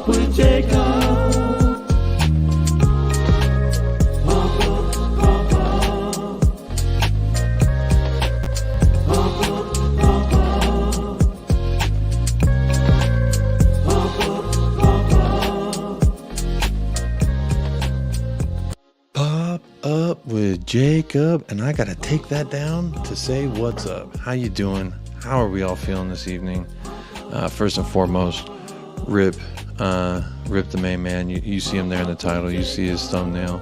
with Jacob. Pop up, pop up. Pop up, pop up. Pop up, pop up. Pop up with Jacob, and I gotta take that down to say what's up. How you doing? How are we all feeling this evening? First and foremost, Rip the main man. You see him there in the title. You see his thumbnail.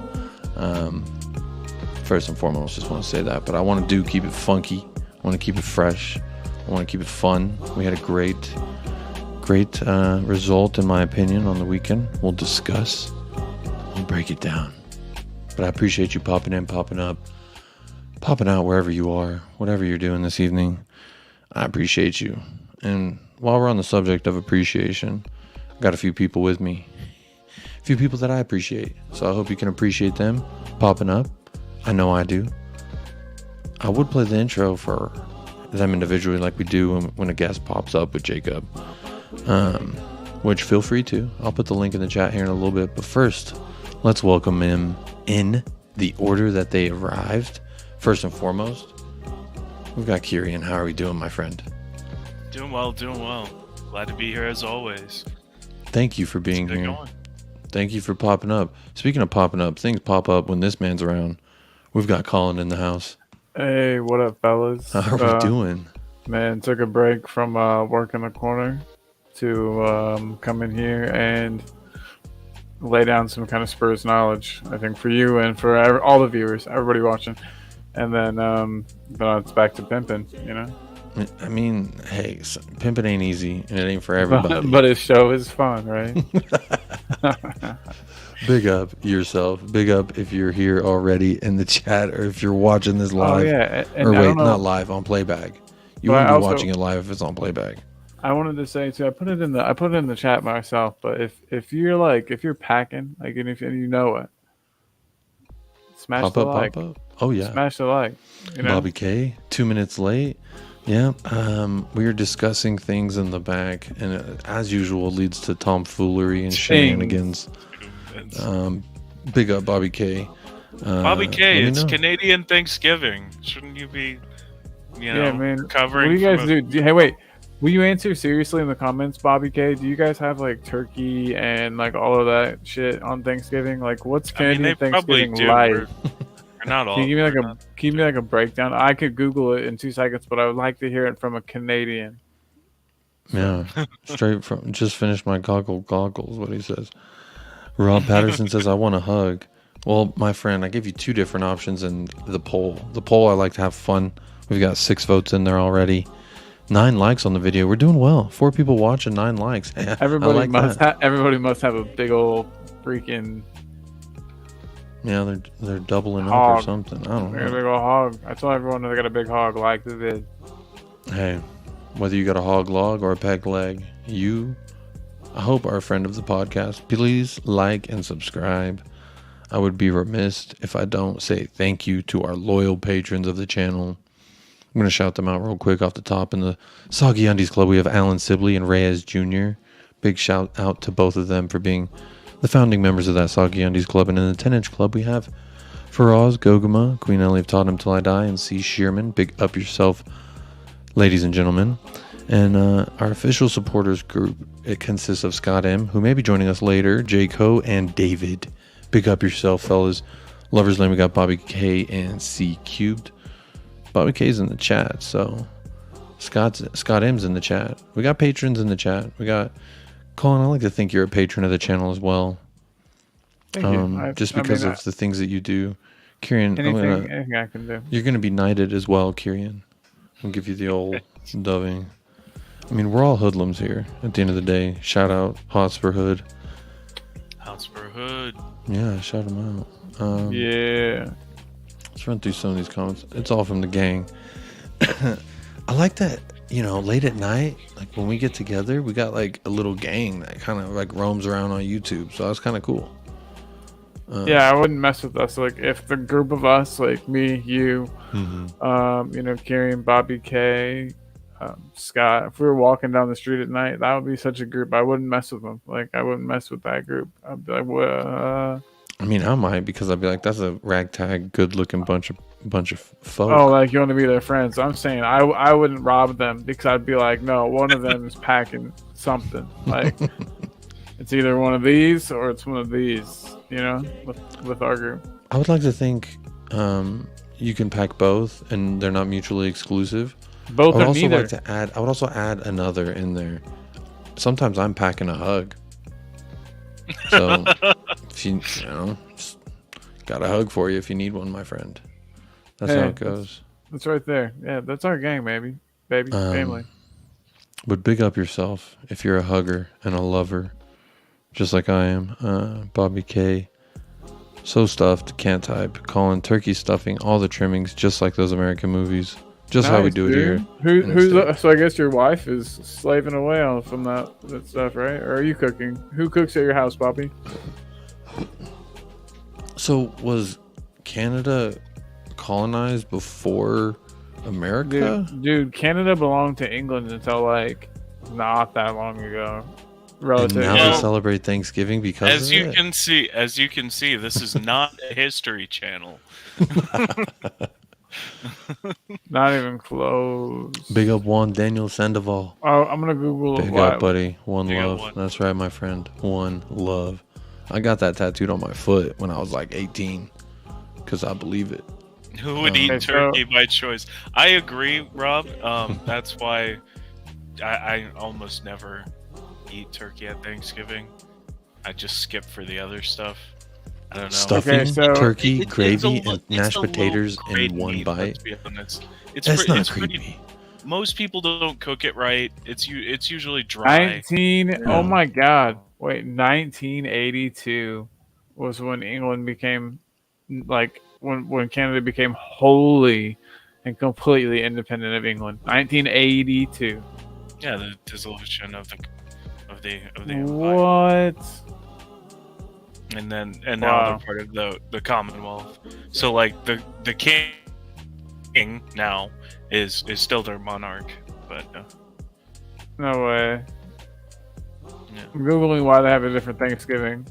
First and foremost, just want to say that. But I want to keep it funky. I want to keep it fresh. I want to keep it fun. We had a great result, in my opinion, on the weekend. We'll discuss. We'll break it down. But I appreciate you popping in, popping up, popping out wherever you are, whatever you're doing this evening. I appreciate you. And while we're on the subject of appreciation, I've got a few people with me. A few people that I appreciate. So I hope you can appreciate them popping up. I know I do. I would play the intro for them individually like we do when a guest pops up with Jacob. Which feel free to. I'll put the link in the chat here in a little bit. But first, let's welcome him in the order that they arrived. First and foremost, we've got Kieran. How are we doing, my friend? Doing well. Glad to be here as always. Thank you for being here. Thank you for popping up. Speaking of popping up, things pop up when this man's around. We've got Colin in the house. Hey, what up, fellas? How are we doing? Man, took a break from work in the corner to come in here and lay down some kind of Spurs knowledge, I think, for you and for all the viewers, everybody watching. And then it's back to pimping, you know? I mean, hey, pimping ain't easy, and it ain't for everybody. But his show is fun, right? Big up yourself. Big up if you're here already in the chat, or if you're watching this live. Oh, yeah. Or wait, not live, on playback. You wouldn't be watching it live if it's on playback. I wanted to say too. I put it in the chat myself. But if you're packing, like, and if you know it, smash the like. Pop up. Oh yeah. Smash the like. You know? Bobby K, 2 minutes late. Yeah. We are discussing things in the back, and it, as usual, leads to tomfoolery and shenanigans. Big up Bobby K. Bobby K, it's Canadian Thanksgiving. Shouldn't you be, covering? What do you guys do? Hey, wait. Will you answer seriously in the comments, Bobby K? Do you guys have like turkey and like all of that shit on Thanksgiving? Like, what's Canadian Thanksgiving like? We're not all. Can you give me like a breakdown? I could Google it in 2 seconds, but I would like to hear it from a Canadian. Yeah, straight from. Just finished my goggles. What he says. Rob Patterson says, "I want a hug." Well, my friend, I gave you 2 different options in the poll. The poll, I like to have fun. We've got 6 votes in there already. 9 likes on the video. We're doing well. 4 people watching, 9 likes. Everybody must have a big old freaking. Yeah, they're doubling hog. up or something. I don't know. They're a big old hog. I tell everyone they got a big hog. Like the vid. Hey, whether you got a hog log or a peg leg, I hope, are a friend of the podcast. Please like and subscribe. I would be remiss if I don't say thank you to our loyal patrons of the channel. I'm going to shout them out real quick off the top. In the Soggy Undies Club, we have Alan Sibley and Reyes Jr. Big shout out to both of them for being the founding members of that Soggy Undies Club. And in the 10-inch club, we have Faraz, Goguma, Queen Ellie of Tottenham Till I Die, and C. Shearman. Big up yourself, ladies and gentlemen. And our official supporters group, it consists of Scott M., who may be joining us later, Jake Ho, and David. Big up yourself, fellas. Lovers Lane, we got Bobby K and C Cubed. Bobby K's in the chat, so Scott M's in the chat. We got patrons in the chat. We got Colin. I like to think you're a patron of the channel as well. Thank you. Just because of the things that you do, Kieran. Anything I can do. You're gonna be knighted as well, Kieran. I'll give you the old doving. I mean, we're all hoodlums here. At the end of the day, shout out Hotspur Hood. Hotspur Hood. Yeah, shout them out. Yeah. Let's run through some of these comments. It's all from the gang. I like that, late at night, like when we get together, we got like a little gang that kind of like roams around on YouTube. So that's kind of cool. Yeah, I wouldn't mess with us. Like if the group of us, like me, you, Kieran, Bobby K, Scott, if we were walking down the street at night, that would be such a group. I wouldn't mess with them. Like, I wouldn't mess with that group. I'd be like, well, I mean, I might, because I'd be like, that's a ragtag, good-looking bunch of folk. oh, like you want to be their friends. I'm saying I wouldn't rob them because I'd be like, no, one of them is packing something. Like, it's either one of these or it's one of these, you know, with our group. I would like to think you can pack both and they're not mutually exclusive. Both I would or also neither. like to add. I would also add another in there. Sometimes I'm packing a hug. So if you know, just got a hug for you if you need one, my friend. That's how it goes. That's right there. Yeah, that's our gang, baby, family. But big up yourself if you're a hugger and a lover, just like I am. Bobby K. So stuffed, can't type. Calling turkey stuffing, all the trimmings, just like those American movies. Just how we Nice, do it dude. here. So I guess your wife is slaving away on from that stuff, right? Or are you cooking? Who cooks at your house, Bobby? So was Canada colonized before America? Dude, Canada belonged to England until like not that long ago. And Relative. now Well, they celebrate Thanksgiving because As of you it? can see, this is not a history channel. Not even close. Big up Juan Daniel Sandoval. Oh, I'm gonna Google Big why. up, buddy. One Big up, love. Juan. That's right, my friend. One love. I got that tattooed on my foot when I was like 18 because I believe it. Who would Okay, eat so- turkey by choice? I agree, Rob. That's why I almost never eat turkey at Thanksgiving. I just skip for the other stuff. I don't know. Stuffing, Okay, so- turkey, It's gravy, a and it's mashed a little potatoes in grade one meat, bite. Let's be honest. That's not pretty. creepy. Most people don't cook it right. It's usually dry. Oh my God! Wait, 1982 was when England became like when Canada became wholly and completely independent of England. 1982. Yeah, the dissolution of the empire. What? And now Wow. they're part of the Commonwealth. So like the king now is still their monarch, but No way. Yeah. I'm Googling why they have a different Thanksgiving.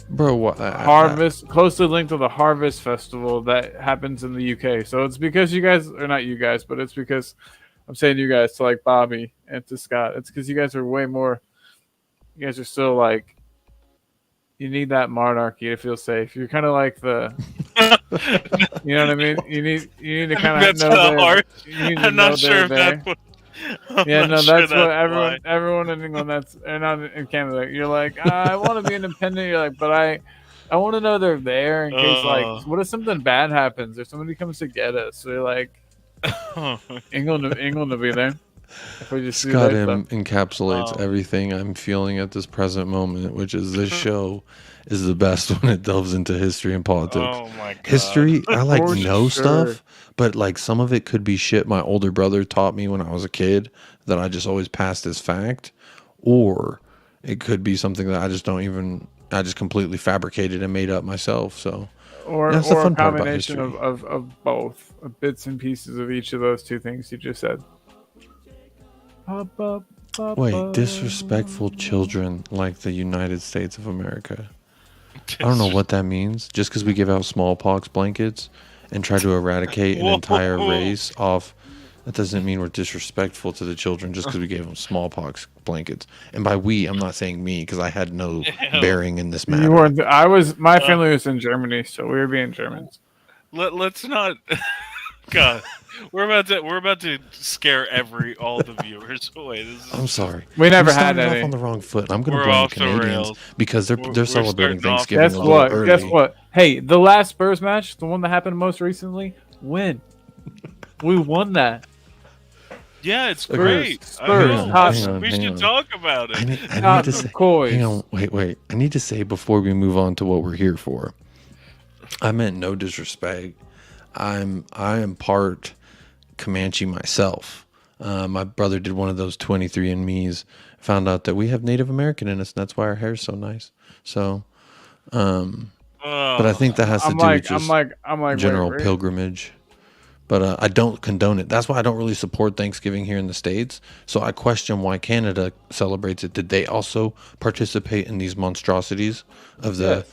Bro, what? Harvest, closely linked to the Harvest Festival that happens in the UK. So it's because you guys, or not you guys, but it's because I'm saying you guys to like Bobby and to Scott. It's because you guys are way more. You guys are still like. You need that monarchy to feel safe. You're kind of like the. You know what I mean? You need to kind of That's know kinda hard. You need to I'm know not sure if they're that's there. what. Yeah, I'm no, not sure that's what why. everyone in England, and not in Canada. You're like, I want to be independent. You're like, but I want to know they're there in case, like, what if something bad happens or somebody comes to get us? So you're like, England will be there. If we just do Scott that M stuff. encapsulates everything I'm feeling at this present moment, which is this show is the best when it delves into history and politics. Oh my god. History, I like For know sure. stuff, but like some of it could be shit my older brother taught me when I was a kid that I just always passed as fact, or it could be something that I just completely fabricated and made up myself. So Or, that's the or a fun part about combination history. of both, of bits and pieces of each of those two things you just said. Wait, disrespectful children like the United States of America. I don't know what that means. Just because we give out smallpox blankets and try to eradicate an entire race off, that doesn't mean we're disrespectful to the children just because we gave them smallpox blankets. And by we, I'm not saying me because I had no bearing in this You matter. weren't. My family was in Germany, so we were being Germans. Let's not. God, we're about to scare all the viewers away. This is, I'm sorry. We never We had started off any. on the wrong foot. I'm going We're to blame off the the Canadians rails. because they're We're celebrating starting off- Thanksgiving Guess a little what? early. Guess what? Hey, the last Spurs match, the one that happened most recently, win. We won that. yeah, it's Okay. great. Spurs, I know. Tottenham. We hang should on. talk about it. I need to Tottenham, say, COYS. hang on, wait. I need to say before we move on to what we're here for. I meant no disrespect. I am part Comanche myself. My brother did one of those 23andMe's, found out that we have Native American in us, and that's why our hair is so nice. So, but I think that has to I'm do like, with just I'm like, general wait, pilgrimage. But I don't condone it. That's why I don't really support Thanksgiving here in the States. So I question why Canada celebrates it. Did they also participate in these monstrosities of the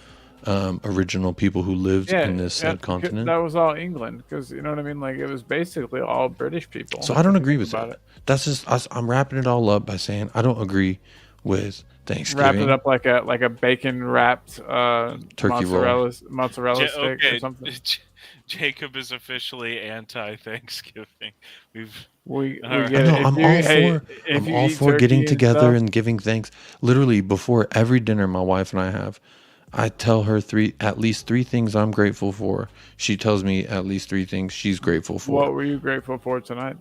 Yes. original people who lived in this said continent? That was all England, because you know what I mean. Like it was basically all British people. So I don't if you agree think with about it. That's just us. I'm wrapping it all up by saying I don't agree with Thanksgiving. Wrapped it up like a bacon wrapped Turkey roll. mozzarella stick or Okay, something. Jacob is officially anti-Thanksgiving. We Alright. get No, it. If I'm you- all hey, for. if I'm you all eat for getting turkey and together stuff, and giving thanks. Literally before every dinner, my wife and I have, I tell her at least three things I'm grateful for. She tells me at least three things she's grateful for. what were you grateful for tonight?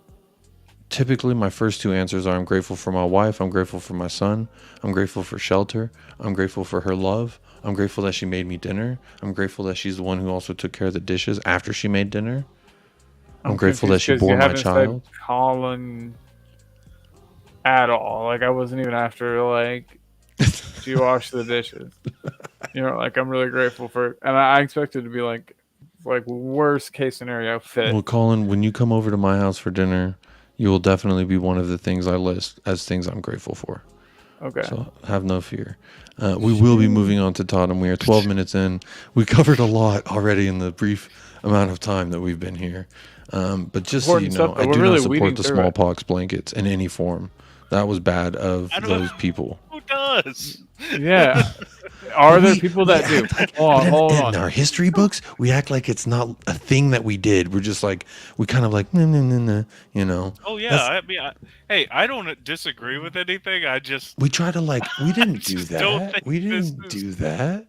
Typically, my first two answers are I'm grateful for my wife, I'm grateful for my son, I'm grateful for shelter, I'm grateful for her love, I'm grateful that she made me dinner, I'm grateful that she's the one who also took care of the dishes after she made dinner. I'm grateful that confused she 'cause bore you my haven't child. said Colin at all. Like I wasn't even after like she washed the dishes. You know, like I'm really grateful for, and I expected to be like worst case scenario fit. Well, Colin, when you come over to my house for dinner, you will definitely be one of the things I list as things I'm grateful for. Okay. So have no fear. We will be moving on to Tottenham. We are 12 minutes in. We covered a lot already in the brief amount of time that we've been here. But just so you Important know, stuff, though. I We're do really not support weeding the through it. smallpox blankets in any form. That was bad of I don't those know. people. Who does? Yeah. Are there We- people we that do? act like- Hold on, but hold in on. our history books, we act like it's not a thing that we did. We're just like, we kind of like, nah, you know. Oh yeah, That's- I mean, hey, I don't disagree with anything. I just we try to like, we didn't do just don't that. think We this didn't is- do that.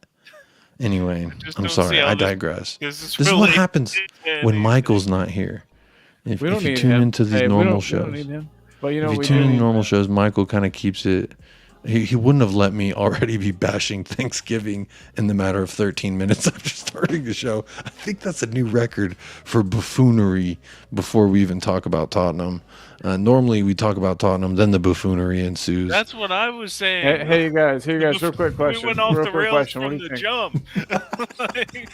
Anyway, just I'm don't see sorry. how I this- digress. this is This is what really happens when anything. Michael's not here. If We don't you need tune him. into these Hey, normal we shows, don't need him. But you know, if you we tune do in need normal shows, Michael kind of keeps it. He wouldn't have let me already be bashing Thanksgiving in the matter of 13 minutes after starting the show. I think that's a new record for buffoonery before we even talk about Tottenham. Normally we talk about Tottenham, then the buffoonery ensues. That's what I was saying. Hey, you guys, real quick question. We went off Real the quick rails question. What from do you the think? jump. Like,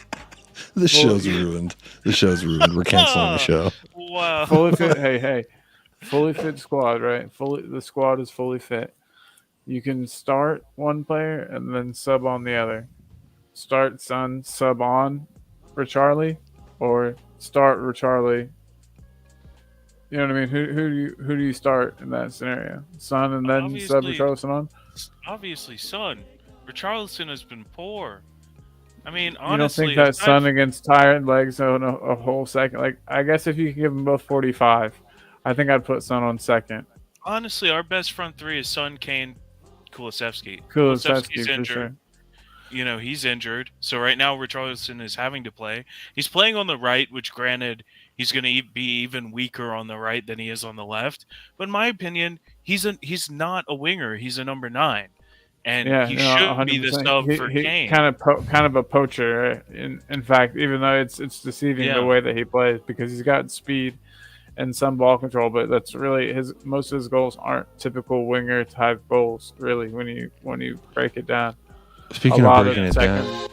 The show's ruined. The show's ruined. We're canceling the show. wow. Fully fit. Hey, fully fit squad, right? The squad is fully fit. You can start one player and then sub on the other. Start Son, sub on Richarlison, or start Richarlison. You know what I mean? Who do you start in that scenario? Son and then sub Obviously- Richarlison on. Obviously, Son. Richarlison has been poor. I mean, You honestly, don't think that aside Son against tired legs on a whole second? Like I guess if you can give them both 45, I think I'd put Son on second. honestly, our best front three is Son, Kane, Kulusevski. Kulusevski for injured. sure. You know, he's injured. So right now, Richarlison is having to play. He's playing on the right, which granted, he's going to be even weaker on the right than he is on the left. But in my opinion, he's not a winger. He's a number 9. And Yeah, he no, should be the 100%. sub He- for he Kane. kind of a poacher. In fact, even though it's deceiving Yeah. the way that he plays, because he's got speed and some ball control, but that's really most of his goals aren't typical winger type goals. Really, when you break it down, Speaking a of lot breaking it second. down,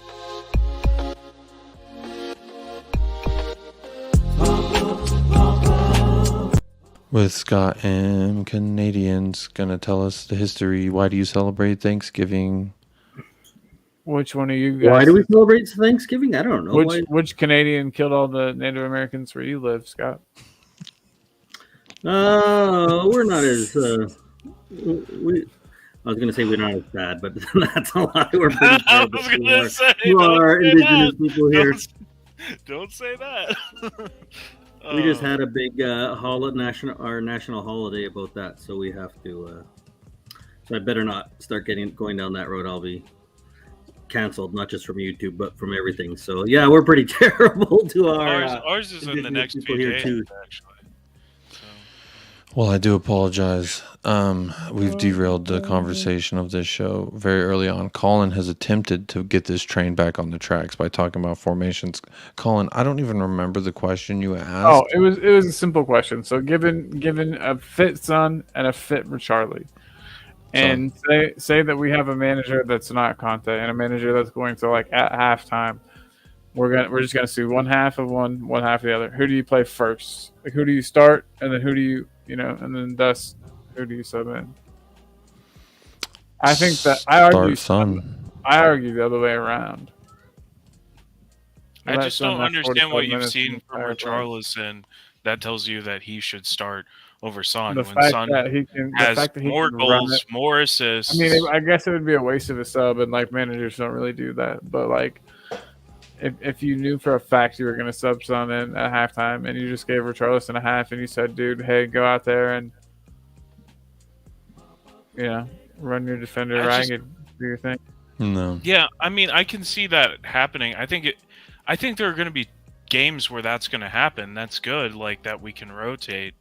with Scott and Canadians gonna tell us the history. Why do you celebrate Thanksgiving? Which one of you guys? Why do we celebrate Thanksgiving? I don't know. Why- Which Canadian killed all the Native Americans where you live, Scott? We're not as we. I was going to say we're not as bad, but that's a lie. We're pretty I bad. was gonna say, who don't are say indigenous that. people here. Don't say that. We just had a big our national holiday about that, so we have to. So I better not start going down that road. I'll be canceled, not just from YouTube, but from everything. So yeah, we're pretty terrible to our. ours is in the indigenous next people few here, days, too. actually. So, Well, I do apologize. We've derailed the conversation of this show very early on. Colin has attempted to get this train back on the tracks by talking about formations. Colin, I don't even remember the question you asked. Oh, it was a simple question. So given a fit Son and a fit Richarlison, and say that we have a manager that's not Conte and a manager that's going to like at halftime We're just gonna see one half of one half of the other. Who do you play first? Like who do you start, and then who do you and then thus who do you sub in? I think that Start Son. I argue the other way around. I Let just Son don't have understand 45 what you've minutes in seen the from entire game. Richarlison that tells you that he should start over Son The when fact Son that he can, the has fact that he more can run goals, it. more I assists. mean, I guess it would be a waste of a sub, and like managers don't really do that. But like, if you knew for a fact you were going to sub Son in at halftime, and you just gave Richarlison a half, and you said, "Dude, hey, go out there and run your defender ragged, do your thing." No. Yeah, I mean, I can see that happening. I think there are going to be games where that's going to happen. That's good, like that we can rotate.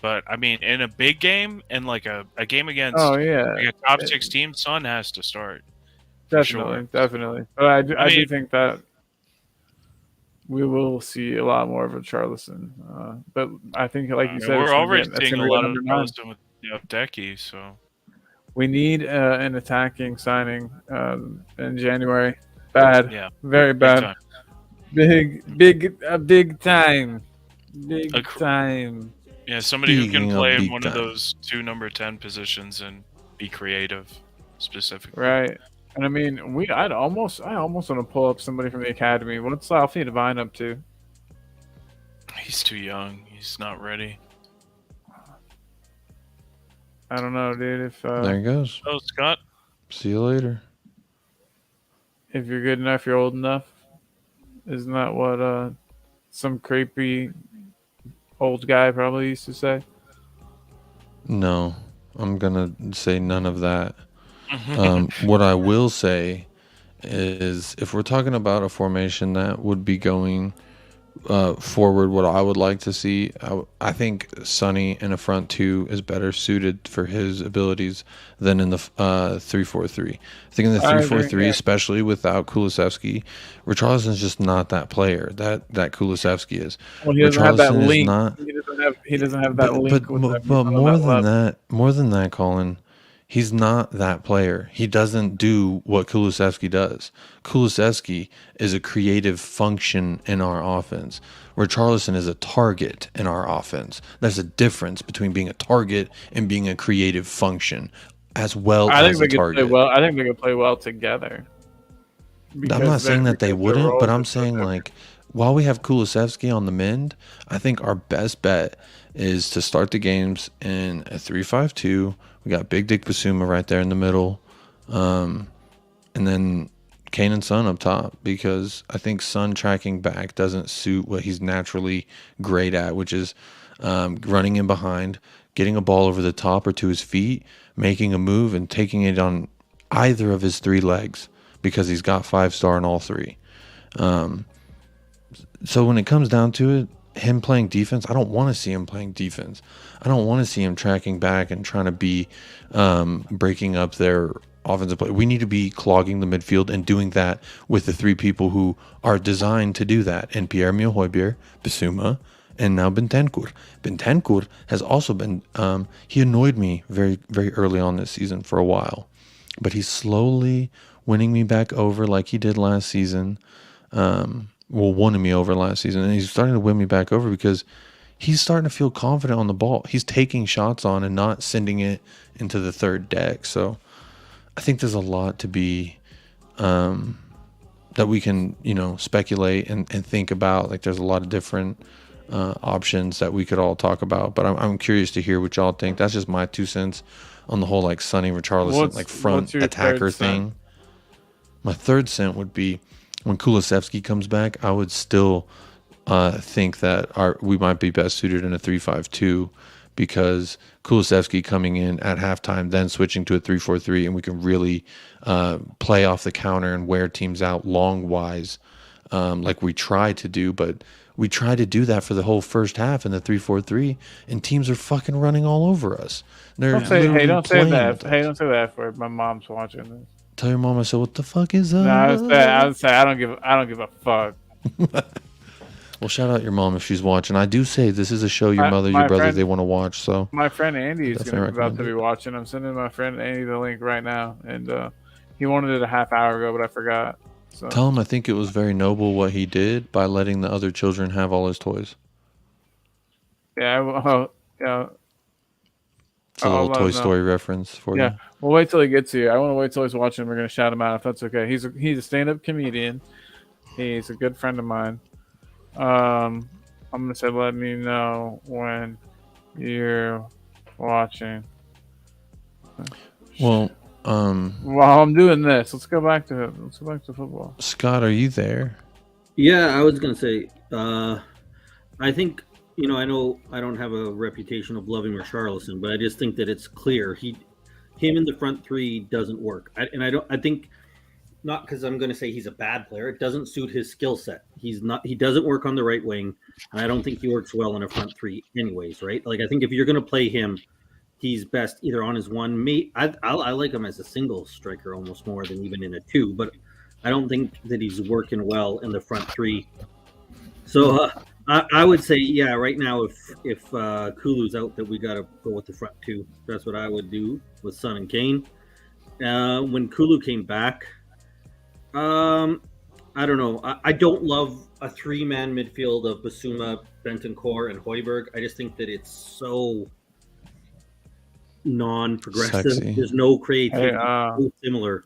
But I mean, in a big game and like a game against Oh yeah, like a top 6 team, Son has to start. definitely, definitely. But I do think that we will see a lot more of a Richarlison. But I think, like you said, we're already it's seeing gonna a be lot of number 9. Richarlison with Decky, so We need an attacking signing in January. Bad, yeah, very big bad. time. Big time. Big time. Yeah, somebody who can Speaking of play in big one of time. those 2 number 10 positions and be creative, specifically. Right. And I mean, I almost want to pull up somebody from the academy. What's Alfie Devine up to? He's too young. He's not ready. I don't know, dude. If There he goes. Oh, Scott. See you later. if you're good enough, you're old enough. Isn't that what some creepy old guy probably used to say? No, I'm gonna say none of that. What I will say is, if we're talking about a formation that would be going forward, what I would like to see, I think Sonny in a front 2 is better suited for his abilities than in the 3-4-3. I think in the 3-4-3, yeah. especially without Kulusevski, Richarlison is just not that player that Kulusevski is. Well, he doesn't have that Richarlison is link. not. He doesn't have that link. But more than that, Colin, he's not that player. He doesn't do what Kulusevski does. Kulusevski is a creative function in our offense. Richarlison is a target in our offense. There's a difference between being a target and being a creative function, as well as a target. I think they could play well together. I'm not saying that they wouldn't, but I'm roles are so saying different. like, while we have Kulusevski on the mend, I think our best bet is to start the games in a 3-5-2. We got Big Dick Basuma right there in the middle, and then Kane and Son up top, because I think Son tracking back doesn't suit what he's naturally great at, which is running in behind, getting a ball over the top or to his feet, making a move, and taking it on either of his 3 legs, because he's got 5-star in all 3. So when it comes down to it, him playing defense, I don't want to see him playing defense. I don't want to see him tracking back and trying to be breaking up their offensive play. We need to be clogging the midfield and doing that with the 3 people who are designed to do that. And Pierre-Emile Højbjerg, Bissouma, and now Bentancur. Bentancur has also been, he annoyed me very, very early on this season for a while. But he's slowly winning me back over like he did last season. Winning me over last season, and he's starting to win me back over because he's starting to feel confident on the ball. He's taking shots on and not sending it into the third deck. So I think there's a lot to be that we can speculate and think about. Like, there's a lot of different options that we could all talk about, but I'm curious to hear what y'all think. That's just my 2 cents on the whole like Sonny Richarlison front attacker thing. My 3rd cent would be, when Kulusevski comes back, I would still think that we might be best suited in a 3-5-2, because Kulusevski coming in at halftime, then switching to a 3-4-3, and we can really play off the counter and wear teams out long-wise, like we try to do. But we try to do that for the whole first half in the 3-4-3, and teams are fucking running all over us. Don't say that. Hey, don't say that for my mom's watching this. Tell your mom I said, what the fuck is up? No, I would say I don't give a fuck. Well, shout out your mom if she's watching. I do say this is a show your mother, your brother, they want to watch. So my friend Andy is definitely about to be watching. I'm sending my friend Andy the link right now, and he wanted it a half hour ago, but I forgot. So Tell him I think it was very noble what he did by letting the other children have all his toys. yeah, yeah. It's a I'll little let Toy him know. Story reference for Yeah, you. we'll wait till he gets here. I want to wait till he's watching. We're gonna shout him out if that's okay. He's a stand-up comedian. He's a good friend of mine. I'm gonna say let me know when you're watching. Well, While I'm doing this, let's go back to football. Scott, are you there? Yeah, I was gonna say. I think I know I don't have a reputation of loving Richarlison, but I just think that it's clear him in the front three doesn't work. I think not because I'm going to say he's a bad player. It doesn't suit his skill set. He doesn't work on the right wing, and I don't think he works well in a front three, anyways. Right? Like I think if you're going to play him, he's best either on his one. I like him as a single striker almost more than even in a two, but I don't think that he's working well in the front three. So I would say, yeah, right now if Kulu's out, that we got to go with the front two. That's what I would do with Son and Kane. When Kulu came back, I don't know. I don't love a three-man midfield of Basuma, Bentancur, and Højbjerg. I just think that it's so non-progressive. Sexy. There's no creativity. Hey, So similar,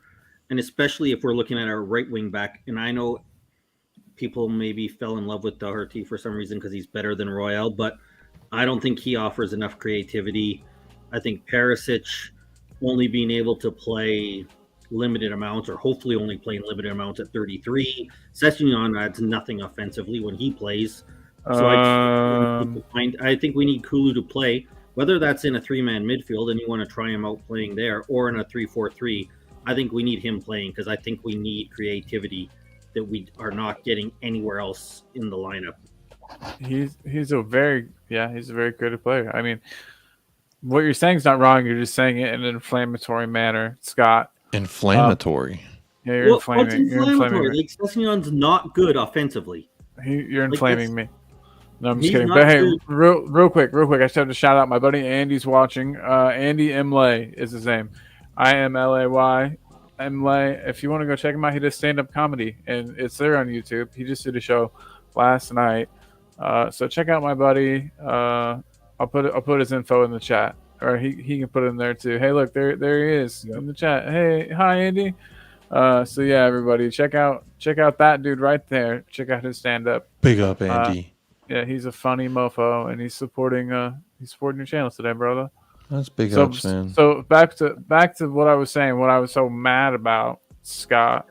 and especially if we're looking at our right wing back. And I know people maybe fell in love with Doherty for some reason because he's better than Royale, but I don't think he offers enough creativity. I think Perisic only being able to play limited amounts, or hopefully only playing limited amounts at 33. Sessegnon adds nothing offensively when he plays. So I think we need Kulu to play, whether that's in a three-man midfield and you want to try him out playing there, or in a 3-4-3. I think we need him playing because I think we need creativity that we are not getting anywhere else in the lineup. he's a very creative player. I mean, what you're saying is not wrong. You're just saying it in an inflammatory manner, Scott. Inflammatory. Yeah, you're What's inflaming. You're inflaming me. Like Sessegnon's not good offensively. You're Like, inflaming me. No, I'm just he's kidding. not But hey, good. real quick, I just have to shout out my buddy Andy's watching. Andy Imlay is his name. IMLAY. Imlay. If you want to go check him out, he does stand-up comedy, and it's there on YouTube. He just did a show last night. So check out my buddy. I'll put his info in the chat, or he can put it in there too. Hey, look, there he is in the chat. Hey, hi Andy. So yeah, everybody, check out that dude right there. Check out his stand-up. Big up, Andy. Yeah, he's a funny mofo, and he's supporting your channel today, brother. That's big So, ups, man. so back to what I was saying. What I was so mad about, Scott.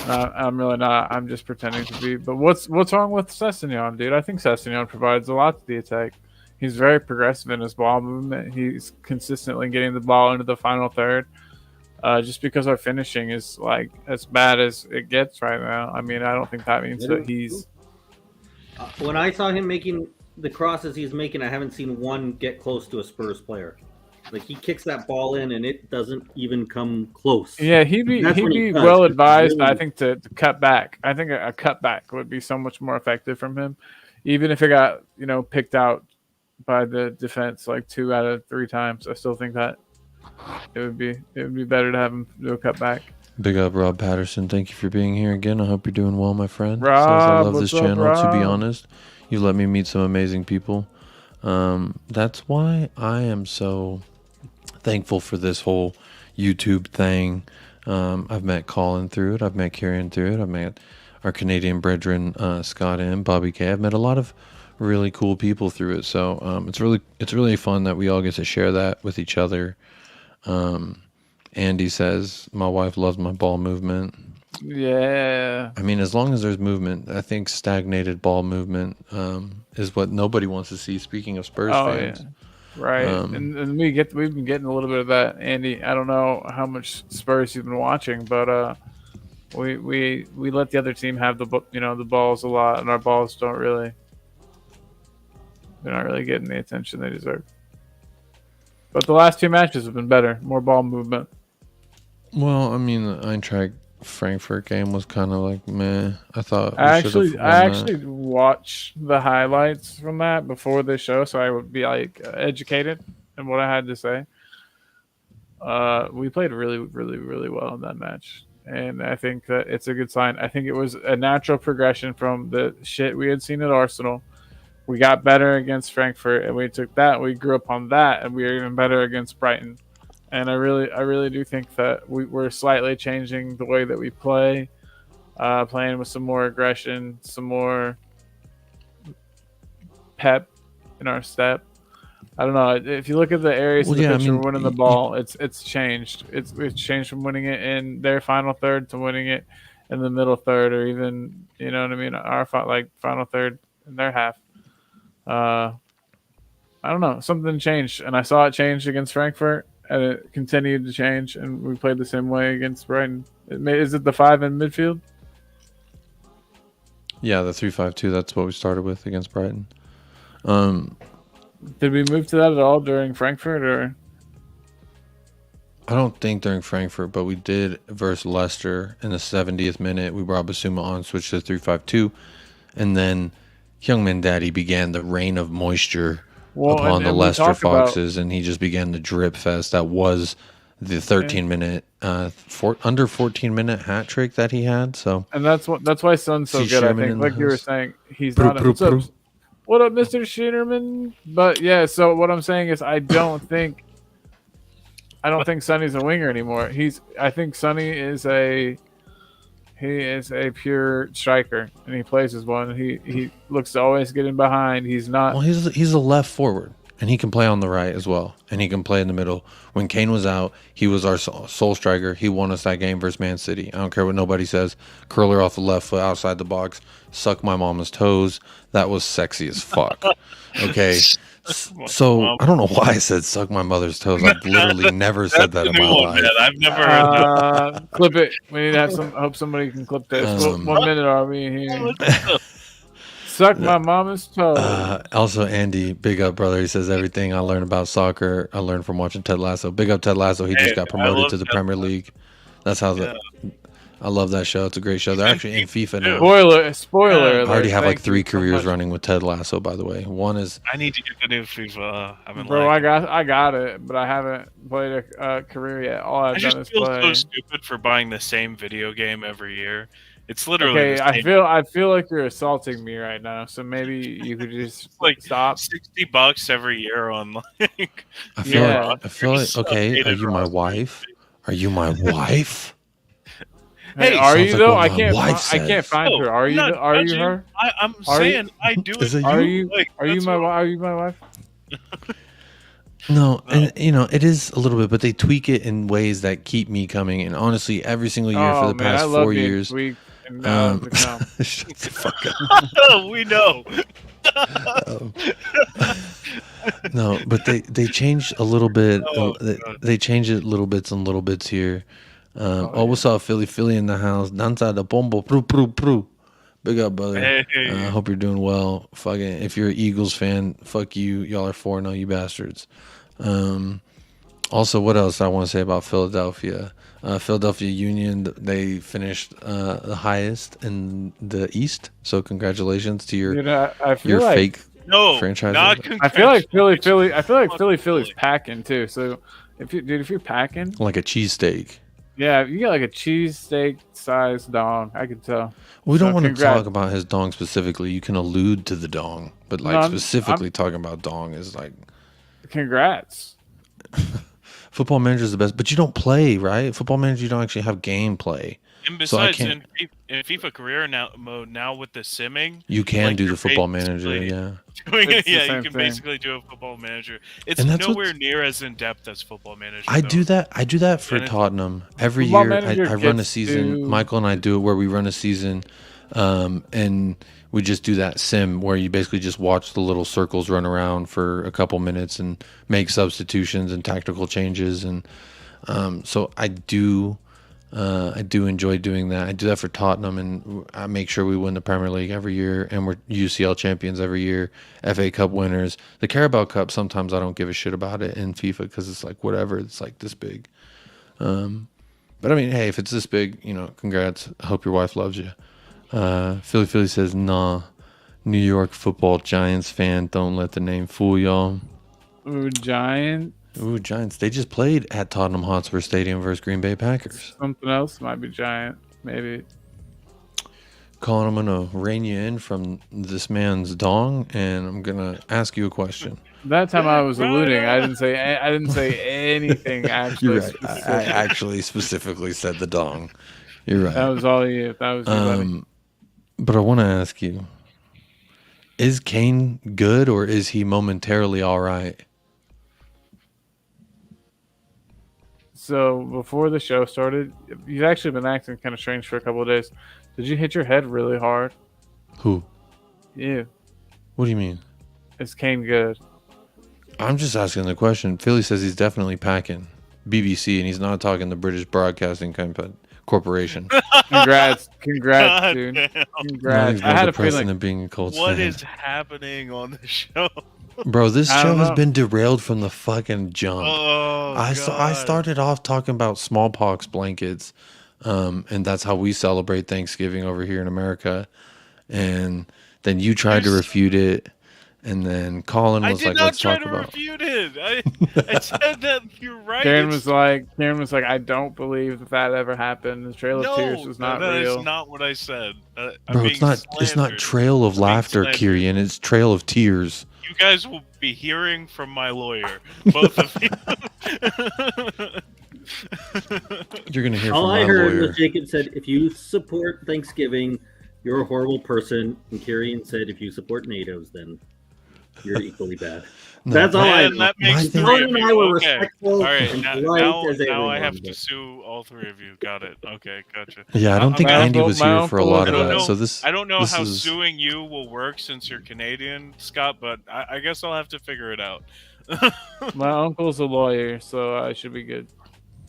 I'm really not. I'm just pretending to be. But what's wrong with Sessegnon, dude? I think Sessegnon provides a lot to the attack. He's very progressive in his ball movement. He's consistently getting the ball into the final third. Just because our finishing is like as bad as it gets right now. I mean, I don't think that means that he's. When I saw him making the crosses he's making, I haven't seen one get close to a Spurs player. Like he kicks that ball in and it doesn't even come close. Yeah, he'd be That's when he does. well advised, Really- I think, to cut back. I think a cutback would be so much more effective from him, even if it got picked out by the defense like 2 out of 3 times. I still think that it would be better to have him do a cutback. Big up, Rob Patterson. Thank you for being here again. I hope you're doing well, my friend. Rob, Says I love what's this up, channel, to be Rob? honest. You let me meet some amazing people. That's why I am so thankful for this whole YouTube thing. I've met Colin through it. I've met Kieran through it. I've met our Canadian brethren, Scott and Bobby K. I've met a lot of really cool people through it. So it's really fun that we all get to share that with each other. Andy says, my wife loves my ball movement. Yeah. I mean, as long as there's movement, I think stagnated ball movement is what nobody wants to see. Speaking of Spurs fans. Yeah. Right. And we've been getting a little bit of that, Andy. I don't know how much Spurs you've been watching, but we let the other team have the balls a lot, and our balls they're not really getting the attention they deserve. But the last 2 matches have been better, more ball movement. Well, I mean, the Eintracht Frankfurt game was kind of like meh. I thought I actually watched the highlights from that before this show, so I would be like educated in what I had to say. We played really, really, really well in that match. and I think that it's a good sign. I think it was a natural progression from the shit we had seen at Arsenal. We got better against Frankfurt, and we took that. We grew up on that, and we are even better against Brighton. And I really do think that we're slightly changing the way that we play, playing with some more aggression, some more pep in our step. I don't know. If you look at the areas of the pitch we're winning the ball, it's changed. It's changed from winning it in their final third to winning it in the middle third, or even our final third in their half. I don't know. Something changed, and I saw it change against Frankfurt, and it continued to change, and we played the same way against Brighton. Is it the 5 in midfield? Yeah, the 3-5-2. That's what we started with against Brighton. Did we move to that at all during Frankfurt, or? I don't think during Frankfurt, but we did versus Leicester in the 70th minute. We brought Basuma on, switched to 3-5-2, and then Heung Daddy began the rain of moisture upon the Leicester Foxes, and he just began the drip fest. That was the 13-minute, under 14-minute hat trick that he had. So, and that's why Son's so good. I think, like you were saying, he's not. What up, Mr. Scheinerman? But yeah, so what I'm saying is, I don't think Sonny's a winger anymore. I think Sonny is a pure striker, and he plays as one. He looks to always get in behind. He's not. Well, he's a left forward, and he can play on the right as well, and he can play in the middle. When Kane was out, he was our sole striker. He won us that game versus Man City. I don't care what nobody says. Curler off the left foot outside the box. Suck my mama's toes. That was sexy as fuck. Okay. So I don't know why I said suck my mother's toes. I've literally never said that in my life. I've never heard that. Clip it. We need to have hope somebody can clip this. 1 minute are we here? Suck my mama's toes. Also, Andy, big up, brother. He says everything I learned about soccer, I learned from watching Ted Lasso. Big up, Ted Lasso. He just got promoted to the Premier League. That's how I love that show. It's a great show. They're actually in FIFA now. Spoiler. I already have like 3 careers running with Ted Lasso, by the way. One is I need to get the new FIFA. I got it, but I haven't played a career yet. All I've done is play. I just feel so stupid for buying the same video game every year. It's literally okay. I feel like you're assaulting me right now. So maybe you could just stop. $60 every year on like. I feel like okay. Are you my wife? Are you my wife? Hey, are you though? I can't find her. Are you? Are you her? I'm saying I do it. Are you my wife? No, and it is a little bit, but they tweak it in ways that keep me coming. And honestly, every single year for the past 4 years. Shut the fuck up. We know. No, but they changed a little bit. They changed it little bits here. What's up, Philly in the house? Danza de bombo, pru. Big up, brother. Hey. Hope you're doing well. Fucking, if you're an Eagles fan, fuck you. Y'all are 4-0, you bastards. Also, what else I want to say about Philadelphia? Philadelphia Union, they finished the highest in the East. So congratulations to your fake franchise. I feel like Philly's packing too. So if you're packing like a cheesesteak. Yeah, you got like a cheesesteak sized dong. I can tell. We don't want to talk about his dong specifically. You can allude to the dong, but specifically talking about dong is like. Congrats. Football Manager is the best, but you don't play, right? Football Manager, you don't actually have gameplay. And besides, in FIFA Career mode now with the simming, you can do the Football Manager, you can basically do a Football Manager. It's nowhere near as in depth as Football Manager. I do that for Tottenham every year. I run a season. Michael and I do it where we run a season, and we just do that sim where you basically just watch the little circles run around for a couple minutes and make substitutions and tactical changes, and so I do enjoy doing that. I do that for Tottenham, and I make sure we win the Premier League every year, and we're UCL champions every year, FA Cup winners. The Carabao Cup, sometimes I don't give a shit about it in FIFA because it's like whatever, it's like this big. But I mean, hey, if it's this big, congrats. I hope your wife loves you. Philly says, nah, New York football Giants fan, don't let the name fool y'all. Ooh, Giant? Ooh, Giants. They just played at Tottenham Hotspur Stadium versus Green Bay Packers. Something else might be giant. Maybe. Colin, I'm gonna rein you in from this man's dong, and I'm gonna ask you a question. That time I was alluding. I Ryan. didn't say anything actually. You're right. I specific. actually specifically said the dong. You're right. That was all you. That was you, buddy. But I want to ask you: is Kane good, or is he momentarily all right? So before the show started, you've actually been acting kind of strange for a couple of days. Did you hit your head really hard? Who? You. What do you mean? Is Kane good? I'm just asking the question. Philly says he's definitely packing BBC, and he's not talking the British Broadcasting Corporation. Congrats, God dude. damn. Now Congrats. he's I more had a depressed feeling. than being a Colts What fan. is happening on the show? Bro, this I show don't has know. been derailed from the fucking jump. Oh, I God. started off talking about smallpox blankets, and that's how we celebrate Thanksgiving over here in America. And then you tried to There's- refute it, and then Colin I was did like, not "Let's try talk to about." refute it. I said that you're right. Karen It's- was like, I don't believe that ever happened. The Trail of Tears no, was not that real. is not what I said. I'm Bro, it's being not slandered. Trail of being Laughter, slandered. Kyrian. It's Trail of Tears. You guys will be hearing from my lawyer, both of you. You're gonna hear All from I my heard lawyer. was Jacob said, if you support Thanksgiving, you're a horrible person. And Kieran said, if you support natives, then you're equally bad. No, That's all I And know. that makes My thing- three Ron of and you. I were Okay. respectful All right, and now, polite now, as now everyone. I have to but- sue all three of you. Got it. Okay, gotcha. Yeah, I don't think my Andy uncle- was my here for a uncle lot is of a- that. I don't So this, I don't know this how is, suing you will work since you're Canadian, Scott, but I guess I'll have to figure it out. My uncle's a lawyer, so I should be good.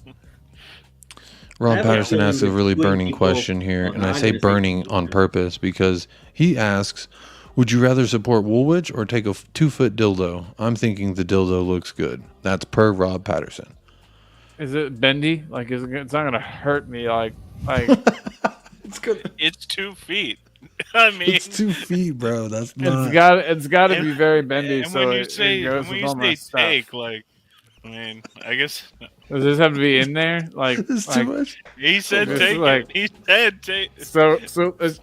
I Rob have a Patterson feeling asked a that really good burning people question here, are and I not say gonna say burning something on like that. purpose because he asks, "Would you rather support Woolwich or take a 2-foot dildo?" I'm thinking the dildo looks good. That's per Rob Patterson. Is it bendy? Like, it's not gonna hurt me. Like, It's good. It's 2 feet. I mean, It's 2 feet, bro. That's it's not. got to and- be very bendy. and so when you it say goes when with you all my say stuff. take, like, I mean, I guess Does this have to be in there? Like, It's like too much. he said This is take like- it. He said take. so at Why this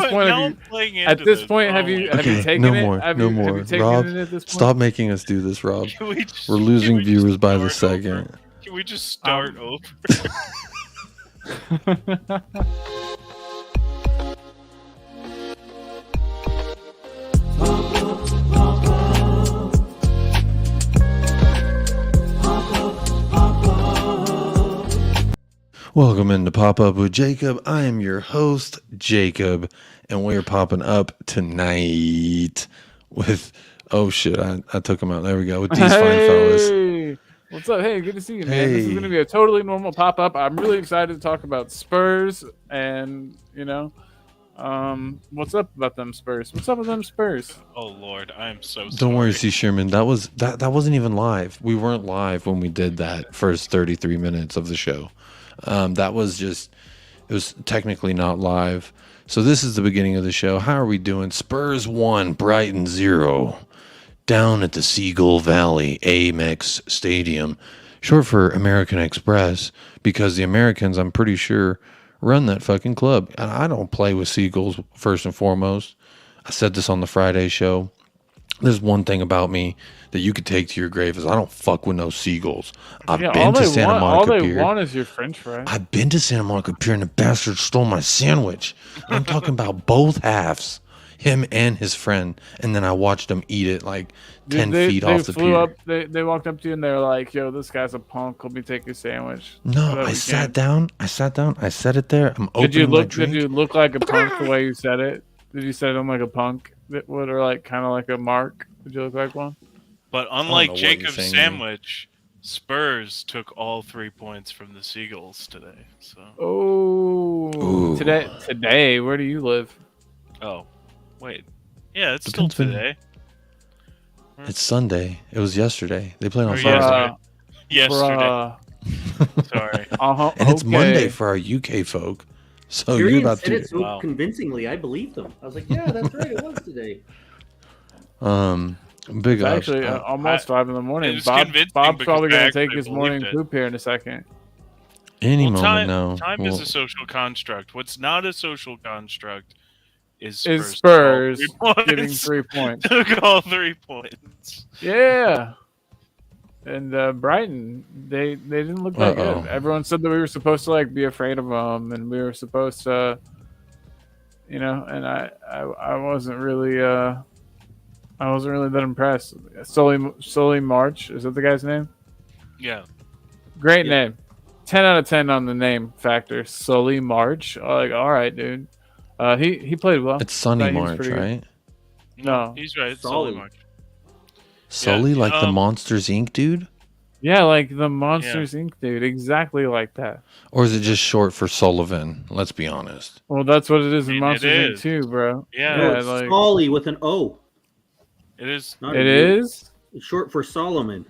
am I- point, now have I'm you? playing At into this point, have Oh you my have you Okay, taken no it? more, Have no you, more. Have you taken Rob, it at this point? Stop making us do this, Rob. Can we We're losing can we just viewers by the start over? second. Can we just start over? Welcome into Pop Up with Jacob. I am your host, Jacob, and we're popping up tonight with, oh shit, I took him out. There we go, with these fine fellas. Hey, what's up? Hey, good to see you, man. This is Hey. going to be a totally normal pop up. I'm really excited to talk about Spurs, and what's up about them Spurs? What's up with them Spurs? Oh Lord, I am so sorry. Don't worry, C. Sherman. That wasn't even live. We weren't live when we did that first 33 minutes of the show. That was just, it was technically not live. So this is the beginning of the show. How are we doing? Spurs 1, Brighton 0. Down at the Seagull Valley Amex Stadium. Short for American Express, because the Americans, I'm pretty sure, run that fucking club. And I don't play with Seagulls, first and foremost. I said this on the Friday show. There's one thing about me that you could take to your grave is I don't fuck with no Seagulls. I've been to Santa Monica all they Pier. want is your French fry. I've been to Santa Monica Pier and the bastard stole my sandwich. I'm talking about both halves, him and his friend. And then I watched him eat it like 10 feet off the flew pier. up. They walked up to you and they're like, "Yo, this guy's a punk. Let me take your sandwich." No, Whatever I you sat can. down. I set it there. I'm opening Did you my look? drink. Did you look like a punk the way you said it? Did you say them like a punk that would, or like kind of like a mark? Did you look like one? But know unlike what you're Jacob's saying to me. sandwich, Spurs took all 3 points from the Seagulls today. So, Oh, Ooh. today. Where do you live? oh, wait, yeah, it's still Depends when- today. It's Sunday. It was yesterday. They played on Or Friday. yesterday. Bruh. Sorry. And it's okay. Monday for our UK folk. So you're Kieran about said to. it so Wow. convincingly. I believed him. I was like, yeah, that's right. It was today. Big It's ups. actually almost 5 in the morning. It's Bob's convincing probably because I going to take actually his morning believed it. poop here in a second. Any Well, moment now. time is Well, a social construct. What's not a social construct is Is Spurs Spurs getting 3 points? took all 3 points. Yeah. And Brighton, they didn't look that Uh-oh. good. Everyone said that we were supposed to like be afraid of them, and we were supposed to, you know. And I wasn't really that impressed. Sully March, is that the guy's name? Yeah. Great Yeah. name. 10 out of 10 on the name factor. Sully March. Like, all right, dude. He played well. it's Sunny Thought he was March, pretty good. right? No. He's right. It's Solid. Solid March. Sully, like the um, Monsters Inc. dude? Yeah, like the Monsters Inc. dude. Exactly like that. Or is it just short for Sullivan? Let's be honest. Well, that's what it is in It Monsters Inc. is. too, bro. Yeah. No, Yeah, it's like Solly with an O. It is. Not a it U. is It's short for Solomon.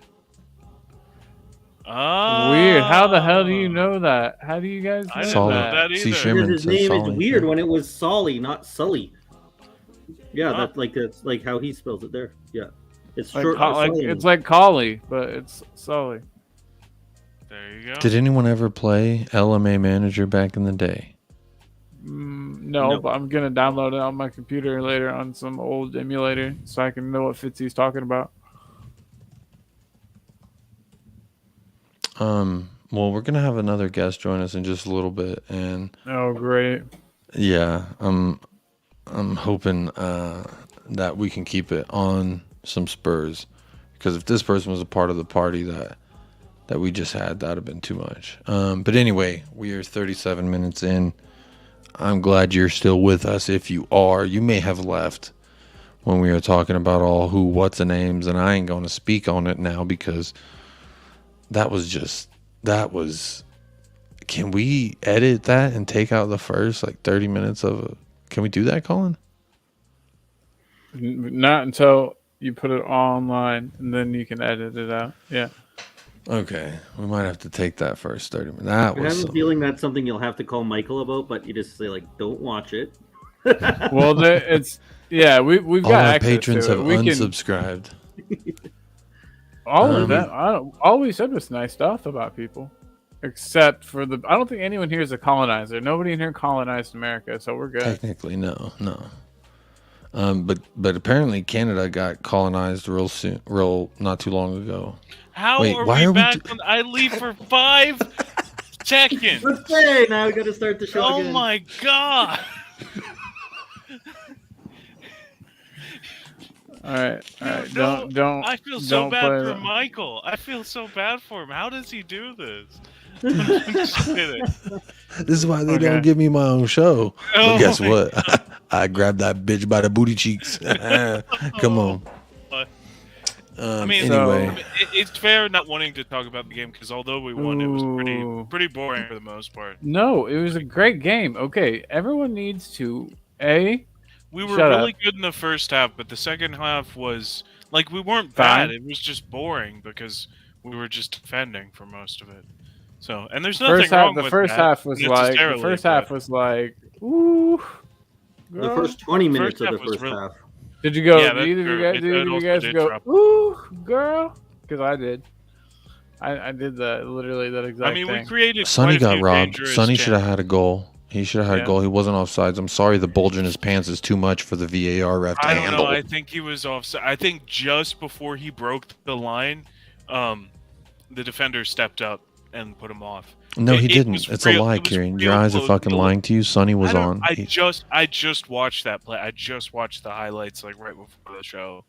weird. How the hell do you know that? How do you guys I know didn't know that? that See, either. Sherman Because his says name is Solly. weird when it was Solly, not Sully. Yeah, Huh. that's like how he spells it there. Yeah, it's Like, short for Solomon. it's like Collie, but it's Sully. There you go. Did anyone ever play LMA Manager back in the day? No, Nope. but I'm gonna download it on my computer later on some old emulator so I can know what Fitzy's talking about. Well, we're gonna have another guest join us in just a little bit, and Oh, great. yeah, I'm hoping that we can keep it on some Spurs, because if this person was a part of the party that we just had, that'd have been too much. But anyway, we are 37 minutes in. I'm glad you're still with us. If you are, you may have left when we were talking about all who, what's the names, and I ain't going to speak on it now because that was. Can we edit that and take out the first like 30 minutes of it? Can we do that, Colin? Not until you put it online, and then you can edit it out. Yeah. Okay, we might have to take that first 30 minutes. That I was have a some- feeling that's something you'll have to call Michael about, but you just say like, "Don't watch it." Well, we've all got our access patrons to it. have We can unsubscribed. all of that. All we said was nice stuff about people, except for I don't think anyone here is a colonizer. Nobody in here colonized America, so we're good. Technically, no. But apparently Canada got colonized real not too long ago. How Wait, are why we are we back when I leave for 5 seconds? Let's say now we got to start the show Oh again. my god! All right. No, Don't. I feel so don't bad play for that. Michael. I feel so bad for him. How does he do this? I'm just kidding. This is why they Okay. don't give me my own show. Oh But guess my what? I grabbed that bitch by the booty cheeks. Come on. I mean, Anyway, it's fair not wanting to talk about the game because although we won, it was Ooh. pretty boring for the most part. No, it was a great game. Okay, everyone needs to We were Shut really up. good in the first half, but the second half was like we weren't Fine. bad. It was just boring because we were just defending for most of it. So, and there's nothing first half. wrong The with first that half was like. The necessarily, first but- half was like. Ooh. The girl. first 20 minutes half of the was first real- half. Did you go? Yeah, Did that's either of you true. guys? It Did either of you also guys did go? drop. Ooh, girl. Because I did. I did that literally that exact I mean, we thing. created. Sonny quite a got few robbed. dangerous Sonny should have chances. had a goal. He should have had Yeah. a goal. He wasn't offsides. I'm sorry, the bulge in his pants is too much for the VAR ref to I don't handle. know. I think he was offside. I think just before he broke the line, the defender stepped up and put him off. No, he It didn't. was It's real- a lie, it was Kieran. Your real eyes are close. fucking lying to you. Sonny was I don't- on. I just watched that play. I just watched the highlights like right before the show.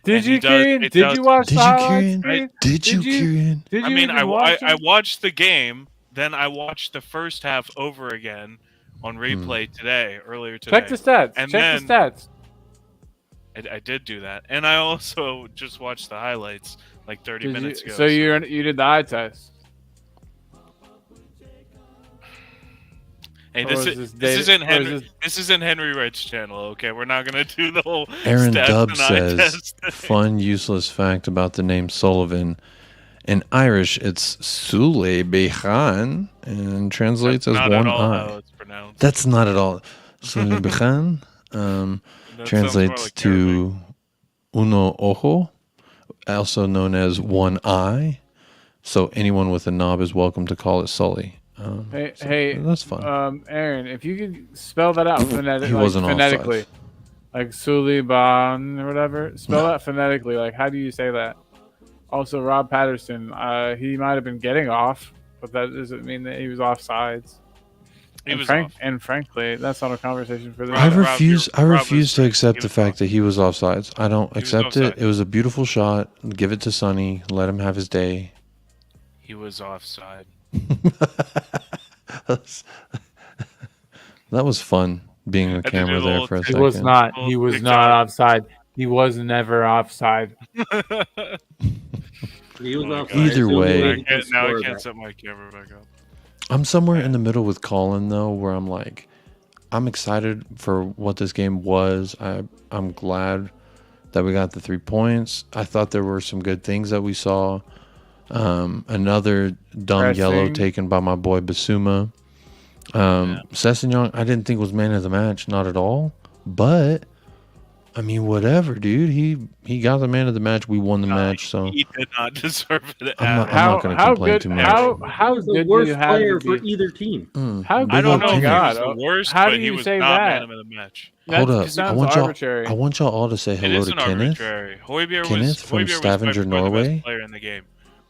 Did and you, he does- Kieran? it Did does- you watch Did the you, highlights, Kieran? Kieran? Did you, Did you? Kieran? Did I you mean, even watch I it? watched the game, then I watched the first half over again on replay earlier today. Check the stats. And Check the then- stats. I did do that, and I also just watched the highlights like 30 Did minutes you, ago. so you did the eye test. Hey, Or this is is this this data- isn't or is Henry. this- This isn't Henry Wright's channel. Okay, we're not gonna do the whole. Aaron stats Dubb and eye says, test thing. fun, useless fact about the name Sullivan. In Irish, it's Sule Behan and translates That's as not at one all eye. how it's pronounced. That's not at all. Sule Behan That sounds more translates like Arabic. to uno ojo, also known as One Eye. So anyone with a knob is welcome to call it Sully. Hey, that's fun. Aaron, if you could spell that out He wasn't phonetically, offsides. like Suliban or whatever, spell No. that phonetically. Like, how do you say that? Also, Rob Patterson, he might have been getting off, but that doesn't mean that he was offsides. He was off. And frankly, that's not a conversation for this. I Rob, refuse. I Rob refuse was to right. accept He the was fact off. that he was offsides. I don't He was accept it. offside. It was a beautiful shot. Give it to Sonny. Let him have his day. He was offside. That was fun being the I did camera a there little for a tick- He second. was not. Well, He was TikTok. not offside. He was never offside. He was Oh my offside. God. Either It's the only way- he Now I can can't, now I score can't that. set my camera back up. I'm somewhere in the middle with Colin though, where I'm like, I'm excited for what this game was. I'm glad that we got the 3 points. I thought there were some good things that we saw. Another dumb yellow Pressing. taken by my boy Basuma. Sessegnon, I didn't think was man of the match, not at all. But I mean, whatever, dude. He got the man of the match. We won the match, so He did not deserve it. I'm not- at all. gonna complain too much. How He was the good do worst you have player to for be? either team. How big I don't old know if he Kenny. was the worst, How but do he you was say not that? man of the match. Hold That up. sounds I arbitrary. want y'all all to say It hello to isn't Kenneth. arbitrary. Højbjerg Kenneth was, from Højbjerg was by Stavanger, far the Norway. best player in the game.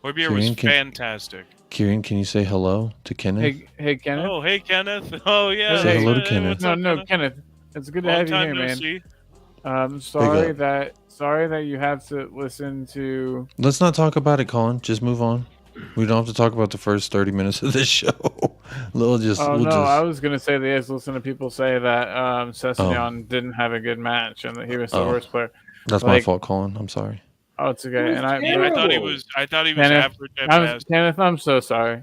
Højbjerg Kieran, was can- fantastic. Kieran, can you say hello to Kenneth? Hey, Kenneth. Oh, hey, Kenneth. Oh, yeah. Say hello to Hey, Kenneth. what's No, up, no, Kenneth. It's good to Long have you time here, no man. see. Sorry that you have to listen to. Let's not talk about it, Colin. Just move on. We don't have to talk about the first 30 minutes of this show. We'll just. I was gonna say that you guys listen to people say that Sessegnon didn't have a good match and that he was the Oh. worst player. That's my like- fault, Colin. I'm sorry. Oh, it's okay. was And I, Yeah, I thought he Terrible. was. I thought he was Kenneth, average at best. Kenneth, I'm so sorry.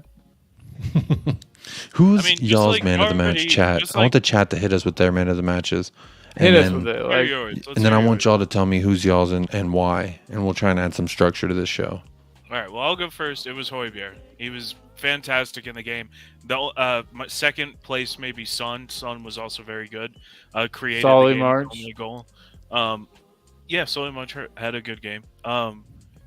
Who's I mean, just y'all's like man of the match? already- Chat. just I want like- the chat to hit us with their man of the matches. Hit And us then- with it. Hear Like, yours. Let's And then I hear want yours. y'all to tell me who's y'all's and why, and we'll try and add some structure to this show. All right, well, I'll go first. It was Højbjerg. He was fantastic in the game. My second place, maybe Son. Son was also very good. Created Solly the game, March. only goal. Yeah, Solly March had a good game.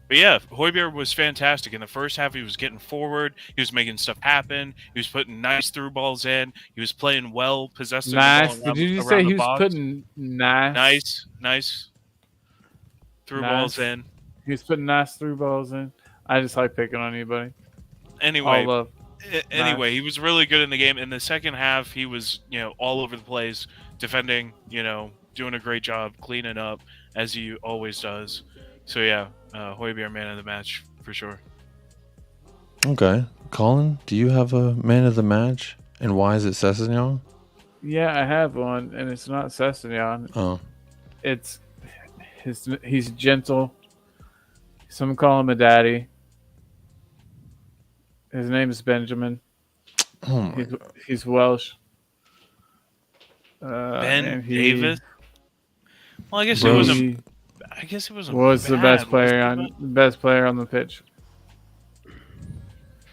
But yeah, Højbjerg was fantastic. In the first half, he was getting forward. He was making stuff happen. He was putting nice through balls in. He was playing well, possessing nice. the ball Did you around just say the he was box. putting nice? Nice through Nice. balls in. He was putting nice through balls in. I just like picking on you, buddy. Anyway, All love. Anyway, he was really good in the game. In the second half, he was, all over the place, defending, doing a great job, cleaning up, as he always does. So, yeah, Højbjerg man of the match, for sure. Okay. Colin, do you have a man of the match? And why is it Sessegnon? Yeah, I have one, and it's not Sessegnon. Oh. It's he's gentle. Some call him a daddy. His name is Benjamin. Oh my. He's Welsh. Ben and he Davis? Well, I guess Bro, it he wasn't. I guess it wasn't. was the bad, best player was it? best player on the pitch.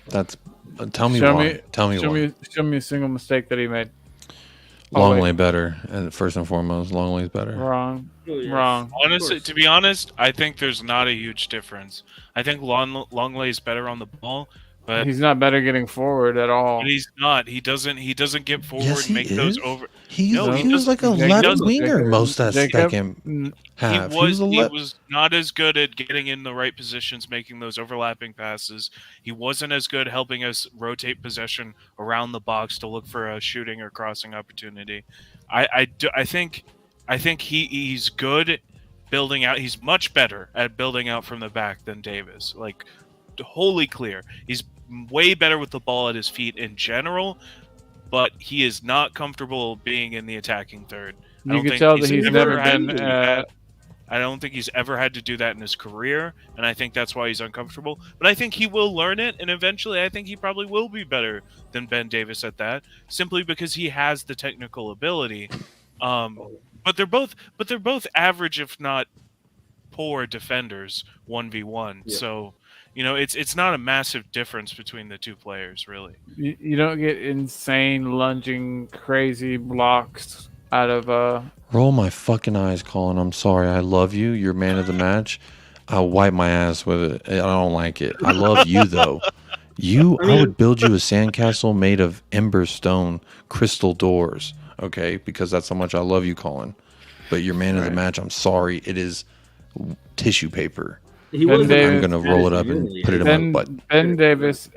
That's. Tell me Show why. me- Tell me why. Show me a single mistake that he made. Longley better, and first and foremost, Longley's better. Wrong. Oh, yes. Wrong. Honestly, course. to be honest, I think there's not a huge difference. I think Longley is better on the ball, but He's not better getting forward at all. he's not. He doesn't get forward Yes, and he make those is. over. He No, he was like a doesn't- left doesn't. winger most of that Jacob, second half. He was a he left. was not as good at getting in the right positions, making those overlapping passes. He wasn't as good helping us rotate possession around the box to look for a shooting or crossing opportunity. I think he's good building out. He's much better at building out from the back than Davis. Like, wholly clear. He's way better with the ball at his feet in general, but he is not comfortable being in the attacking third. I You don't can think tell that he's ever never had been. to do that. I don't think he's ever had to do that in his career, and I think that's why he's uncomfortable. But I think he will learn it, and eventually I think he probably will be better than Ben Davis at that, simply because he has the technical ability. But they're both average, if not poor, defenders 1v1. Yeah. So, it's not a massive difference between the two players, really. You don't get insane lunging, crazy blocks out of Roll my fucking eyes, Colin. I'm sorry. I love you. You're man of the match. I'll wipe my ass with it. I don't like it. I love you though. I would build you a sandcastle made of ember stone crystal doors. Okay, because that's how much I love you, Colin. But your man of the match, I'm sorry, it is tissue paper. He Ben was. Davis- I'm gonna roll it up and put it in my butt. Ben Davis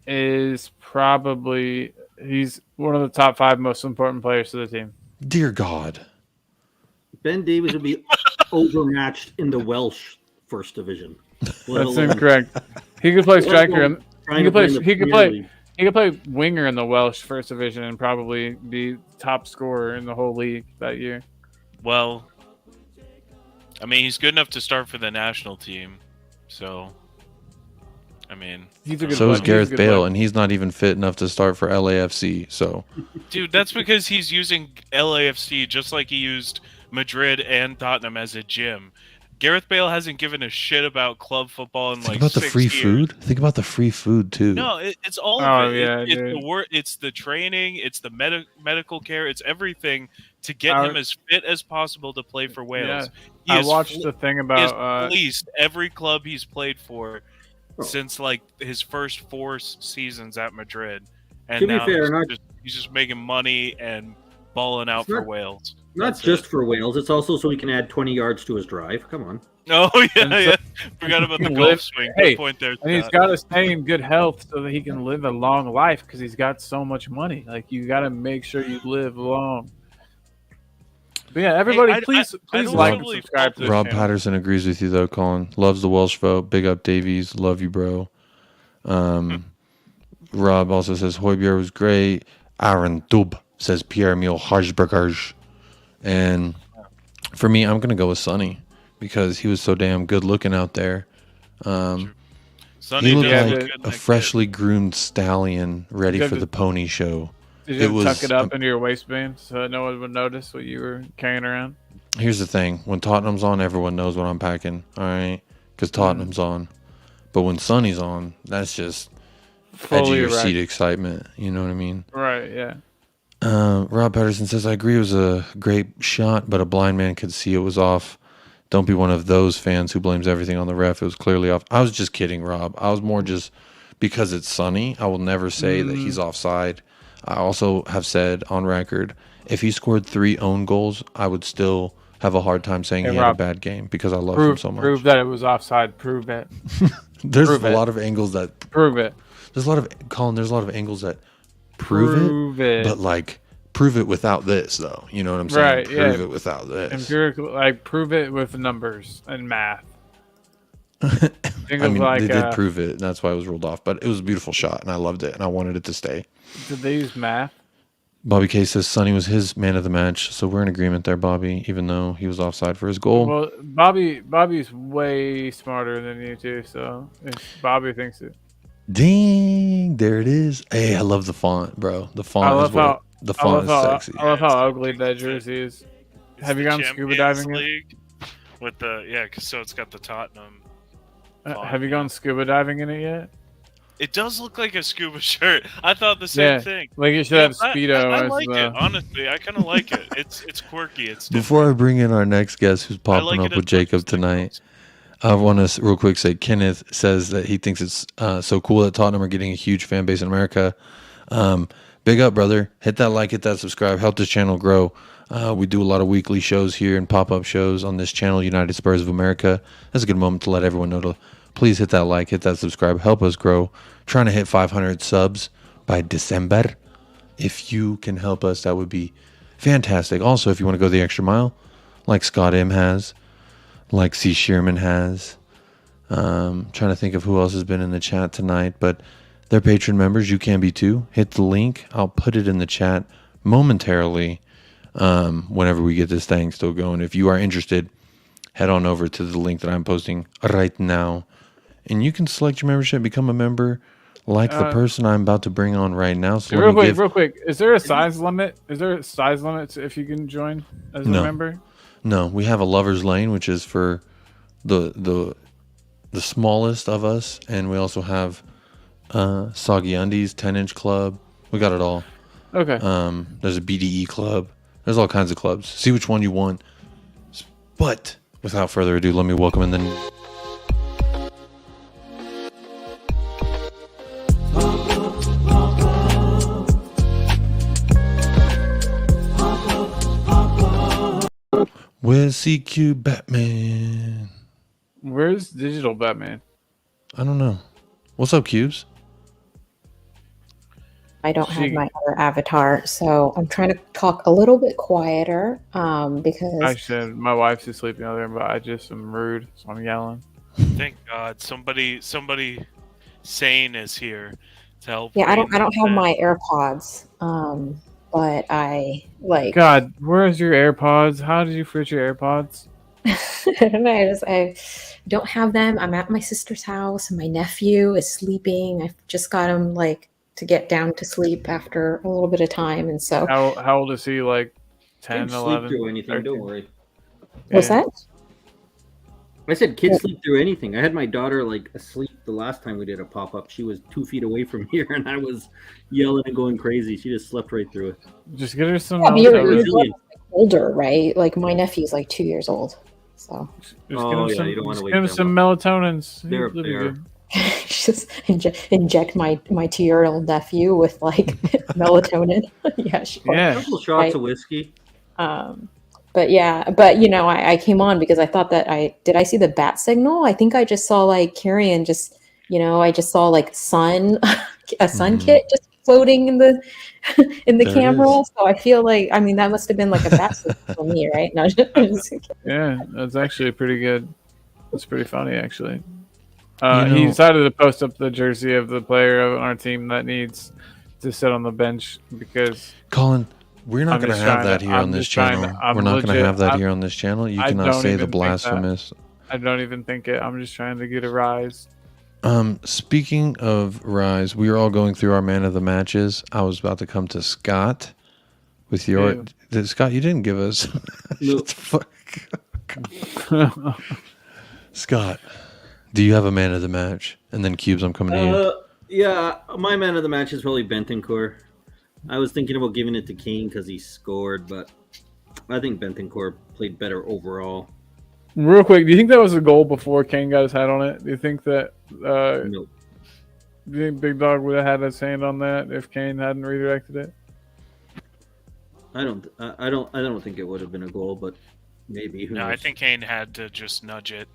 is probably he's one of the top 5 most important players to the team. Dear God. Ben Davies would be overmatched in the Welsh first division. That's incorrect. He could play striker and he could He play winger in the Welsh first division and probably be top scorer in the whole league that year. Well, I mean, he's good enough to start for the national team. So, I mean, He's a good So is player. He's Gareth a good Bale, player. and he's not even fit enough to start for LAFC. So dude, that's because he's using LAFC just like he used Madrid and Tottenham as a gym. Gareth Bale hasn't given a shit about club football in think like about the 6 free years. food. Think about the free food too. No, it's all Oh, of it. yeah, It's dude. the work. It's the training. It's the medical care. It's everything to get Our- him as fit as possible to play for Wales. I watched the thing He about has fleeced every club he's played for since like his first 4 seasons at Madrid, and To be now fair, he's just making money and balling out It's for not- Wales. Not That's just it. for Wales. It's also so he can add 20 yards to his drive. Come on. Oh And so- yeah. Forgot about the Live- golf swing. Good hey, point there. and he's Scott. got to stay in good health so that he can live a long life because he's got so much money. Like you got to make sure you live long. But yeah, everybody, I please don't like and really subscribe to this Rob channel. Patterson agrees with you though, Colin. Loves the Welsh vote. Big up Davies. Love you, bro. Rob also says Højbjerg was great. Aaron Dub says Pierre-Emile Højbjerg. And for me, I'm gonna go with Sonny because he was so damn good looking out there. Sonny He looked does Yeah, look like good in a that kit. freshly groomed stallion ready Yeah, for the pony show. Did It you was, tuck it up into your waistband so no one would notice what you were carrying around? Here's the thing: when Tottenham's on, everyone knows what I'm packing. All right, because Mm-hmm. Tottenham's on. But when Sonny's on, that's just edge of Fully your erect. seat excitement. You know what I mean? Right, yeah. Rob Patterson says, I agree it was a great shot, but a blind man could see it was off. Don't be one of those fans who blames everything on the ref. It was clearly off. I was just kidding, Rob. I was more just because it's Sonny. I will never say that he's offside. I also have said on record, if he scored 3 own goals, I would still have a hard time saying Hey, he had a Rob, bad game because I love him so much. Prove that it was offside. Prove it. There's prove a it. lot of angles that Prove it. there's a lot of Colin. There's a lot of angles that prove it. but like prove it without this, though. You know what I'm saying? Right, Prove yeah. it without this. Empirical, like prove it with numbers and math. Think I of mean, like, they did prove it. And that's why it was ruled off. But it was a beautiful shot, and I loved it, and I wanted it to stay. did they use math? Bobby K says Sonny was his man of the match, so we're in agreement there, Bobby. Even though he was offside for his goal. Well, Bobby's way smarter than you two, so if Bobby thinks it. Ding! There it is. Hey, I love the font, bro. The font is what. The font is sexy. I love how ugly that jersey is. It's Have you the gone scuba Champions diving yet? League with the so it's got the Tottenham. font, Have you yeah. gone scuba diving in it yet? It does look like a scuba shirt. I thought the same Yeah, thing. like it should Yeah, have Speedo I as like the. it. Honestly, I kind of like it. It's quirky. It's different. Before I bring in our next guest who's I popping like up it with as much Jacob as Nick tonight, I want to real quick say Kenneth says that he thinks it's so cool that Tottenham are getting a huge fan base in America. Big up, brother. Hit that like, hit that subscribe. Help this channel grow. We do a lot of weekly shows here and pop-up shows on this channel, United Spurs of America. That's a good moment to let everyone know to please hit that like, hit that subscribe. Help us grow. Trying to hit 500 subs by December. If you can help us, that would be fantastic. Also, if you want to go the extra mile, like Scott M has, like C. Shearman has. Trying to think of who else has been in the chat tonight, but they're patron members. You can be too. Hit the link. I'll put it in the chat momentarily whenever we get this thing still going. If you are interested, head on over to the link that I'm posting right now, and you can select your membership, become a member, like the person I'm about to bring on right now. So let me give- real quick. Is there a size limit? Is there a size limit if you can join as a No. member? No, we have a lovers lane, which is for the smallest of us, and we also have Soggy Undies 10-inch club. We got it all. Okay. There's a BDE club. There's all kinds of clubs. See which one you want. But without further ado, let me welcome in the Where's CQ Batman? Where's digital Batman? I don't know. What's up, Cubes? I don't have my other avatar, so I'm trying to talk a little bit quieter I because said my wife's asleep in the other room, but I just am rude, so I'm yelling. Thank God, somebody sane is here to help. yeah, I don't rein have this in. my AirPods, but I like God, where's your AirPods? How did you forget your AirPods? I don't know. I don't have them. I'm at my sister's house, and my nephew is sleeping. I just got him like to get down to sleep after a little bit of time, and so How old is he? Like Kids 10, sleep 11? through anything. 13? Don't worry. what's Yeah. that? I said kids sleep through anything. I had my daughter like asleep the last time we did a pop up. She was 2 feet away from here, and I was yelling and going crazy. She just slept right through it. Just get her some. Yeah, but you're- you're resilient. older, right? Like my nephew's like 2 years old, so Just Oh, yeah, you don't wanna just wake give him them some melatonins. They're He'll be there. good. just inject my 2-year-old nephew with like melatonin. Yeah, sure. A Yeah. couple shots Right. of whiskey. But yeah, but you know, I came on because I thought that I see the bat signal. I think I just saw like Carrion just, you know, I just saw like sun, a sun Mhm. kit just floating in the in the There it camera. is. So I feel like, I mean, that must have been like a bat signal for me, right? No, Yeah, that's actually pretty good. It's pretty funny, actually. You He know- decided to post up the jersey of the player on our team that needs to sit on the bench because Colin, we're not I'm going to just have trying that to- here I'm on this just trying to- channel. I'm We're not going to legit- have that I'm- here on this channel. You I cannot don't say the even think that. blasphemous. I don't even think it. I'm just trying to get a rise. Speaking of Rise, we are all going through our man of the matches. I was about to come to Scott with your Scott. You didn't give us. No. Shut the fuck. Scott, do you have a man of the match? And then Cubes, I'm coming to you. Yeah, my man of the match is probably Bentancur. I was thinking about giving it to Kane because he scored, but I think Bentancur played better overall. Real quick, do you think that was a goal before Kane got his hat on it? Do you think that? No. Do you think Big Dog would have had his hand on that if Kane hadn't redirected it? I don't think it would have been a goal, but maybe. Who No, I knows? think Kane had to just nudge it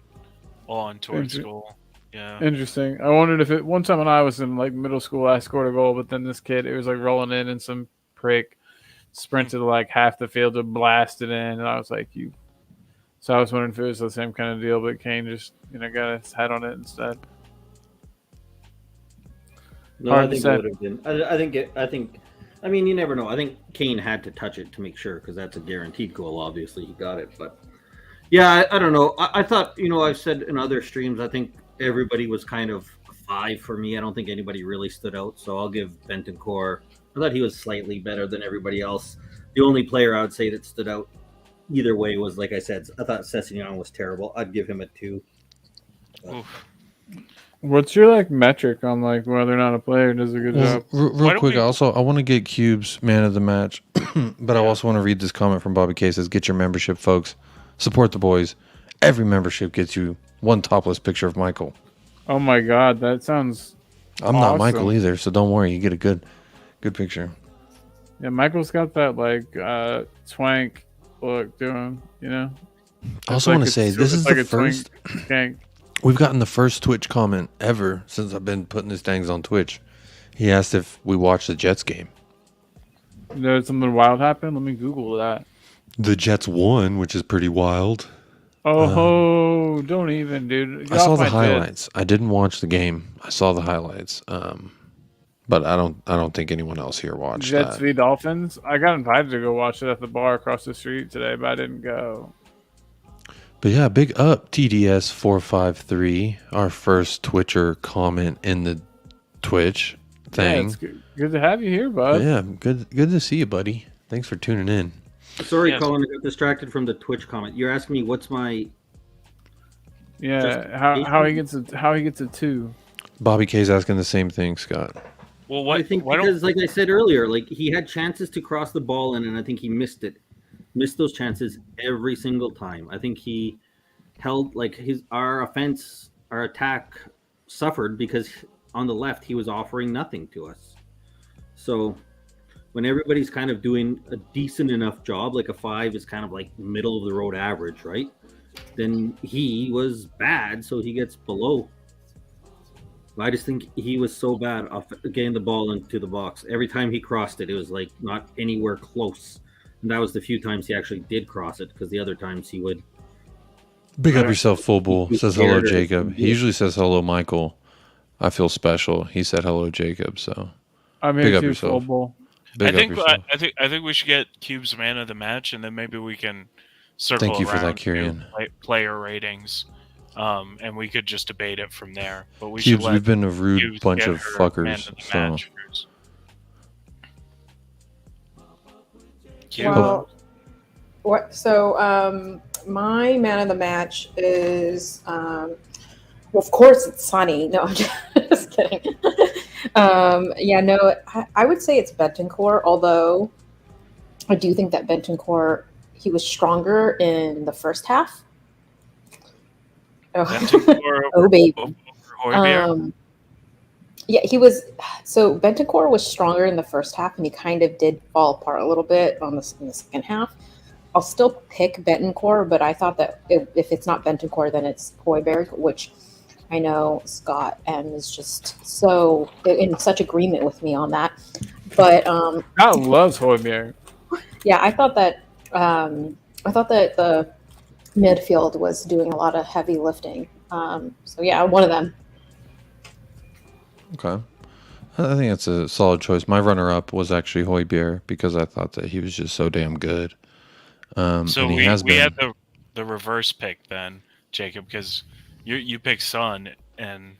on towards Inter- goal. Yeah. Interesting. I wondered if it. One time when I was in like middle school, I scored a goal, but then this kid, it was like rolling in, and some prick sprinted like half the field to blast it in, and I was like, "You." So I was wondering if it was the same kind of deal, but Kane just got his hat on it instead. No, Hard I to think say. it would have been. I think. I mean, you never know. I think Kane had to touch it to make sure because that's a guaranteed goal. Obviously, he got it, but yeah, I don't know. I thought I've said in other streams. I think everybody was kind of a 5 for me. I don't think anybody really stood out. So I'll give Bentancur. I thought he was slightly better than everybody else. The only player I would say that stood out either way was, like I said, I thought Sessegnon was terrible. I'd give him a 2. Oof. What's your like metric on like whether or not a player does a good Well, job? Why real don't quick, we- also, I want to get Cubes man of the match, but I also want to read this comment from Bobby K. Says, "Get your membership, folks. Support the boys. Every membership gets you one topless picture of Michael. Oh my god, that sounds. I'm not Awesome. Michael either, so don't worry. You get a good picture. Yeah, Michael's got that like swank look to him. I It's also like want to a- say this it's is like the a twink first. skank. We've gotten the first Twitch comment ever since I've been putting his things on Twitch. He asked if we watched the Jets game. Did something wild happen? Let me Google that. The Jets won, which is pretty wild. Oh, don't even, dude. Get I saw off the my Jets. highlights. I didn't watch the game. I saw the highlights. But I don't think anyone else here watched Jets that. v Dolphins. I got invited to go watch it at the bar across the street today, but I didn't go. But yeah, big up TDS453, our first Twitcher comment in the Twitch Yeah, thing. it's good to have you here, But bud. yeah, good to see you, buddy. Thanks for tuning in. Sorry, Yes. Colin, I got distracted from the Twitch comment. You're asking me what's my Yeah, how he gets a 2. Bobby K's asking the same thing, Scott. Well, what? I think why don't because, like I said earlier, like he had chances to cross the ball in, and I think he missed it. Missed those chances every single time. I think he held like our attack suffered because on the left he was offering nothing to us. So when everybody's kind of doing a decent enough job, like a 5 is kind of like middle of the road average, right? Then he was bad, so he gets below. I just think he was so bad off getting the ball into the box. Every time he crossed it, it was like not anywhere close. And that was the few times he actually did cross it, because the other times he would. Big up yourself, full bull. He's Says hello, scared or Jacob. something. He usually says hello, Michael. I feel special. He said hello, Jacob. So I'm Big here up too, yourself. full bull. big I up think yourself. I think we should get Cube's man of the match, and then maybe we can circle Thank you for that, around to Kieran. player ratings, and we could just debate it from there. But we Cubes, should we've been a rude Cubes bunch get of her man fuckers. of the So match first. Cube? Well, what? So, my man of the match is, well, of course, it's Sonny. No, I'm just kidding. Yeah, no, I would say it's Bentancur, although I do think that Bentancur, he was stronger in the first half. Bentancur Oh, baby. over Højbjerg? Yeah, he was. So Bentancur was stronger in the first half, and he kind of did fall apart a little bit in the second half. I'll still pick Bentancur, but I thought that if it's not Bentancur, then it's Højbjerg, which I know Scott M is just so in such agreement with me on that. But God loves Højbjerg. yeah, I thought that the midfield was doing a lot of heavy lifting. So yeah, one of them. okay, I think it's a solid choice. My runner-up was actually Højbjerg because I thought that he was just so damn good. So and he we has been. had the reverse pick then, Jacob, because you picked Son and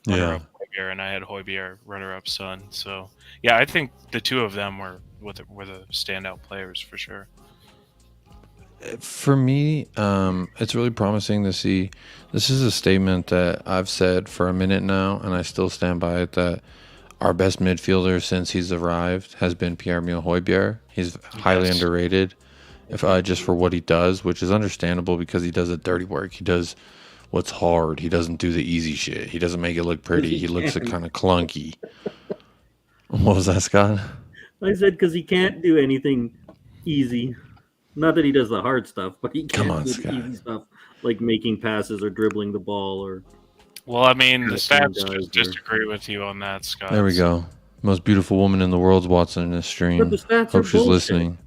runner-up Højbjerg, and I had Højbjerg runner-up Son. So yeah, I think the two of them were the standout players for sure. For me, it's really promising to see. This is a statement that I've said for a minute now, and I still stand by it, that our best midfielder since he's arrived has been Pierre-Emile Højbjerg. He's highly Yes. underrated, if just for what he does, which is understandable because he does the dirty work. He does what's hard. He doesn't do the easy shit. He doesn't make it look pretty. He looks kind of clunky. What was that, Scott? I said because he can't do anything easy. Not that he does the hard stuff, but he Come can't on, do Scott. the easy stuff like making passes or dribbling the ball or. Well, I mean, the That's one stats guy just there. disagree with you on that, Scott. There we go. Most beautiful woman in the world's watching this stream. But the stats are Hope she's bullshit. listening.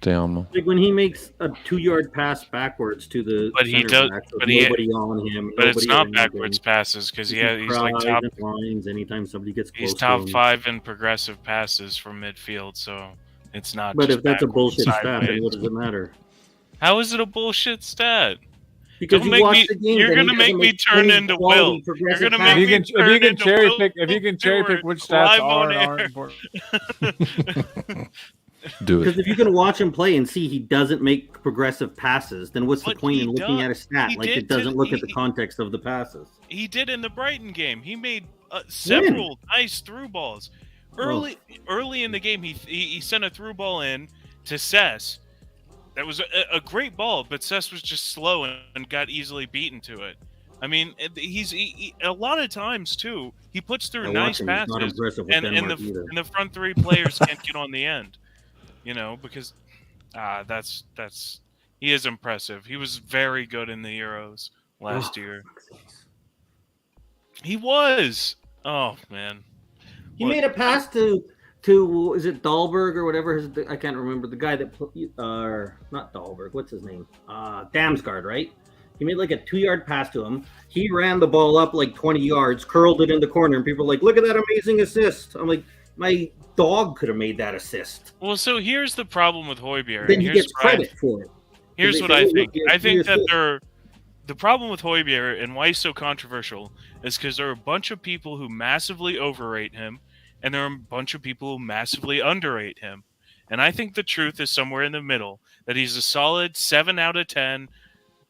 Te amo. Like when he makes a 2-yard pass backwards to the But he center does- back, with but he- nobody on him. But it's nobody not anything. backwards passes because He he's like cries top. and whines anytime somebody gets close He's to top him. 5 in progressive passes from midfield, so it's not. But just if that's a backwards, bullshit stat, then sideways. what does it matter? How is it a bullshit stat? Because Don't you make watch me- the games you're and he gonna make doesn't me turn any into quality Will. progressive You're gonna If make you passes. me can, if you turn can into cherry Will pick, if you can cherry pick Stewart which stats live are on and aren't air. important. Do Because it. if you can watch him play and see he doesn't make progressive passes, then what's the But point he in looking does- at a stat? he Like did it doesn't to- look at the he- context of the passes. He did in the Brighton game. He made several nice through balls. Early in the game, he sent a through ball in to Cess. That was a great ball, but Cess was just slow and got easily beaten to it. I mean, he's a lot of times too. He puts through I nice watch him. He's not passes, impressive with and Denmark either. the front three players can't get on the end. You know, because that's he is impressive. He was very good in the Euros last year. He was. Oh man. He What- made a pass to is it Dahlberg or whatever I can't remember the guy that not Dahlberg, what's his name, Damsgaard, right? He made like a 2-yard pass to him. He ran the ball up like 20 yards, curled it in the corner, and people were like, look at that amazing assist. I'm like, my dog could have made that assist. Well, so here's the problem with Højbjerg. Then and he here's gets what I- credit for it. Here's They what say, I "Oh, look, think. he has I think three that the problem with Højbjerg and why he's so controversial is because there are a bunch of people who massively overrate him, and there are a bunch of people who massively underrate him. And I think the truth is somewhere in the middle. That he's a solid 7 out of 10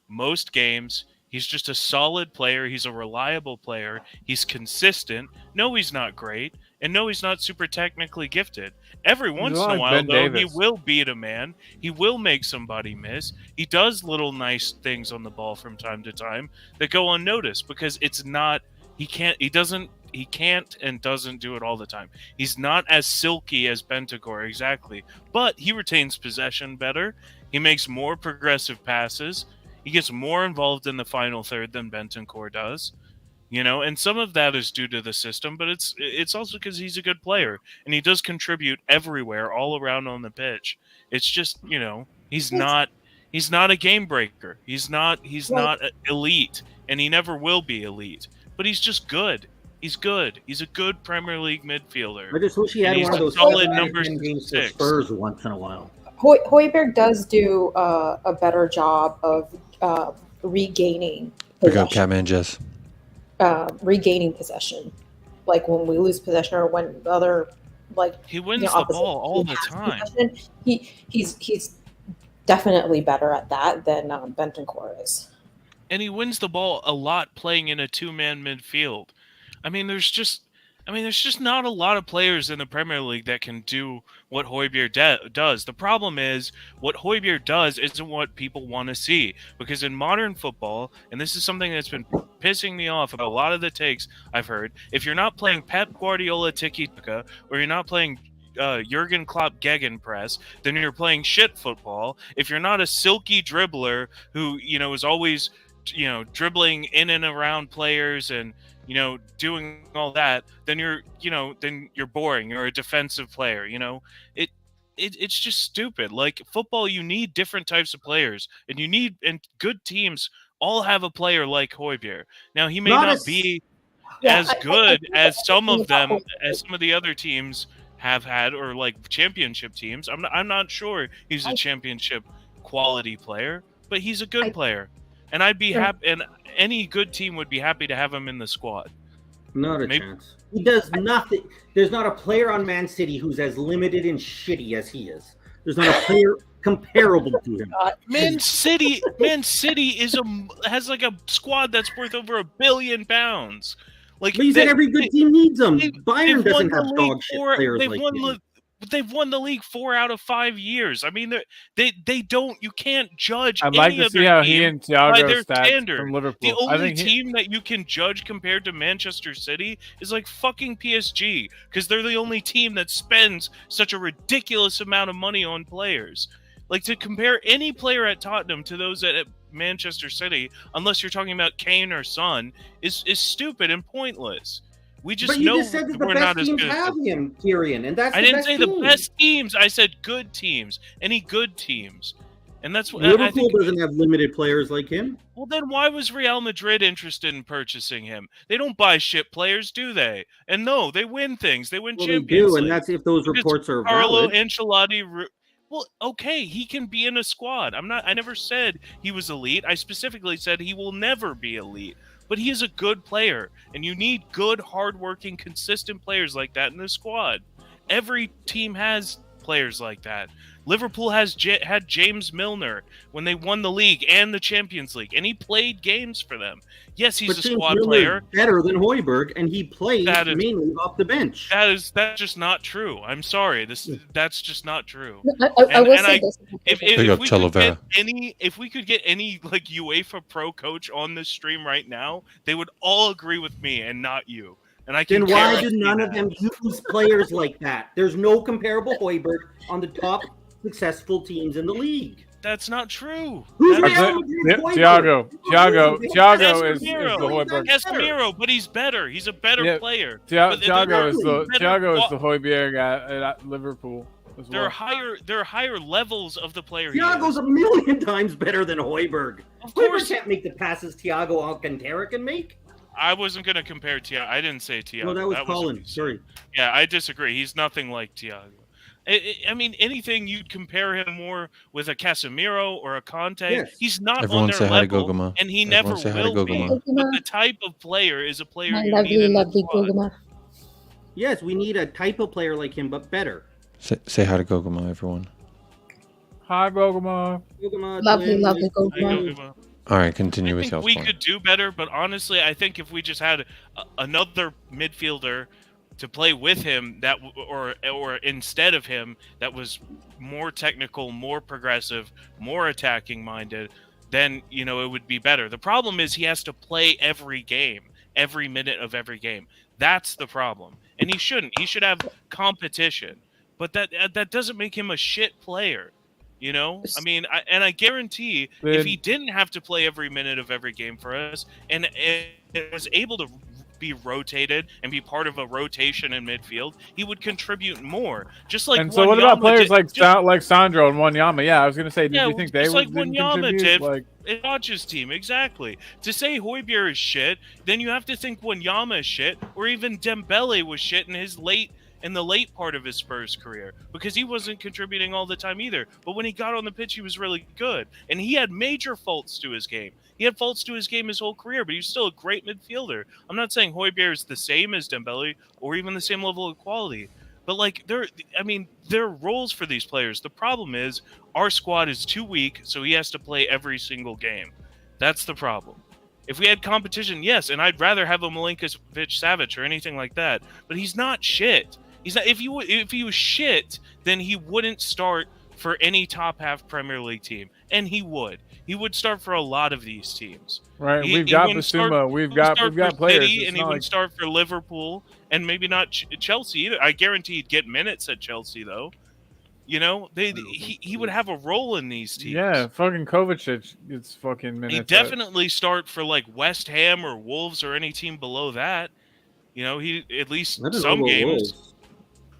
most games. He's just a solid player. He's a reliable player. He's consistent. No, he's not great. And no, he's not super technically gifted. Every once in a like while, Ben though, Davis. he will beat a man. He will make somebody miss. He does little nice things on the ball from time to time that go unnoticed because it's not. He doesn't he can't and doesn't do it all the time. He's not as silky as Bentancur, exactly, but he retains possession better. He makes more progressive passes. He gets more involved in the final third than Bentancur does. And some of that is due to the system, but it's also because he's a good player and he does contribute everywhere, all around on the pitch. It's just, he's not a game breaker. He's not elite, and he never will be elite. But he's just good. He's good. He's a good Premier League midfielder. I just wish he had And one of he's those a solid number number games for 6. Spurs once in a while. Højbjerg does do a better job of regaining Pick up possession. Catman Jess. Regaining possession, like when we lose possession or when other He wins the opposite ball all team the has time. possession, he's definitely better at that than Bentancur is. And he wins the ball a lot playing in a 2-man midfield. There's just not a lot of players in the Premier League that can do what Højbjerg does. The problem is what Højbjerg does isn't what people want to see, because in modern football, and this is something that's been pissing me off about a lot of the takes I've heard, if you're not playing Pep Guardiola tiki-taka or you're not playing Jurgen Klopp gegenpress, then you're playing shit football. If you're not a silky dribbler who is always dribbling in and around players and doing all that, then you're boring. You're a defensive player. It's just stupid. Like football, you need different types of players, and good teams all have a player like Højbjerg. Now he may not be as good as some of them, as some of the other teams have had, or like championship teams. I'm not sure he's a championship quality player, but he's a good player. And I'd be happy, and any good team would be happy to have him in the squad. Not a chance. He does nothing. There's not a player on Man City who's as limited and shitty as he is. There's not a player comparable to him. Man City has like a squad that's worth over £1 billion. Like, but you said every good team needs them. Bayern doesn't have dog shit players like him. They've won the league 4 out of 5 years. They don't. You can't judge. I'd like to see how he and Thiago stats from Liverpool. The only team that you can judge compared to Manchester City is like fucking PSG, because they're the only team that spends such a ridiculous amount of money on players. Like, to compare any player at Tottenham to those at Manchester City, unless you're talking about Kane or Son, is stupid and pointless. We just but you know just said that the we're best not as teams good. have him, Tyrion, and that's I the didn't best say team. the best teams. I said good teams. Any good teams, and that's what Liverpool I think. Doesn't have limited players like him. Well, then why was Real Madrid interested in purchasing him? They don't buy shit players, do they? And no, they win things. They win Champions they do, League. and that's if those reports are Carlo valid. Ancelotti. Well, okay, he can be in a squad. I never said he was elite. I specifically said he will never be elite. But he is a good player, and you need good, hardworking, consistent players like that in the squad. Every team has players like that. Liverpool had James Milner when they won the league and the Champions League, and he played games for them. Yes, he's a squad player. Better than Højbjerg, and he plays mainly off the bench. That's just not true. I'm sorry. That's just not true. I will say this. If we could get any like UEFA Pro coach on this stream right now, they would all agree with me and not you. And I can. Then why do none of them use players like that? There's no comparable Højbjerg on the top successful teams in the league. That's not true. Thiago is the Højbjerg. Casemiro, but he's better. He's a better player. Thiago is the Højbjerg at Liverpool. There are higher levels of the player. Thiago's a million times better than Højbjerg. Højbjerg can't make the passes Thiago Alcantara can make. I wasn't going to compare Thiago. I didn't say Thiago. No, that was Colin. Sorry. Yeah, I disagree. He's nothing like Thiago. Anything you'd compare him more with a Casemiro or a Conte. Yes. He's not Everyone on their level, Goguma. And he never will be. But the type of player is a player you lovely, need in lovely the squad. Goguma. Yes, we need a type of player like him, but better. Say hi to Goguma, everyone. Hi, Goguma. Lovely, lovely Goguma. All right, continue with y'all's we point. could do better, but honestly, I think if we just had another midfielder to play with him or instead of him that was more technical, more progressive, more attacking minded, then it would be better. The problem is he has to play every game, every minute of every game. That's the problem. And he shouldn't. He should have competition. But that doesn't make him a shit player. You know? I mean, I guarantee if he didn't have to play every minute of every game for us and it was able to be rotated and be part of a rotation in midfield, he would contribute more. Just like And so, what about Wanyama players did, like Sandro and Wanyama? Yeah, I was gonna say, did yeah, you think they just would like didn't Wanyama contribute? did Like, in Hodge's team, exactly. To say Højbjerg is shit, then you have to think Wanyama is shit, or even Dembele was shit in the late part of his Spurs career, because he wasn't contributing all the time either. But when he got on the pitch, he was really good, and he had major faults to his game. He had faults to his game his whole career, but he was still a great midfielder. I'm not saying Højbjerg is the same as Dembele or even the same level of quality. But like there are roles for these players. The problem is our squad is too weak, so he has to play every single game. That's the problem. If we had competition, yes, and I'd rather have a Milinkovic-Savic or anything like that. But he's not shit. He's not. If he was shit, then he wouldn't start for any top half Premier League team, and he would. He would start for a lot of these teams. right? He We've got wouldn't Basuma. We've got for players. City, It's and he not would like- start for Liverpool, and maybe not Chelsea either. I guarantee he'd get minutes at Chelsea, though. You know, he would have a role in these teams. Yeah, fucking Kovacic gets fucking minutes. He'd definitely start for like West Ham or Wolves or any team below that. You know, he at least I don't know some about games. Wolves,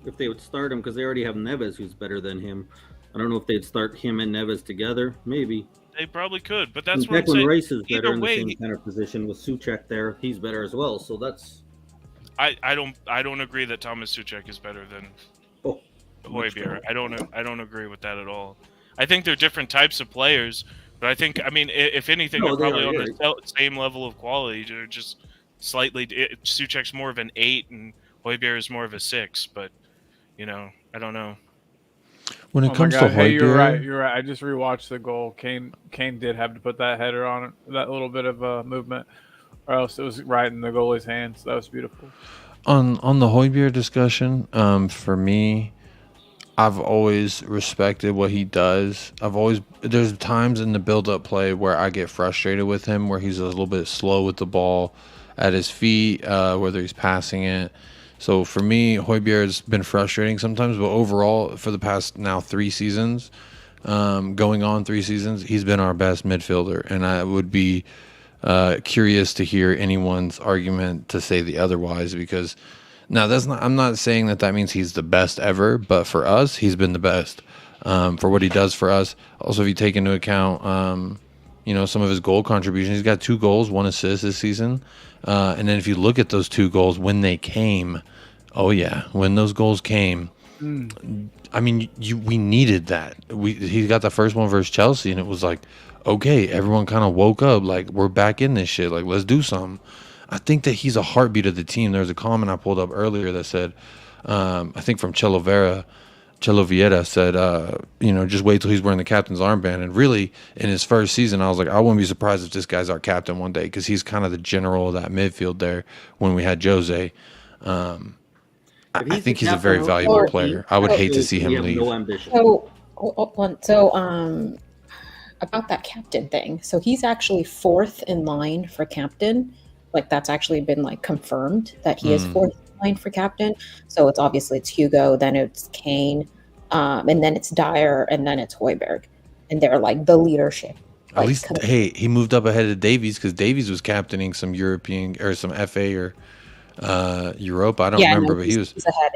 if they would start him, because they already have Neves, who's better than him. I don't know if they'd start him and Neves together. Maybe. They probably could, but that's And what I'm Declan saying. Rice is better Either in the way, same kind of position with Suchek there. He's better as well. So that's I don't agree that Thomas Suchek is better than Højbjerg. I don't agree with that at all. I think they're different types of players, but I mean, if anything, No, they're they probably are, on the same level of quality. They're just slightly. Suchek's more of an 8, and Højbjerg is more of a 6. But you know, I don't know. When it Oh comes my to God. Hey, you're right. Højbjerg, You're right. I just rewatched the goal. Kane did have to put that header on it, that little bit of movement, or else it was right in the goalie's hands. That was beautiful. on the Højbjerg discussion, for me, I've always respected what he does. There's times in the build-up play where I get frustrated with him, where he's a little bit slow with the ball at his feet, whether he's passing it. So for me, Højbjerg's been frustrating sometimes, but overall, for the past now 3 seasons, going on 3 seasons, he's been our best midfielder, and I would be curious to hear anyone's argument to say the otherwise, because now I'm not saying that means he's the best ever, but for us, he's been the best for what he does for us. Also, if you take into account, some of his goal contributions, he's got 2 goals, 1 assist this season. And then if you look at those 2 goals when they came, when those goals came, I mean, we needed that. He got the first one versus Chelsea, and it was like, okay, everyone kind of woke up, like, we're back in this shit, like, let's do something. I think that he's a heartbeat of the team. There's a comment I pulled up earlier that said, I think from Chelo Vieira said, just wait till he's wearing the captain's armband. And really, in his first season, I was like, I wouldn't be surprised if this guy's our captain one day, because he's kind of the general of that midfield there when we had Jose. I think he's a very valuable player. I would hate to see him leave. No ambition. So, about that captain thing. So he's actually 4th in line for captain. Like, that's actually been like confirmed that he is 4th in line for captain. So it's Hugo, then it's Kane, and then it's Dyer, and then it's Højbjerg, and they're like the leadership. At least, he moved up ahead of Davies, because Davies was captaining some European or some FA or Europa. I don't remember, but he's ahead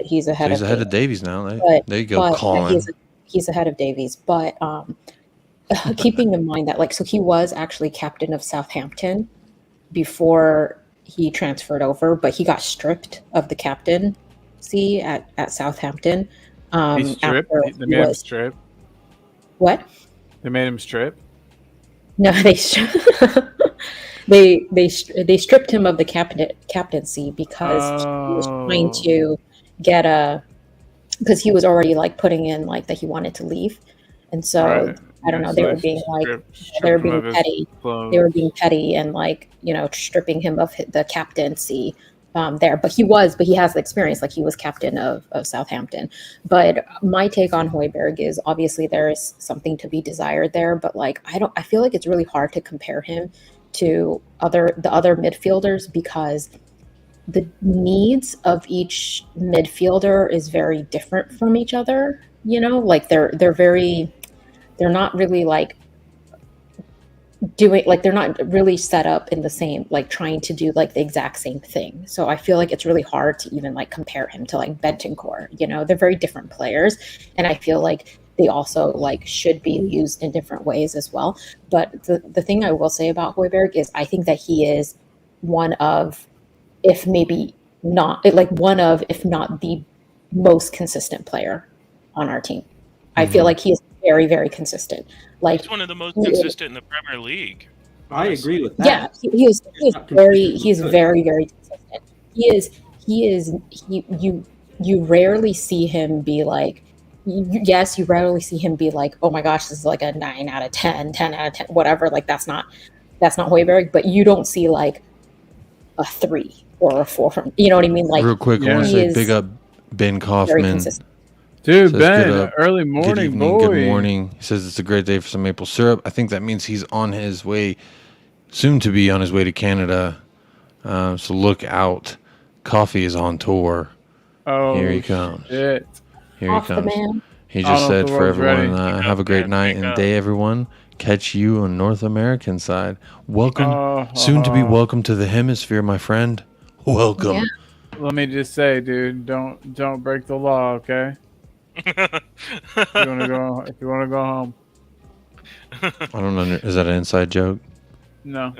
of Davies now. There you go, Colin. He's ahead of Davies, but keeping in mind that, like, so he was actually captain of Southampton before he transferred over, but he got stripped of the captaincy at Southampton. He stripped. They made him strip. What? They made him strip. No, they stripped him of the captaincy because he was trying to get because he was already like putting in like that he wanted to leave, and so Right. I don't know, So they were being like stripped they were him being of his petty. clothes. They were being petty and like stripping him of the captaincy there. But he has the experience, like he was captain of Southampton. But my take on Højbjerg is obviously there is something to be desired there, but like I feel like it's really hard to compare him to the other midfielders, because the needs of each midfielder is very different from each other. You know, like they're not really like doing, like they're not really set up in the same, like trying to do like the exact same thing. So I feel like it's really hard to even like compare him to like Bentancur. You know, they're very different players, and I feel like they also like should be used in different ways as well. But the thing I will say about Højbjerg is I think that he is one of, if maybe not, like one of, if not the most consistent player on our team. I feel like he is very, very consistent. Like He's one of the most consistent in the Premier League. I agree with that. yeah, he is very, very consistent. You rarely see him be like, you rarely see him be like, oh my gosh, this is like a 9 out of 10, 10 out of 10, whatever. Like that's not Højbjerg, but you don't see like a 3 or a 4 from, you know what I mean? Like Real quick, I want to he say is big up Ben very Kaufman. consistent. Dude, Says, Ben, "Good up, early Good morning, evening, boy. good morning." He says it's a great day for some maple syrup. I think that means he's on his way, soon to be on his way to Canada. So look out. Coffee is on tour. Oh, Here he comes. shit. Here Off he the comes. man. He I just don't know if said the for world's everyone, ready. have a great man, night wake and up. day, everyone. Catch you on North American side. Welcome, Oh, soon to be welcome to the hemisphere, my friend. Welcome. Yeah. Let me just say, dude, don't break the law, okay? If you wanna go home. I don't know. Is that an inside joke? No.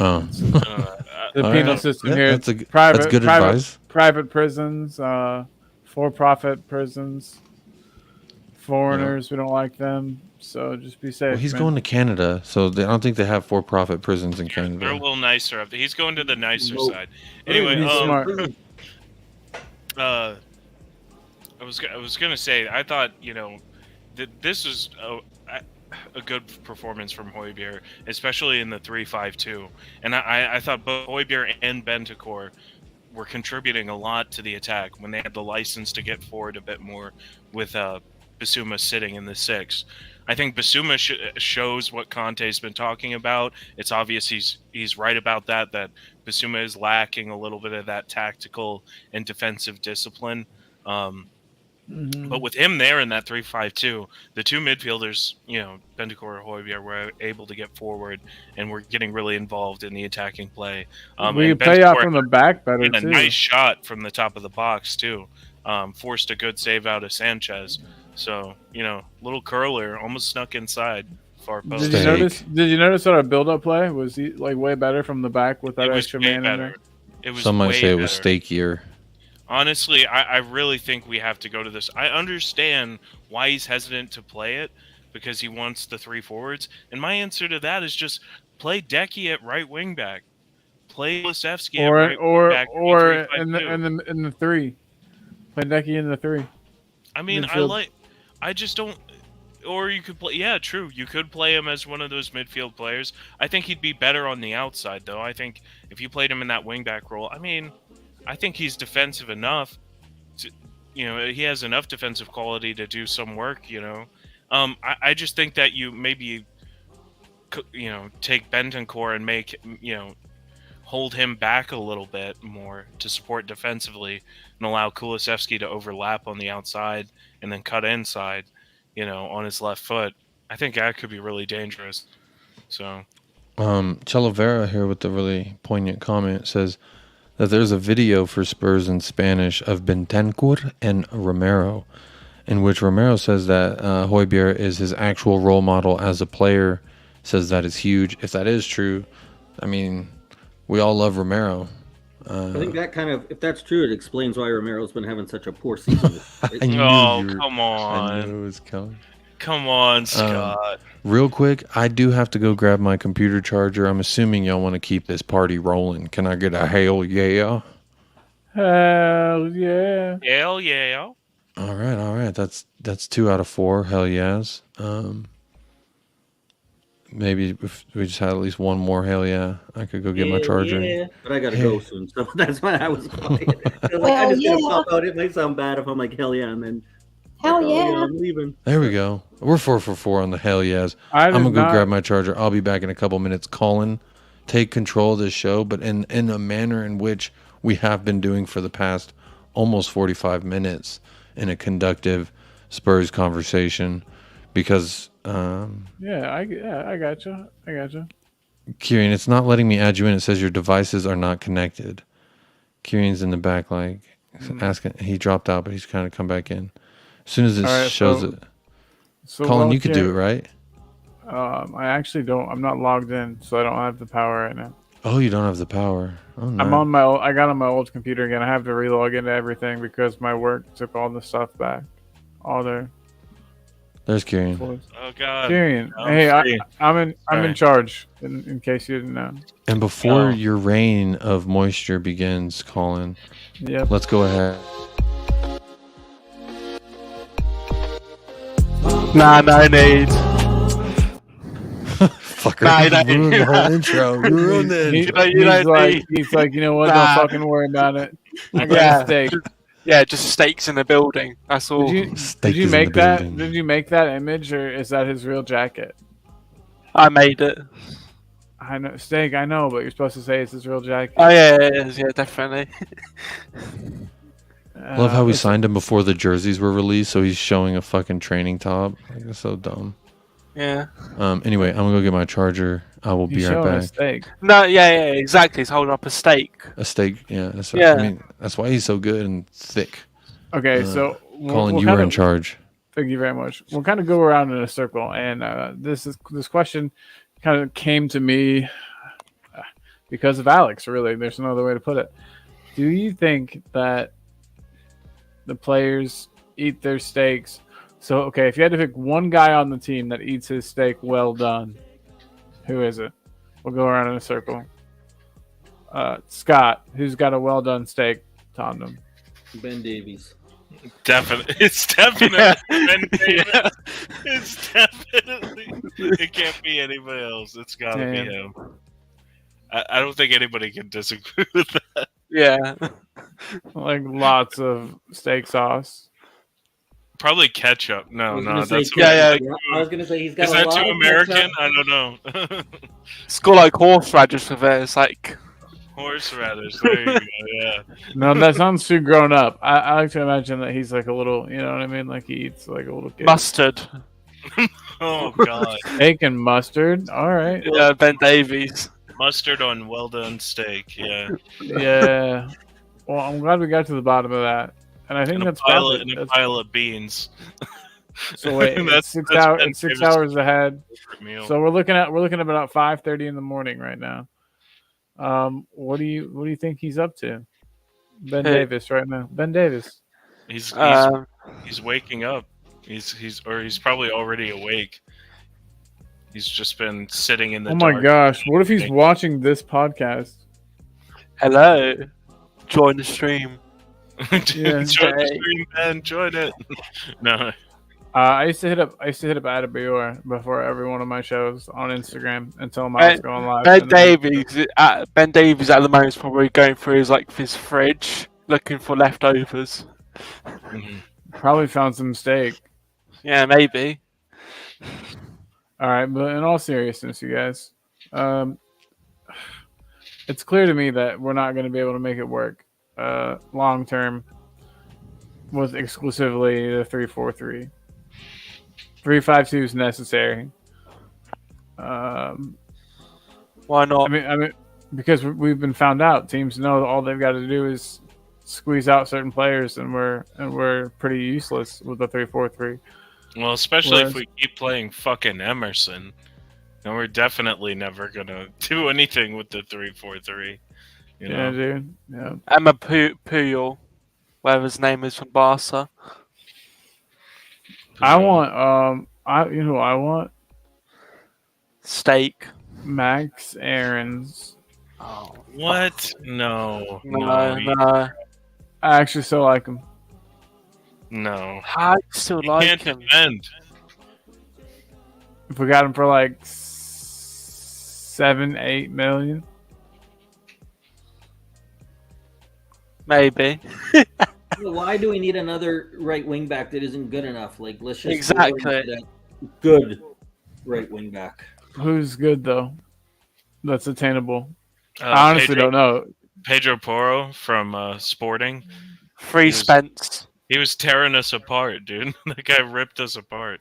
Oh, The All penal right. system Yeah, here. that's a- private, that's good private, advice. Private prisons, for-profit prisons, foreigners. We don't like them, so just be safe. well, he's man. going to Canada, so I don't think they have for-profit prisons in They're a Canada. little nicer up there. He's going to the nicer Nope. side. Anyway, He's smart. I was gonna say, I thought, you know, that this was a good performance from Højbjerg, especially in the 3-5-2. And I thought both Højbjerg and Bentancur were contributing a lot to the attack when they had the license to get forward a bit more with Bissouma sitting in the 6. I think Bissouma shows what Conte's been talking about. It's obvious he's right about that Bissouma is lacking a little bit of that tactical and defensive discipline. But with him there in that 3-5-2, the two midfielders, you know, Bentancur and Højbjerg, were able to get forward and were getting really involved in the attacking play. We and play out Bentancur from the back better had a too. nice shot from the top of the box too. Forced a good save out of Sanchez. So, you know, little curler almost snuck inside far post. Did you Steak. notice that our build-up play was like way better from the back with that It was extra way man in better. there? It was Some might way say it was better. steakier. Honestly, I really think we have to go to this. I understand why he's hesitant to play it because he wants the 3 forwards. And my answer to that is just play Decky at right wing back. Play Lisevsky at right wing back. or in the 3-5-2. in the 3. Play Decky in the 3. I mean, midfield. I just don't. Or you could play. Yeah, true. You could play him as one of those midfield players. I think he'd be better on the outside, though. I think if you played him in that wingback role, I mean, I think he's defensive enough. You know, he has enough defensive quality to do some work. You know, I just think that you maybe, you know, take Bentancur and make, you know, hold him back a little bit more to support defensively and allow Kulusevski to overlap on the outside and then cut inside, you know, on his left foot. I think that could be really dangerous. So, Chalavera here with the really poignant comment says that there's a video for Spurs in Spanish of Bentancur and Romero, in which Romero says that Højbjerg is his actual role model as a player, says that is huge. If that is true, I mean, we all love Romero. I think that kind of, if that's true, it explains why Romero's been having such a poor season. I knew oh, you were- come I knew on. it was coming. Come on, Scott. Real quick, I do have to go grab my computer charger. I'm assuming y'all want to keep this party rolling. Can I get a hell yeah? Hell yeah! Hell yeah. All right. That's 2 out of 4 hell yes. Maybe if we just had at least one more hell yeah, I could go get my charger. Yeah, but I gotta go soon, so that's why I was quiet. I Hell just gonna yeah. pop out. It might sound bad if I'm like hell yeah, and then Hell oh, yeah. I'm leaving. There we go. We're 4 for 4 on the hell yes. I I'm did gonna go not- grab my charger. I'll be back in a couple minutes. Colin, take control of this show, but in a manner in which we have been doing for the past almost 45 minutes in a conductive Spurs conversation, because I gotcha. Kieran, it's not letting me add you in. It says your devices are not connected. Kieran's in the back, like asking. He dropped out, but he's kind of come back in. As soon as it All right, shows so- it, So Colin, while you could do it, Kieran- right? I actually don't. I'm not logged in, so I don't have the power right now. Oh, you don't have the power. Oh, no. I'm on my. I got on my old computer again. I have to relog into everything because my work took all the stuff back. All their There's Kieran. Oh God. Kieran, I'm hey, free. I'm in Alright. charge. In case you didn't know. And before Oh. your reign of moisture begins, Colin, Yep. let's go ahead. 998. Fucker, Nah, you no, ruined the whole intro. You ruined the He- intro. You don't he's like, you know what? Nah. Don't fucking worry about it. I got Yeah. a steak. Yeah, just stakes in the building. That's all. Did Steak you is in make the that? building. Did you make that image, or is that his real jacket? I made it. I know steak. I know, but you're supposed to say it's his real jacket. Oh yeah, it is. Yeah, definitely. I love how we it's- signed him before the jerseys were released, so he's showing a fucking training top. Like, that's so dumb. Yeah. Anyway, I'm gonna go get my charger. I will He's be right showing a back. steak. No, yeah, exactly. He's holding up a stake. A steak, yeah. That's Yeah. I mean, that's why he's so good and thick. Okay, Uh, so Colin, you kind were of- in charge. Thank you very much. We'll kind of go around in a circle, and this question kind of came to me because of Alex. Really, there's no other way to put it. Do you think that the players eat their steaks? So, okay, if you had to pick one guy on the team that eats his steak well done, who is it? We'll go around in a circle. Scott, who's got a well done steak, Tottenham. Ben Davies. Definitely. It's definitely Ben Davis. It's definitely. It can't be anybody else. It's got to be Damn. him. I don't think anybody can disagree with that. Yeah. Like lots of steak sauce. Probably ketchup. I No, was no, gonna say that's ketchup. yeah. I was gonna say he's got Is a that lot too of American? ketchup. I don't know. It's got like horseradish with it. It's like Horseradish. There you go. Yeah. No, that sounds too grown up. I like to imagine that he's like a little, you know what I mean? Like he eats like a little kid. mustard. Oh God. Steak and mustard. All right. Yeah, Ben Davies. Mustard on well done steak. Yeah. Yeah. Well, I'm glad we got to the bottom of that, and I think And a that's pile, probably. and a That's, pile of beans. so wait, That's- it's 6 that's hours. Ben It's 6 Davis' hours ahead. favorite meal. So we're looking at about 5:30 in the morning right now. What do you think he's up to? Ben Hey. Davis right now. Ben Davis. he's Um, waking up. He's probably already awake. He's just been sitting in the Oh my dark. gosh! What if he's watching this podcast? hello. Join the stream. Yeah. Join the stream, man. Join it. No. I used to hit up Adebayor before every one of my shows on Instagram and tell him I was going live. Ben and then- Davies at the moment is probably going through his fridge looking for leftovers. Mhm. Probably found some steak. Yeah, maybe. All right, but in all seriousness, you guys, it's clear to me that we're not going to be able to make it work long term with exclusively the 3-4-3. 3-5-2 is necessary. Why I not? mean, because we've been found out. Teams know that all they've got to do is squeeze out certain players, and we're pretty useless with the 3-4-3. Well, especially Whereas- if we keep playing fucking Emerson, then we're definitely never gonna do anything with the 3-4-3. You Yeah, know? dude. Yeah. Emma Puyol, whatever his name is from Barca. I want you know who I want? Steak. Max Aarons. Oh, What? No. no, you- no. I actually still like him. No. I still You like can't him. defend. If we got him for like 7-8 million, Maybe. Why do we need another right wing back that isn't good enough? Like, let's just Exactly. go and get a good right wing back. who's good though? That's attainable. I honestly Pedro- don't know. Pedro Porro from Sporting. Free He was- Spence. He was tearing us apart, dude. That guy ripped us apart.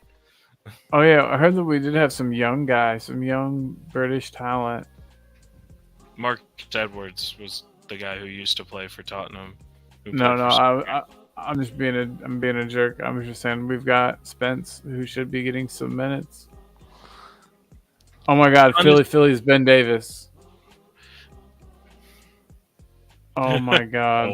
Oh yeah, I heard that we did have some young guys, some young British talent. Mark Edwards was the guy who used to play for Tottenham. who No, played no, for I'm just I'm being a jerk. I'm just saying we've got Spence who should be getting some minutes. Oh my God, Philly's Ben Davis. Oh my God.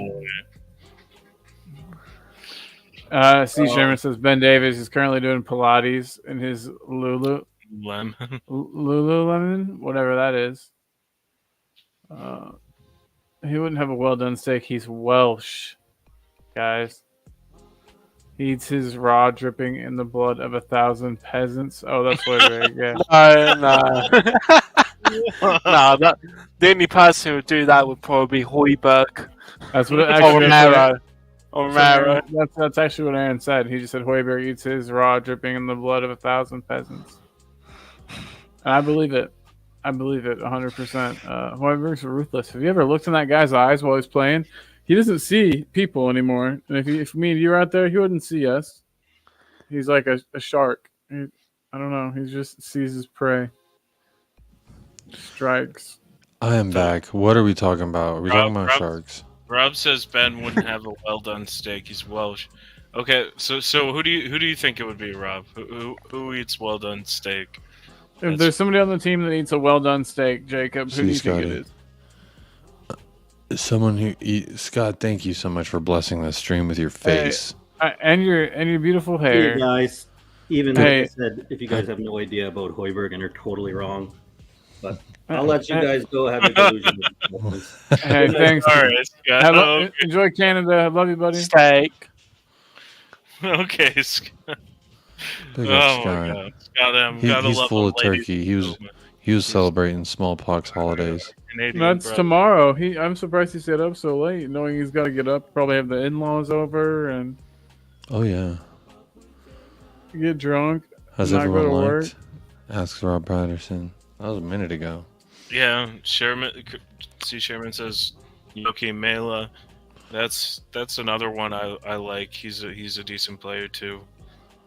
Steve Sherman says Ben Davis is currently doing Pilates in his Lululemon, whatever that is. He wouldn't have a well done steak. He's Welsh, guys. He eats his raw dripping in the blood of 1,000 peasants. Oh, that's way big. Yeah. No. No, the only person who would do that would probably be Højbjerg. That's what it Or actually Romero. Or Romero. That's actually what Aaron said. He just said Højbjerg eats his raw dripping in the blood of 1,000 peasants. And I believe it. I believe it 100%. Højbjerg's ruthless. Have you ever looked in that guy's eyes while he's playing? He doesn't see people anymore. And if me and you were out there, he wouldn't see us. He's like a shark. I don't know. He just sees his prey. Strikes. I am back. What are we talking about? Are we talking about Rob- sharks? Rob says Ben wouldn't have a well done steak. He's Welsh. Okay, so who do you think it would be, Rob? Who eats well done steak? If there's somebody on the team that eats a well done steak, Jacob, who do you think it is? Someone who eats. Scott, thank you so much for blessing this stream with your face. And your beautiful hair. Hey guys, even Hey. like I said, if you guys have no idea about Højbjerg and are totally wrong, but I'll let you guys go have your delusion. Hey, thanks. All right, Scott. Okay. Enjoy Canada. Love you, buddy. Steak. Okay, Scott. Big Oh up, my Scott. God, Scott, gotta He's love full the of ladies turkey. movement. He was celebrating smallpox holidays. Canadian That's brother. tomorrow. I'm surprised he stayed up so late, knowing he's got to get up, probably have the in-laws over, and Oh yeah. get drunk. How's Not go to everyone work. liked? Asks Rob Patterson. That was a minute ago. Yeah, Sherman. See, Sherman says Joachim Mela. That's another one I like. He's a decent player too.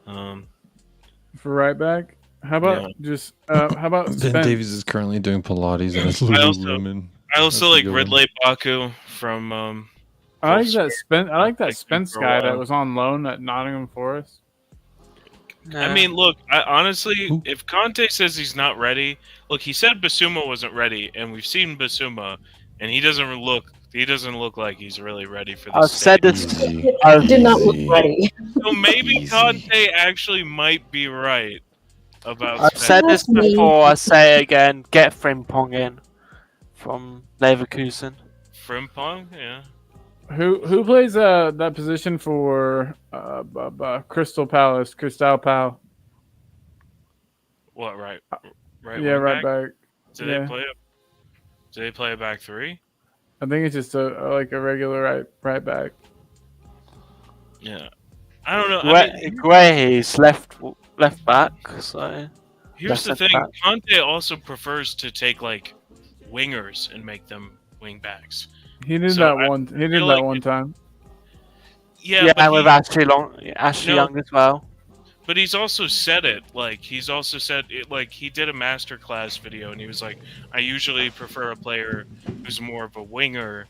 For right back. How about how about Ben Spence? Davies is currently doing Pilates in his I also- Lululemon. I also That's a like good one. Ridley Baku from. I like that Spence. I like that Like him Spence for a guy while. that was on loan at Nottingham Forest. I mean, look. Honestly, if Conte says he's not ready, look, he said Basuma wasn't ready, and we've seen Basuma, and he doesn't look like he's really ready for I've this. said this. Easy. I've, Did not look Easy. ready. So maybe Easy. Conte actually might be right about. I've Spence. said this before. I say it again. Get Frimpong in from Leverkusen. Frimpong, yeah. Who plays that position for Crystal Palace? Crystal Pal. What right? Yeah, wing right back. Do yeah. they play? Do they play a back three? I think it's just a regular right back. Yeah. I don't know. I mean, Guehi's left back. So here's the That's thing: back. Conte also prefers to take like wingers and make them wing backs. He did So that I one. He did feel that like one time. Yeah, yeah, but and with Ashley No. Young as well. But he's also said it. Like he's also said it. Like he did a masterclass video, and he was like, "I usually prefer a player who's more of a winger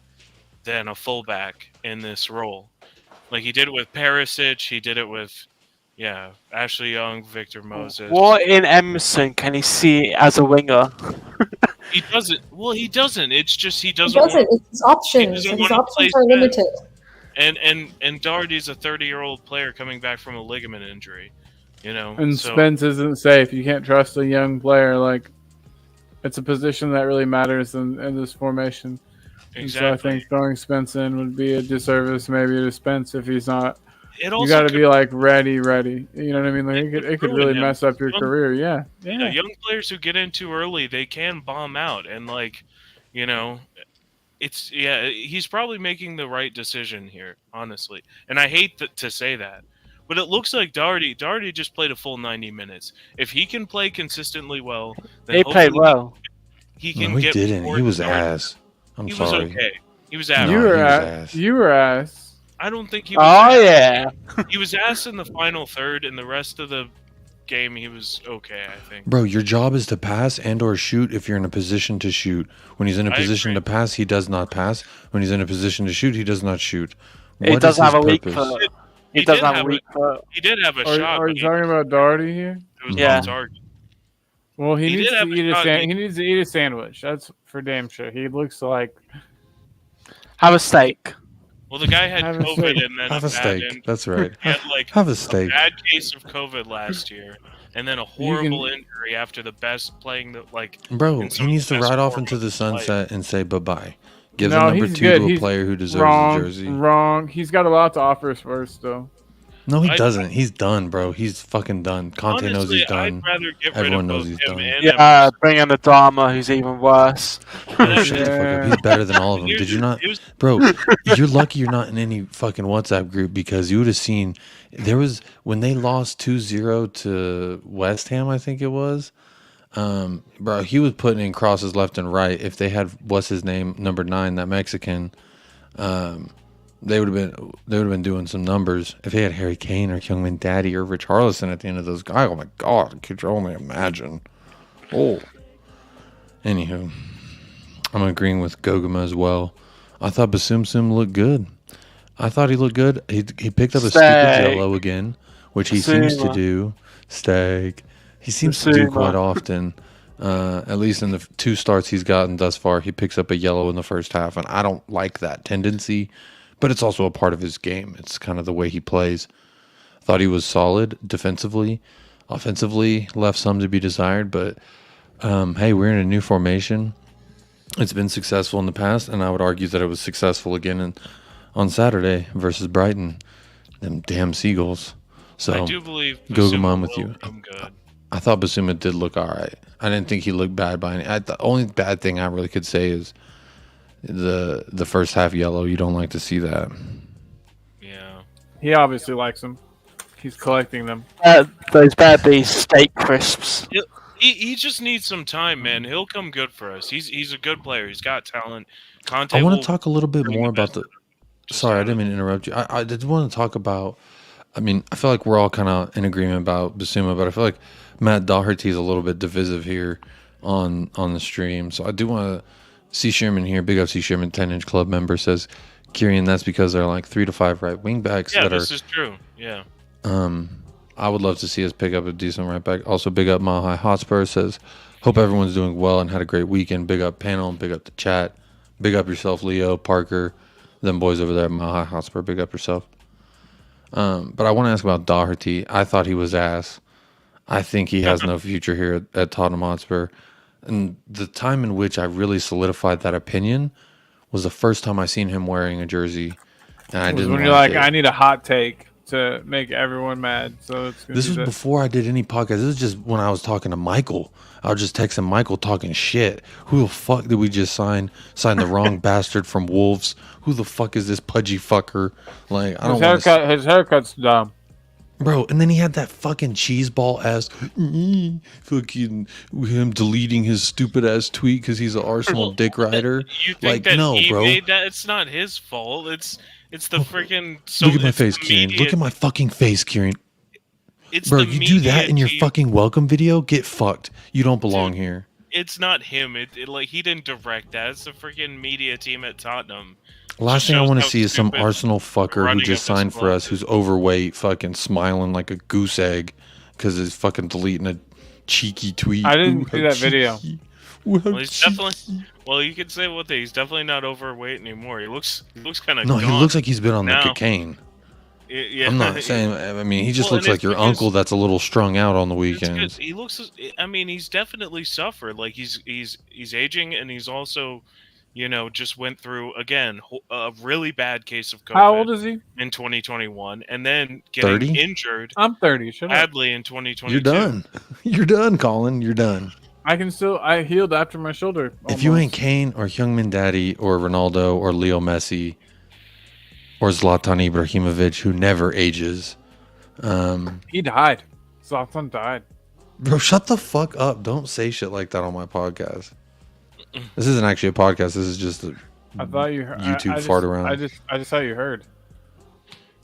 than a fullback in this role." Like he did it with Perisic. He did it with, Ashley Young, Victor Moses. What in Emerson can he see as a winger? He doesn't. Well, he doesn't. It's just he He doesn't. doesn't. It's his options. doesn't His wanna options play are limited. And Doherty's a 30-year-old player coming back from a ligament injury. You know. And so, Spence isn't safe. You can't trust a young player. Like, it's a position that really matters in this formation. And so I exactly. think throwing Spence in would be a disservice maybe to Spence if he's not. It also You got to could- be like ready. You know what I mean? Like it could ruin really him. mess up your Young- career. Yeah. young players who get in too early, they can bomb out, and he's probably making the right decision here, honestly. And I hate to say that, but it looks like Doherty just played a full 90 minutes. If he can play consistently well, then He played hopefully well. He can No, he get didn't. more He was starts. ass. I'm He sorry. was okay. He was No, average. You were he was at. ass. You were ass. I don't think he was. Oh ass. yeah. He was ass in the final third, and the rest of the game he was okay. I think. Bro, your job is to pass and or shoot if you're in a position to shoot. When he's in a I position agree. to pass, he does not pass. When he's in a position to shoot, he does not shoot. He What is doesn't his have a weak purpose? foot. He He doesn't did have a have weak foot. He did have a Are, shot. are but you talking about Doherty here? It was Yeah. on target. Well, he He needs did to have a eat a shot, he needs to eat a sandwich. That's for damn sure. He looks like Have a steak. Well, the guy had Have a COVID steak. and then Have a a bad steak. in- That's right. He had like Have a a steak. bad case of COVID last year, and then a horrible injury after the best playing the like. Bro, in he some of needs the to best ride off form into of the his life. sunset and say bye-bye. Give No, the number he's 2 good. to a He's player who deserves wrong. the jersey. Wrong. He's got a lot to offer Spurs still. No, he I- doesn't. He's done, bro. He's fucking done. Conte knows Honestly, he's done. I'd rather get Everyone rid of knows both he's him done. and Yeah, bring in the Dharma, who's even worse. Oh, shut the fuck up. He's better than all of them. Here's Did you the- not? it was- Bro, you're lucky you're not in any fucking WhatsApp group because you would have seen there was when they lost 2-0 to West Ham, I think it was. Bro, he was putting in crosses left and right. If they had what's his name, number 9, that Mexican, they would have been doing some numbers. If they had Harry Kane or Heung Daddy or Richarlison at the end of those guys, oh my god, could you only imagine? Oh. Anywho, I'm agreeing with Goguma as well. I thought Basum looked good. I thought he looked good. He picked up a stupid Steak. yellow again, which he seems to Basuma. do. Steak. He seems to do Basuma. quite often. At least in the 2 starts he's gotten thus far, he picks up a yellow in the first half, and I don't like that tendency. But it's also a part of his game. It's kind of the way he plays. Thought he was solid defensively. Offensively, left some to be desired, but hey, we're in a new formation. It's been successful in the past, and I would argue that it was successful again on Saturday versus Brighton. Them damn Seagulls. So I do believe Goguma, Basuma I'm with will you. come good. I thought Basuma did look all right. I didn't think he looked bad by any. The only bad thing I really could say is the first half yellow. You don't like to see that. Yeah. He obviously likes them. He's collecting them. Those better be steak crisps. He just needs some time, man. He'll come good for us. He's a good player. He's got talent. Conte I want will to talk a little bit bring more the about best the. out of him. Sorry, I didn't mean to interrupt you. I did want to talk about. I mean, I feel like we're all kind of in agreement about Basuma, but I feel like Matt Doherty is a little bit divisive here on the stream. So I do want to see Sherman here. Big up C Sherman, 10-inch club member says, Kieran, that's because they're like 3 to 5 right wing backs Yeah, that this are. is true. Yeah. I would love to see us pick up a decent right back. Also, big up Mile High Hotspur says, hope everyone's doing well and had a great weekend. Big up panel, big up the chat, big up yourself, Leo, Parker, them boys over there at Mile High Hotspur. Big up yourself. But I want to ask about Doherty. I thought he was ass. I think he has no future here at Tottenham Hotspur. And the time in which I really solidified that opinion was the first time I seen him wearing a jersey, and I It was didn't when you're like like, it. I need a hot take to make everyone mad. So it's gonna This be was this. before I did any podcast. This was just when I was talking to Michael. I was just texting Michael talking shit. Who the fuck did we just sign? Sign the wrong bastard from Wolves. Who the fuck is this pudgy fucker? Like, I don't want to. His haircut's dumb. Bro, and then he had that fucking cheeseball ass fucking him deleting his stupid ass tweet because he's an Arsenal dick rider. You think Like, that no, he bro. made that? It's not his fault. It's the freaking. Look at my it's face, the Kieran. media- Look at my fucking face, Kieran. It's Bro, the you do that media in your team. fucking welcome video? Get fucked. You don't belong Dude. here. It's not him. Like he didn't direct that. It's the freaking media team at Tottenham. Last thing I shows want to how see is some stupid Arsenal fucker who running just of this signed for club us, who's overweight, fucking smiling like a goose egg because he's fucking deleting a cheeky tweet. I didn't Ooh, see how that video. cheeky. Ooh, how Well, he's cheeky. definitely. Well, you could say what he's definitely not overweight anymore. He looks kind of. No, he looks like he's been on the now. cocaine. Yeah, I'm not saying. I mean, he just Well, looks and like it's your because- uncle that's a little strung out on the It's 'cause weekends. he looks. I mean, he's definitely suffered. Like he's aging, and he's also, just went through again a really bad case of COVID How old is he? in 2021, and then getting 30? injured I'm 30. Shut up. badly in 2022. You're done. You're done, Colin. You're done. I healed after my shoulder. If you almost. ain't Kane or Heung Daddy or Ronaldo or Leo Messi or Zlatan Ibrahimovic, who never ages, He died. Zlatan died. bro, shut the fuck up. Don't say shit like that on my podcast. This isn't actually a podcast. This is just I thought you heard. YouTube fart around. I just thought you heard.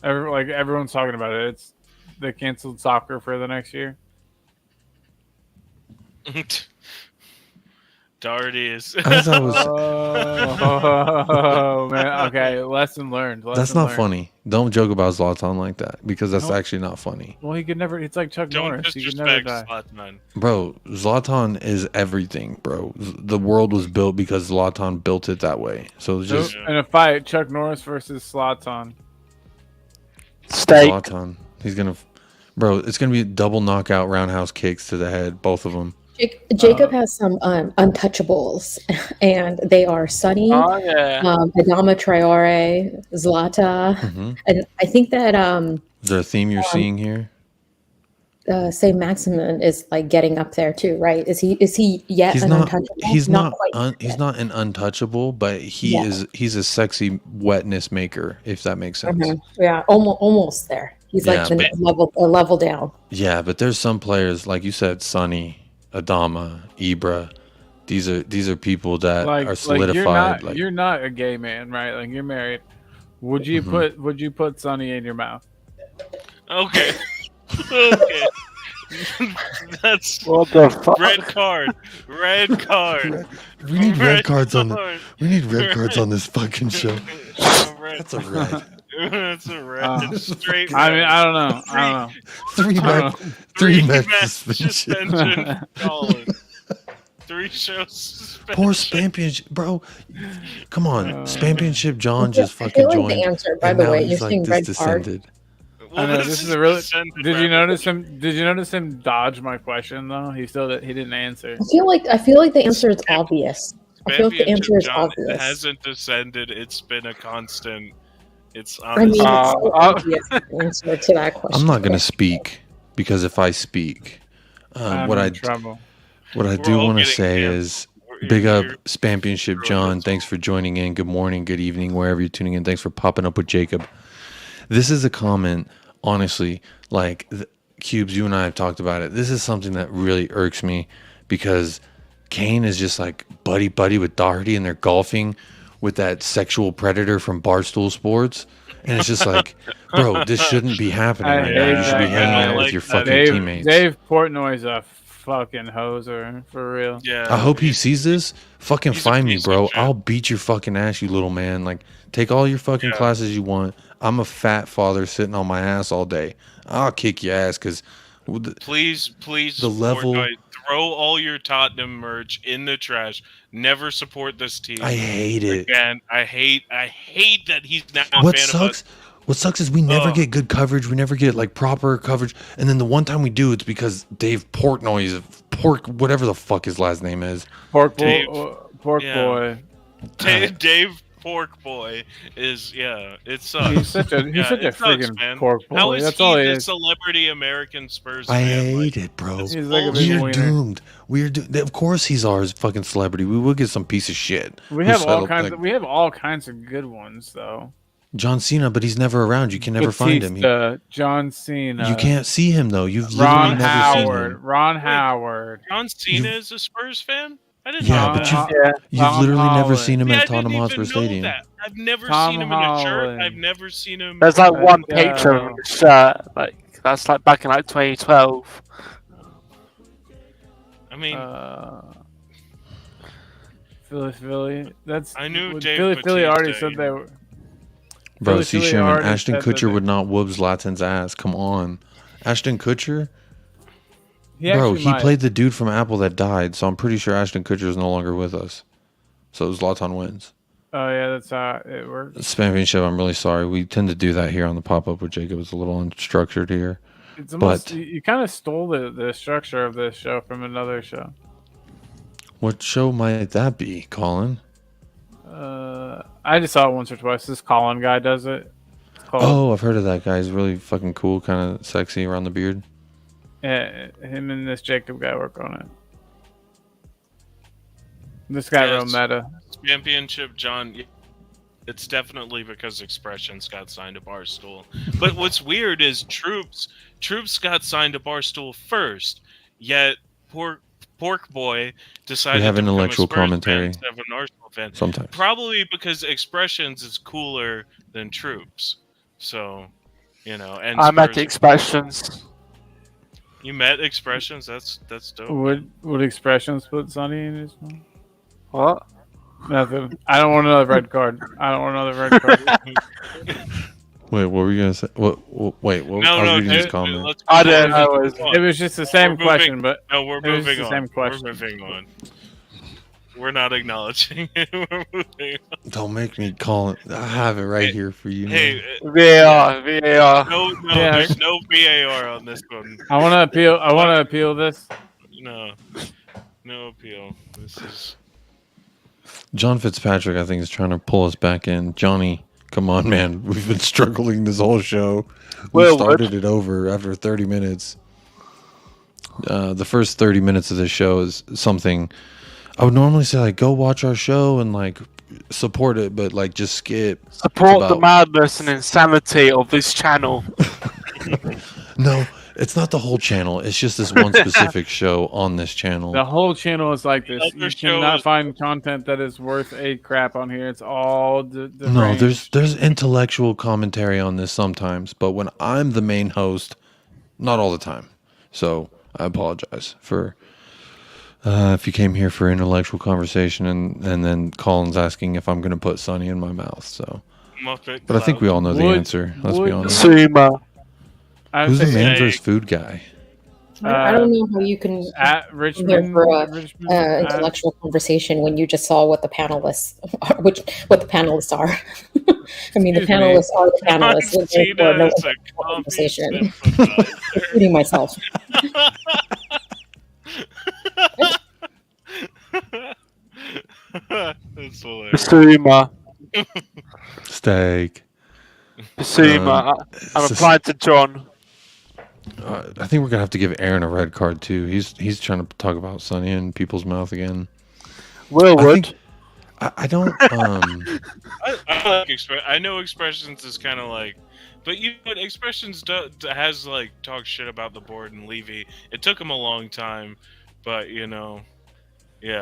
Everyone's talking about it. They canceled soccer for the next year. Doherty is. As I was, Oh man. Okay, lesson learned. that's not funny. Don't joke about Zlatan like that because that's actually not funny, Well, he could never. It's like Chuck Don't Norris. He could never disrespect die. Zlatan. bro. Zlatan is everything, bro. The world was built because Zlatan built it that way. So it's just In a fight, Chuck Norris versus Zlatan. Steak. Zlatan. He's gonna, bro. It's gonna be double knockout roundhouse kicks to the head, both of them. Jacob has some untouchables, and they are Sonny, Oh yeah. Adama Traore, Zlata, hmm and I think that Is there a theme you're seeing here? Saint Maximin is like getting up there too, right? Is he yet He's an not. untouchable? He's not. quite He's yet. not an untouchable, but he Yeah. is. He's a sexy wetness maker, if that makes sense. Mhm. Yeah, almost there. He's like Yeah, a level down. Yeah, but there's some players like you said, Sonny, Adama, Ibra. These are people that are solidified. you're not a gay man, right? Like you're married. Would you put Sonny in your mouth? Okay. Okay. That's What the fuck? red card. Red card. we need red cards on. card. We need red cards on this fucking show. Red. That's a red. That's a red. Straight red. I mean, I don't know. I don't know. Three Match match suspension. Colin. 3 shows suspension. Poor Championship, bro. Come on, Championship John just I fucking feel like joined. the answer, by and the now way, he's you're saying this red card. descended. I know Well, this is a really. descended Did you red. notice him? Did you notice him dodge my question though? He didn't answer. I feel like the answer is obvious. I feel like the answer is Championship John obvious. hasn't descended. It's been a constant. It's I mean, it's honestly. so obvious the answer to that question. I'm not gonna speak because if I speak, I'm what in I trouble. what I We're do all want to getting say canceled. is big up You're- Championship John. Thanks for joining in. Good morning, good evening, wherever you're tuning in. Thanks for popping up with Jacob. This is a comment, honestly, like Cubes, you and I have talked about it. This is something that really irks me because Kane is just like buddy with Doherty and they're golfing with that sexual predator from Barstool Sports. And it's just like, bro, this shouldn't be happening I right now. You hate should be that. hanging I out don't with like your that. fucking teammates. Dave Portnoy's a fucking hoser for real. Yeah. I hope he sees this. Fucking He's a find me, piece of bro. shit. I'll beat your fucking ass, you little man. Like, take all your fucking Yeah. classes you want. I'm a fat father sitting on my ass all day. I'll kick your ass because Please, The level- Fortnite, throw all your Tottenham merch in the trash. Never support this team. I hate it. Again, I hate that he's now a What fan sucks? of us. What sucks is we never Ugh. get good coverage. We never get like proper coverage. And then the one time we do, it's because Dave Portnoy, whatever the fuck his last name is. Pork Dave. boy. Yeah. Dave Pork Boy is it sucks. He's such a Yeah, such a it sucks, freaking man. pork boy. How is That's he all he the is. celebrity American Spurs I fan? hate it, bro. it's He's like a big We're wiener. doomed. We're doomed. Of course, he's ours fucking celebrity. We will get some piece of shit. We who have all settled, kinds. like, We have all kinds of good ones though. John Cena, but he's never around. You can never find him. Batista, John Cena. You can't see him though. You've literally Ron never Howard. seen him. Ron Howard. John Cena is a Spurs fan? I didn't Yeah, know but that. you've Tom literally never Holland. seen him Yeah, at I didn't Tottenham even Hotspur know Stadium. that. I've never Tom seen him in a shirt. Holland. I've never seen him. There's like one Yeah. picture of his shirt, like that's like back in like 2012. I mean, Philly. That's I knew well, Dave Philly already Batista, said they were. Bro, Philly see, Sherman, already Ashton said that Kutcher they- would not whoop Zlatan's ass. Come on. Ashton Kutcher? He Bro, actually he might. played the dude from Apple that died, so I'm pretty sure Ashton Kutcher is no longer with us. So Zlatan wins. Oh yeah, that's how it works. Championship, I'm really sorry. We tend to do that here on the pop-up with Jacob. It's a little unstructured here. It's almost But- you kind of stole the structure of this show from another show. What show might that be, Colin? I just saw it once or twice. This Colin guy does it. It's called, Oh, I've heard of that guy. He's really fucking cool, kind of sexy around the beard. yeah, him and this Jacob guy work on it. This guy real Yes. meta. Championship, John. It's definitely because Expressions got signed to Barstool. But what's weird is Troops got signed to Barstool first. Yet Pork Boy decided have to become a intellectual Spurs fan commentary instead of an Arsenal fan. sometimes. Probably because Expressions is cooler than Troops. So, and I met Spurs. expressions. You met Expressions? That's dope. Would expressions put Sonny in his phone? What? Nothing. I don't want another red card. I don't want another red card. Wait, what were you gonna say? Wait, what? No, I was no, reading his dude, comment. let's I move don't on. know. Let's move on. It was just the same We're question, moving- but No, we're it was moving the on. same question. We're moving on. We're not acknowledging it. We're moving on. Don't make me call it. I have it right here for you. Hey, VAR. no, Yeah. there's no VAR on this one. I want to appeal. I want to appeal this. No appeal. This is. John Fitzpatrick, I think, is trying to pull us back in. Johnny, come on, man. We've been struggling this whole show. We Well, started it over after 30 minutes. The first 30 minutes of this show is something I would normally say, like, go watch our show and, like, support it, but, like, just skip. Support It's the about- madness and insanity of this channel. No, it's not the whole channel. It's just this one specific show on this channel. The whole channel is like this. Other You show cannot is- find content that is worth a crap on here. It's all the No, range. there's intellectual commentary on this sometimes, but when I'm the main host, not all the time. So I apologize for if you came here for intellectual conversation and then Colin's asking if I'm going to put Sonny in my mouth. So, Muppet but I think we all know the Would- answer. Let's be would- honest. Sumo. I Who's the say man Hey. versus food guy? I don't know how you can at here Richmond. for a Richmond at- intellectual conversation when you just saw what the panelists what the panelists are. I mean, the Excuse me. panelists are the panelists. John and therefore Cena no is a intellectual conversation, communist including myself. That's hilarious. Sumo. Steak. Sumo. I'm it's just- replying to John. I think we're gonna have to give Aaron a red card too. He's trying to talk about Sonny in people's mouth again. Will I would. think- I don't. I like I know Expressions is kind of like, but Expressions has like talk shit about the board and Levy. It took him a long time, but yeah.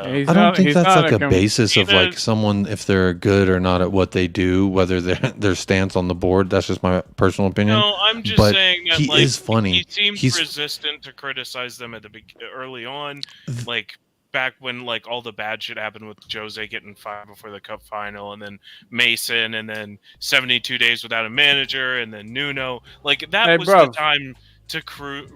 He's I don't not- think he's that's not like a com- basis of He like does- someone if they're good or not at what they do, whether their stance on the board. That's just my personal opinion. No, I'm just But saying that he like is funny. He seemed He's- resistant to criticize them at the early on, like back when like all the bad shit happened with Jose getting fired before the cup final, and then Mason, and then 72 days without a manager, and then Nuno. Like that Hey, was bruv. the time to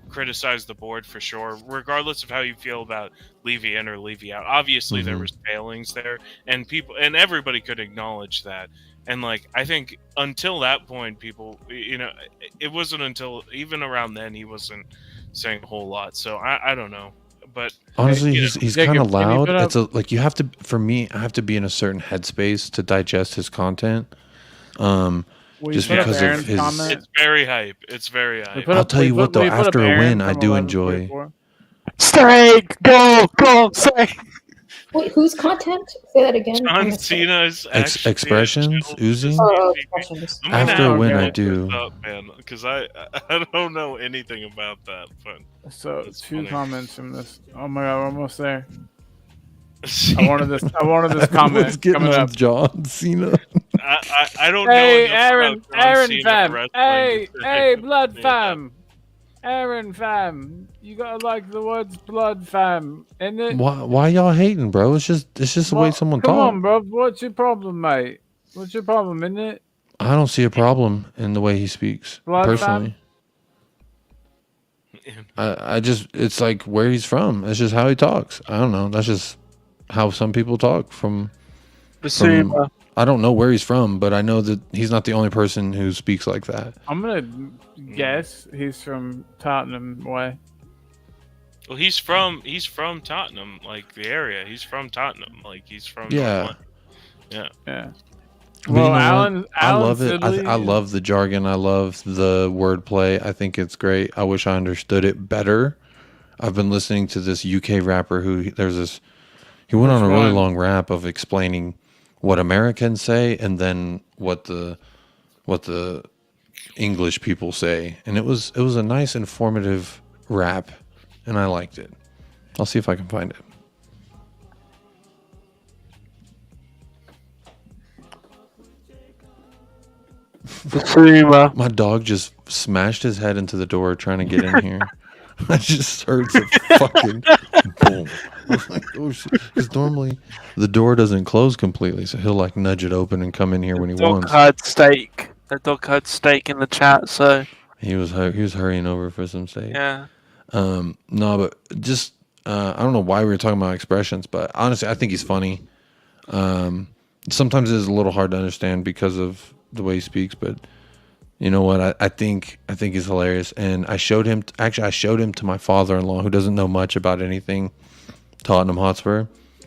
criticize the board for sure, regardless of how you feel about Levy in or Levy out. Obviously, there Mhm. was failings there, and everybody could acknowledge that. And like, I think until that point, people, it wasn't until even around then he wasn't saying a whole lot. So I don't know, but Honestly, you know, he's Jacob, kind of can you loud. put up- It's like you have to. For me, I have to be in a certain headspace to digest his content. Will just you put up because of Aaron's his- comment? it's very hype. It's very We hype. put I'll up- tell we you put- what, though, we put up after a Aaron win, I from do 11:44. Steak. Go. Steak. Wait, whose content? Say that again. I John missed it. Cena's actually expressions chill. oozing? Oh, expressions. I'm gonna After have a win, to I look do. this up, man, because I don't know anything about that. But So That's two funny. comments from this. Oh my god, we're almost there. I wanted this Everyone's comment getting coming on up. John Cena. I don't Hey, know. Aaron, Aaron fam. Fam. Hey, blood fam. Aaron fam. You gotta like the words blood fam, isn't it? Why y'all hating, bro? It's just the way What- someone Come talks. on, bro. What's your problem, mate? What's your problem, isn't it? I don't see a problem in the way he speaks Blood personally. I just it's like where he's from. It's just how he talks. I don't know. That's just how some people talk from. Sumo. I don't know where he's from, but I know that he's not the only person who speaks like that. I'm gonna guess he's from Tottenham way. Well, he's from Tottenham, like the area. He's from Tottenham, like he's from. Yeah. Yeah. But Well, you know what? Alan I love it. Sidley- I love the jargon. I love the wordplay. I think it's great. I wish I understood it better. I've been listening to this UK rapper he went on a Which really one? long rap of explaining what Americans say and then what the English people say, and it was a nice informative rap, and I liked it. I'll see if I can find it. The Zuma. My dog just smashed his head into the door trying to get in here. I just heard the fucking boom. I was like, oh shit. Because normally the door doesn't close completely, so he'll like nudge it open and come in here when he Dog wants. had steak. The dog had steak in the chat, so He was hurrying over for some steak. yeah. No, but just I don't know why we were talking about expressions, but honestly, I think he's funny. Sometimes it is a little hard to understand because of the way he speaks, but you know what? I think he's hilarious, and I showed him to my father-in-law, who doesn't know much about anything Tottenham Hotspur,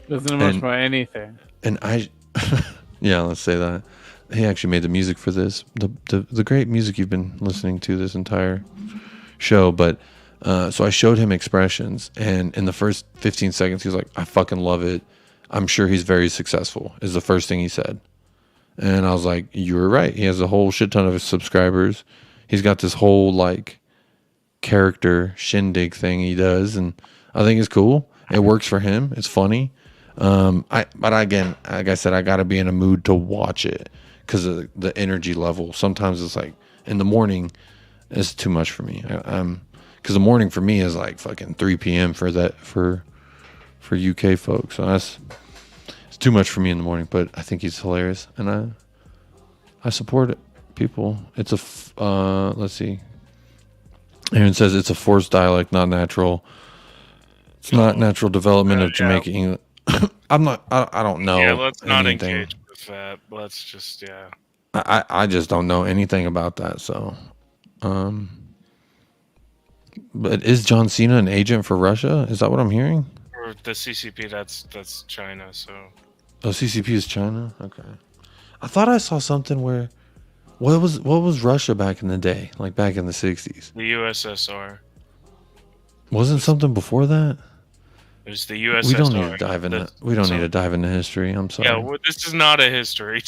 Doesn't know much about anything. and yeah, let's say that he actually made the music for this, the great music you've been listening to this entire show, but. So I showed him expressions, and in the first 15 seconds, he was like, I fucking love it. I'm sure he's very successful, is the first thing he said. And I was like, you were right. He has a whole shit ton of subscribers. He's got this whole, like, character shindig thing he does, and I think it's cool. It works for him. It's funny. But again, like I said, I got to be in a mood to watch it because of the energy level. Sometimes it's like, in the morning, it's too much for me. Because the morning for me is like fucking 3 p.m. for UK folks. So it's too much for me in the morning. But I think he's hilarious, and I support it. People, it's let's see. Aaron says it's a forced dialect, not natural. It's not natural development of Jamaican English. I don't know. Yeah, let's not anything. engage with that. Let's just I just don't know anything about that. So, but is John Cena an agent for Russia? Is that what I'm hearing? Or the CCP, that's China. So Oh, CCP is China. Okay, I thought I saw something where what was Russia back in the day, like back in the '60s? the USSR. Wasn't something before that? There's the USSR. We don't need to dive into. We don't so- need to dive into history. I'm sorry. Yeah, well, this is not a history.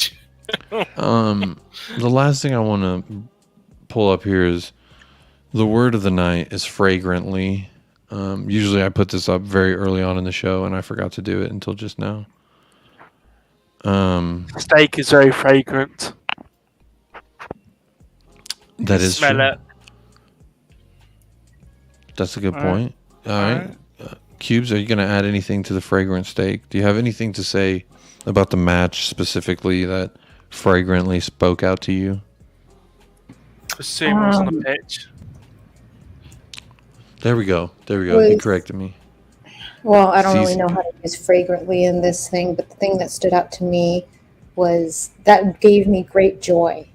The last thing I want to pull up here is the word of the night is fragrantly. Usually I put this up very early on in the show, and I forgot to do it until just now. Steak is very fragrant. That is Smell true. it. That's a good All point. All right. Cubes, are you going to add anything to the fragrant steak? Do you have anything to say about the match specifically that fragrantly spoke out to you? The Suma's on the pitch. There we go. He Was- corrected me. Well, I don't really Season. know how to use fragrantly in this thing, but the thing that stood out to me was that gave me great joy.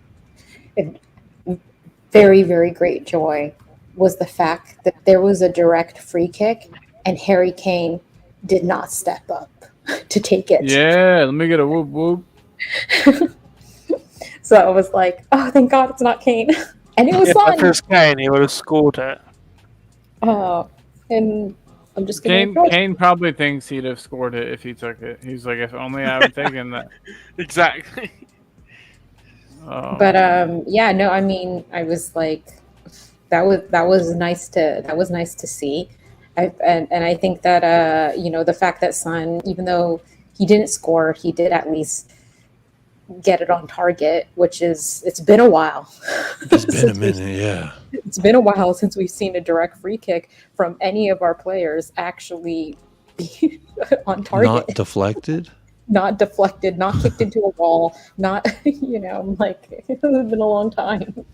Very, very great joy was the fact that there was a direct free kick and Harry Kane did not step up to take it. Yeah, let me get a whoop whoop. So I was like, oh, thank God it's not Kane. And it was If fun. it was Kane, he would have scored it. And I'm just going Kane probably thinks he'd have scored it if he took it. He's like, if only I would taken that. Exactly. But yeah, no, I mean, I was like, that was nice to see. And I think that the fact that Son, even though he didn't score, he did at least get it on target, which is, it's been a while. It's been a minute, yeah. It's been a while since we've seen a direct free kick from any of our players actually be on target. Not deflected? Not deflected, not kicked into a wall, not, like, it's been a long time.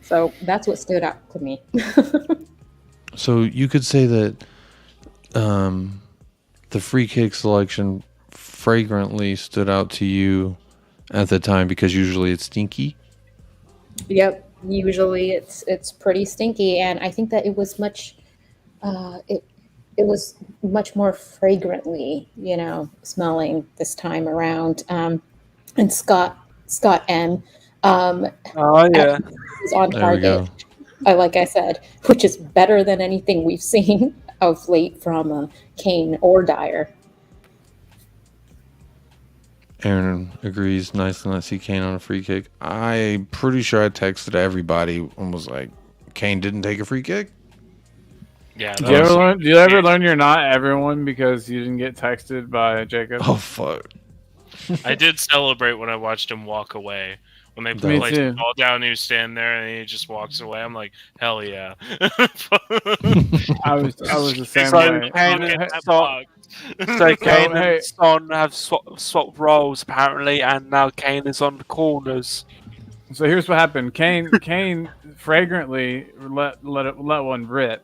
So that's what stood out to me. So you could say that the free kick selection fragrantly stood out to you at the time because usually it's stinky. Yep. Usually it's pretty stinky, and I think that it was much it was much more fragrantly, smelling this time around. And Scott M Oh yeah. is on There we go. target. Like I said, which is better than anything we've seen of late from Kane or Dyer. Aaron agrees. Nice to not see Kane on a free kick. I'm pretty sure I texted everybody and was like, Kane didn't take a free kick? Yeah, Do that you ever was, learn? Do you ever learn you're not everyone because you didn't get texted by Jacob? Oh fuck. I did celebrate when I watched him walk away. When they Me placed too. the ball down, he was standing there and he just walks away. I'm like, hell yeah. I was the same So way. Kane Look and at that Son, box. so Kane hey. and Son have swapped roles apparently, and now Kane is on the corners. So here's what happened. Kane fragrantly let one rip,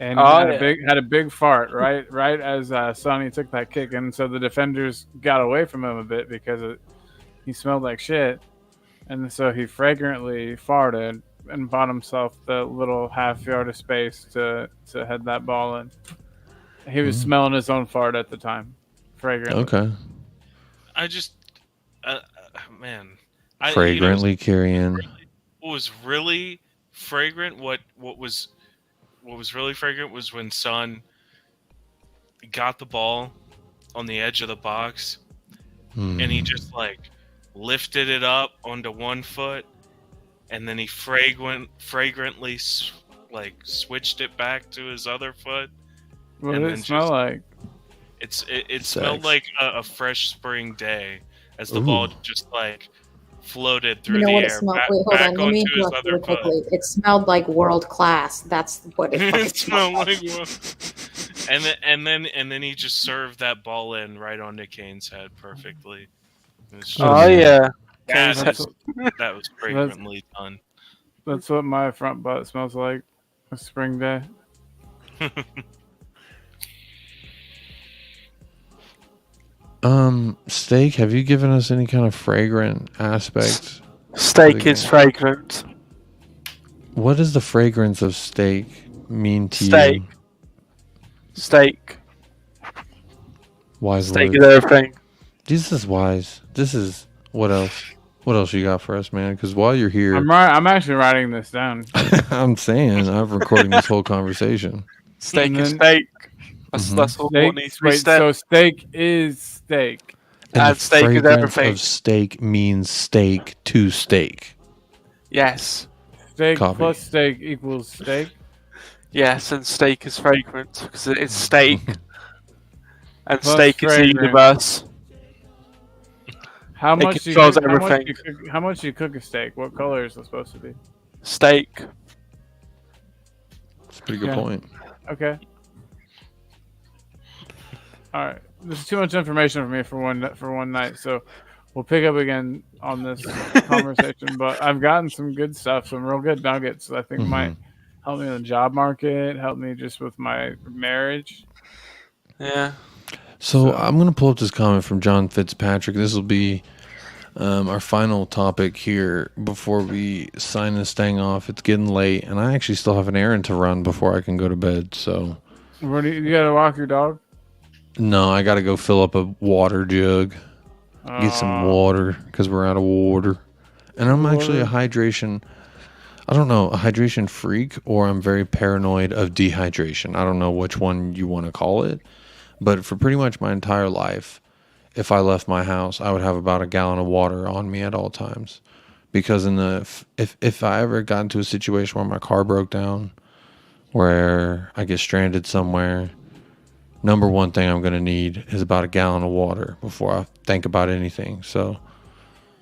and had a big fart right as Sonny took that kick, and so the defenders got away from him a bit because he smelled like shit, and so he fragrantly farted and bought himself the little half yard of space to head that ball in. He was smelling his own fart at the time, fragrantly. Okay. I just, man. Fragrantly carrying. What was really fragrant, what was really fragrant was when Son got the ball on the edge of the box and he just like lifted it up onto one foot and then he fragrantly like switched it back to his other foot. What and did it then smell just- like? It smelled like a fresh spring day as the ball just like floated through You know the what air it smelled? back, Wait, hold back on. Let me onto his interrupt you other real foot. quickly. It smelled like world class. That's what it fucking It smelled smelled like like. and then he just served that ball in right onto Kane's head perfectly. It was just- Oh yeah, that, That's, that was fragrantly done. that's what my front butt smells like. A spring day. Steak, have you given us any kind of fragrant aspect? steak is fragrant. What does the fragrance of steak mean to Steak. you? Steak. Wise Steak words. is everything. Jesus is wise. This is what else? What else you got for us, man? Because while you're here, I'm actually writing this down. I'm saying I'm recording this whole conversation. Steak And is then- steak. That's Mhm. all Steak, what needs to be wait, said. so steak is steak. And the steak is fragrance everything. of steak means steak to steak. Yes. Steak Copy. plus steak equals steak. Yes, and steak is fragrant because it is steak. And Plus steak is the fragrant. universe. How It much do you controls cook, everything. how much do you cook a steak? What color is it supposed to be? Steak. That's a pretty good Yeah. point. Okay. All right. This is too much information for me for one night, so we'll pick up again on this conversation. But I've gotten some good stuff, some real good nuggets that I think might help me in the job market, help me just with my marriage. Yeah. So I'm going to pull up this comment from John Fitzpatrick. This will be our final topic here before we sign this thing off. It's getting late, and I actually still have an errand to run before I can go to bed. So Where do you gotta walk your dog? no, I got to go fill up a water jug, get some water because we're out of water. And I'm actually a hydration. I don't know, a hydration freak, or I'm very paranoid of dehydration. I don't know which one you want to call it. But for pretty much my entire life, if I left my house, I would have about a gallon of water on me at all times. Because if I ever got into a situation where my car broke down, where I get stranded somewhere, number one thing I'm going to need is about a gallon of water before I think about anything. So,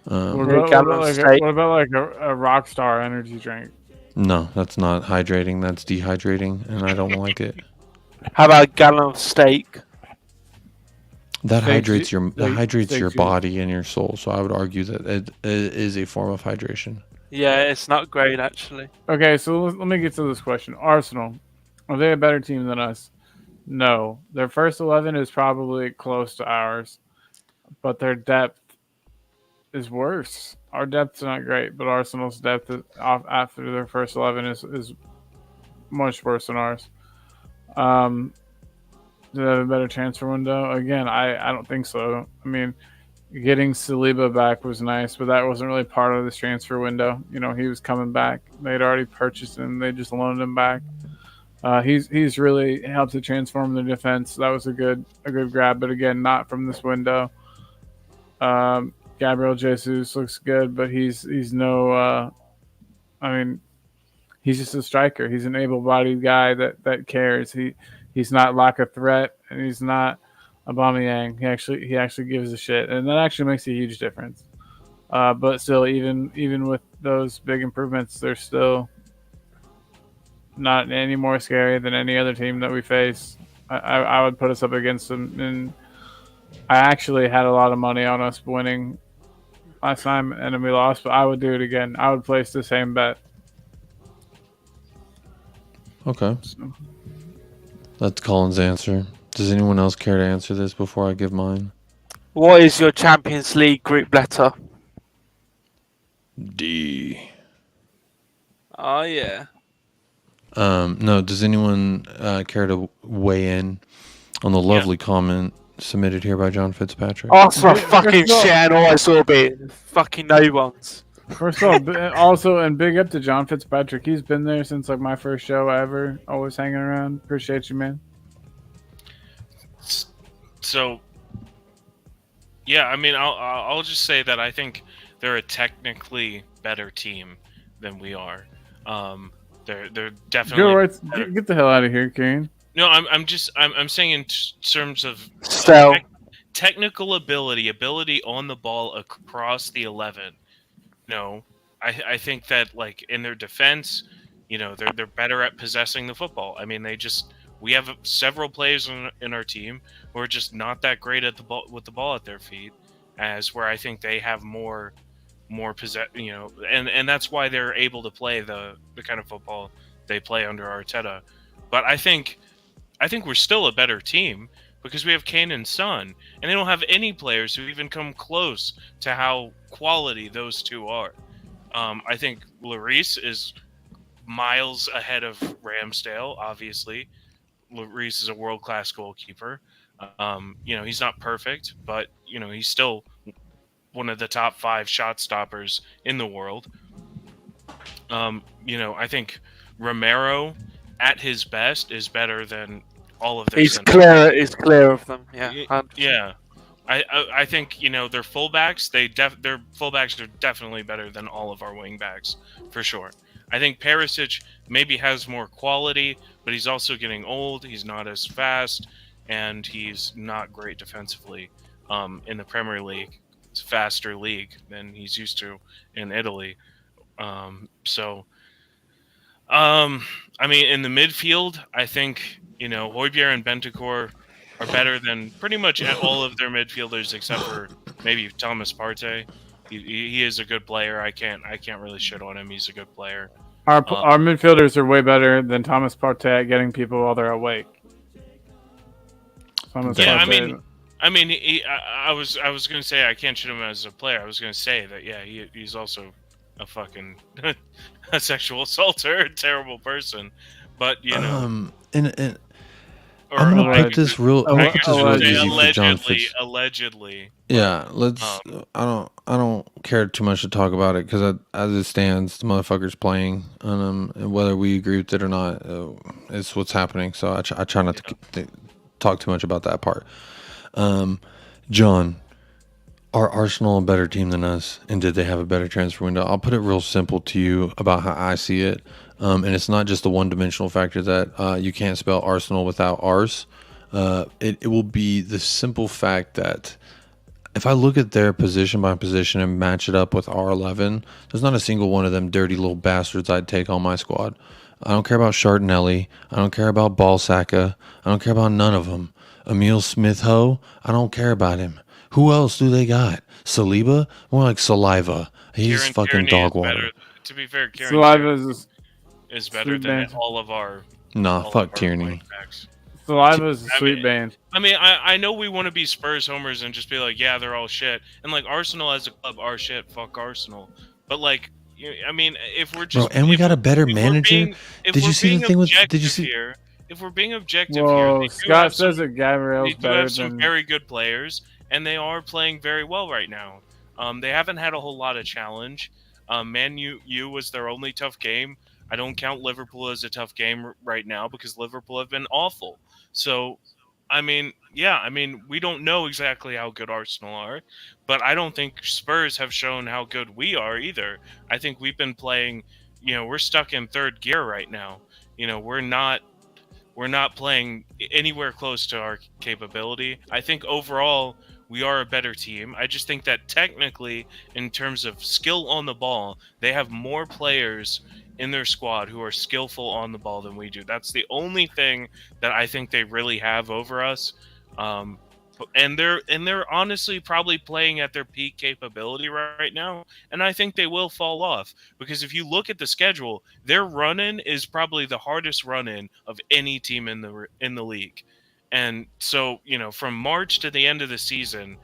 What Gallon about, of like steak. what about like a Rockstar energy drink? no, that's not hydrating. That's dehydrating, and I don't like it. How about a gallon of steak? That Steaks hydrates you- your like, hydrates your steaks you- body and your soul. So I would argue that it is a form of hydration. Yeah, it's not great actually. Okay, so let me get to this question. Arsenal, are they a better team than us? No. Their first 11 is probably close to ours, but their depth is worse. Our depth's not great, but Arsenal's depth after their first 11 is much worse than ours. Do they have a better transfer window? Again, I don't think so. I mean, getting Saliba back was nice, but that wasn't really part of this transfer window. You know, he was coming back. They'd already purchased him. They just loaned him back. He's really helped to transform the defense. That was a good grab, but again, not from this window. Gabriel Jesus looks good, but he's no. I mean, he's just a striker. He's an able-bodied guy that cares. He's not like a threat, and he's not Aubameyang. He actually gives a shit, and that actually makes a huge difference. But still, even with those big improvements, they're still not any more scary than any other team that we face. I would put us up against them, and I actually had a lot of money on us winning last time, and then we lost. But I would do it again. I would place the same bet. Okay. So, That's Colin's answer. Does anyone else care to answer this before I give mine? What is your Champions League group letter? D. Oh yeah. No, does anyone care to weigh in on the lovely comment submitted here by John Fitzpatrick? Arsenal fucking shit and always will be. Fucking no ones. first of all, also, and big up to John Fitzpatrick. He's been there since like my first show ever. Always hanging around. Appreciate you, man. So, yeah, I mean, I'll just say that I think they're a technically better team than we are. They're definitely. Go right, get the hell out of here, Kane. No, I'm saying in terms of So technical ability on the ball across the 11. No, I think that like in their defense, they're better at possessing the football. I mean, we have several players in our team who are just not that great at the ball with the ball at their feet, as where I think they have more possess, and that's why they're able to play the kind of football they play under Arteta. But I think we're still a better team because we have Kane and Son, and they don't have any players who even come close to how quality those two are. I think Lloris is miles ahead of Ramsdale, obviously. Lloris is a world-class goalkeeper. He's not perfect, but, he's still one of the top 5 shot stoppers in the world. I think Romero at his best is better than all of their he's centers. clear. He's clear of them. Yeah. 100%. Yeah. I think their fullbacks. Their fullbacks are definitely better than all of our wingbacks for sure. I think Perisic maybe has more quality, but he's also getting old. He's not as fast, and he's not great defensively. In the Premier League, it's a faster league than he's used to in Italy. I mean, in the midfield, I think Højbjerg and Bentancur are better than pretty much all of their midfielders except for maybe Thomas Partey. He is a good player. I can't really shit on him. He's a good player. Our midfielders are way better than Thomas Partey at getting people while they're awake. I was going to say I can't shit him as a player. I was going to say that he's also a fucking a sexual assaulter, a terrible person. But I'm gonna put this real easy for John Fitz. Allegedly. Yeah, let's. I don't care too much to talk about it because as it stands, the motherfucker's playing, and whether we agree with it or not, it's what's happening. So I try not to talk too much about that part. John, are Arsenal a better team than us, and did they have a better transfer window? I'll put it real simple to you about how I see it. And it's not just the one-dimensional factor that you can't spell Arsenal without Ars. It will be the simple fact that if I look at their position by position and match it up with our 11, there's not a single one of them dirty little bastards I'd take on my squad. I don't care about Shartinelli. I don't care about Balsaka. I don't care about none of them. Emil Smith-Ho, I don't care about him. Who else do they got? Saliba? More like saliva. He's Kieran fucking Tierney dog is water. better. To be fair, Kieran Saliva is better than all of our. Nah, all fuck of our Tierney. wingbacks. Saliva is a sweet band. I mean, I know we want to be Spurs homers and just be like, yeah, they're all shit. And like Arsenal as a club are shit. Fuck Arsenal. But like, I mean, if we're just Bro, and we got a better manager. Did you see the thing with? Did you see? Here, if we're being objective Whoa, here, Scott says that Gabriel's they do better have some than. very good players, and they are playing very well right now. They haven't had a whole lot of challenge. Man U was their only tough game. I don't count Liverpool as a tough game right now because Liverpool have been awful. So, I mean, we don't know exactly how good Arsenal are, but I don't think Spurs have shown how good we are either. I think we've been playing we're stuck in third gear right now. We're not playing anywhere close to our capability. I think overall we are a better team. I just think that technically, in terms of skill on the ball, they have more players in their squad who are skillful on the ball than we do. That's the only thing that I think they really have over us. And they're honestly probably playing at their peak capability right now, and I think they will fall off because if you look at the schedule, their run-in is probably the hardest run-in of any team in the league. And so, from March to the end of the season,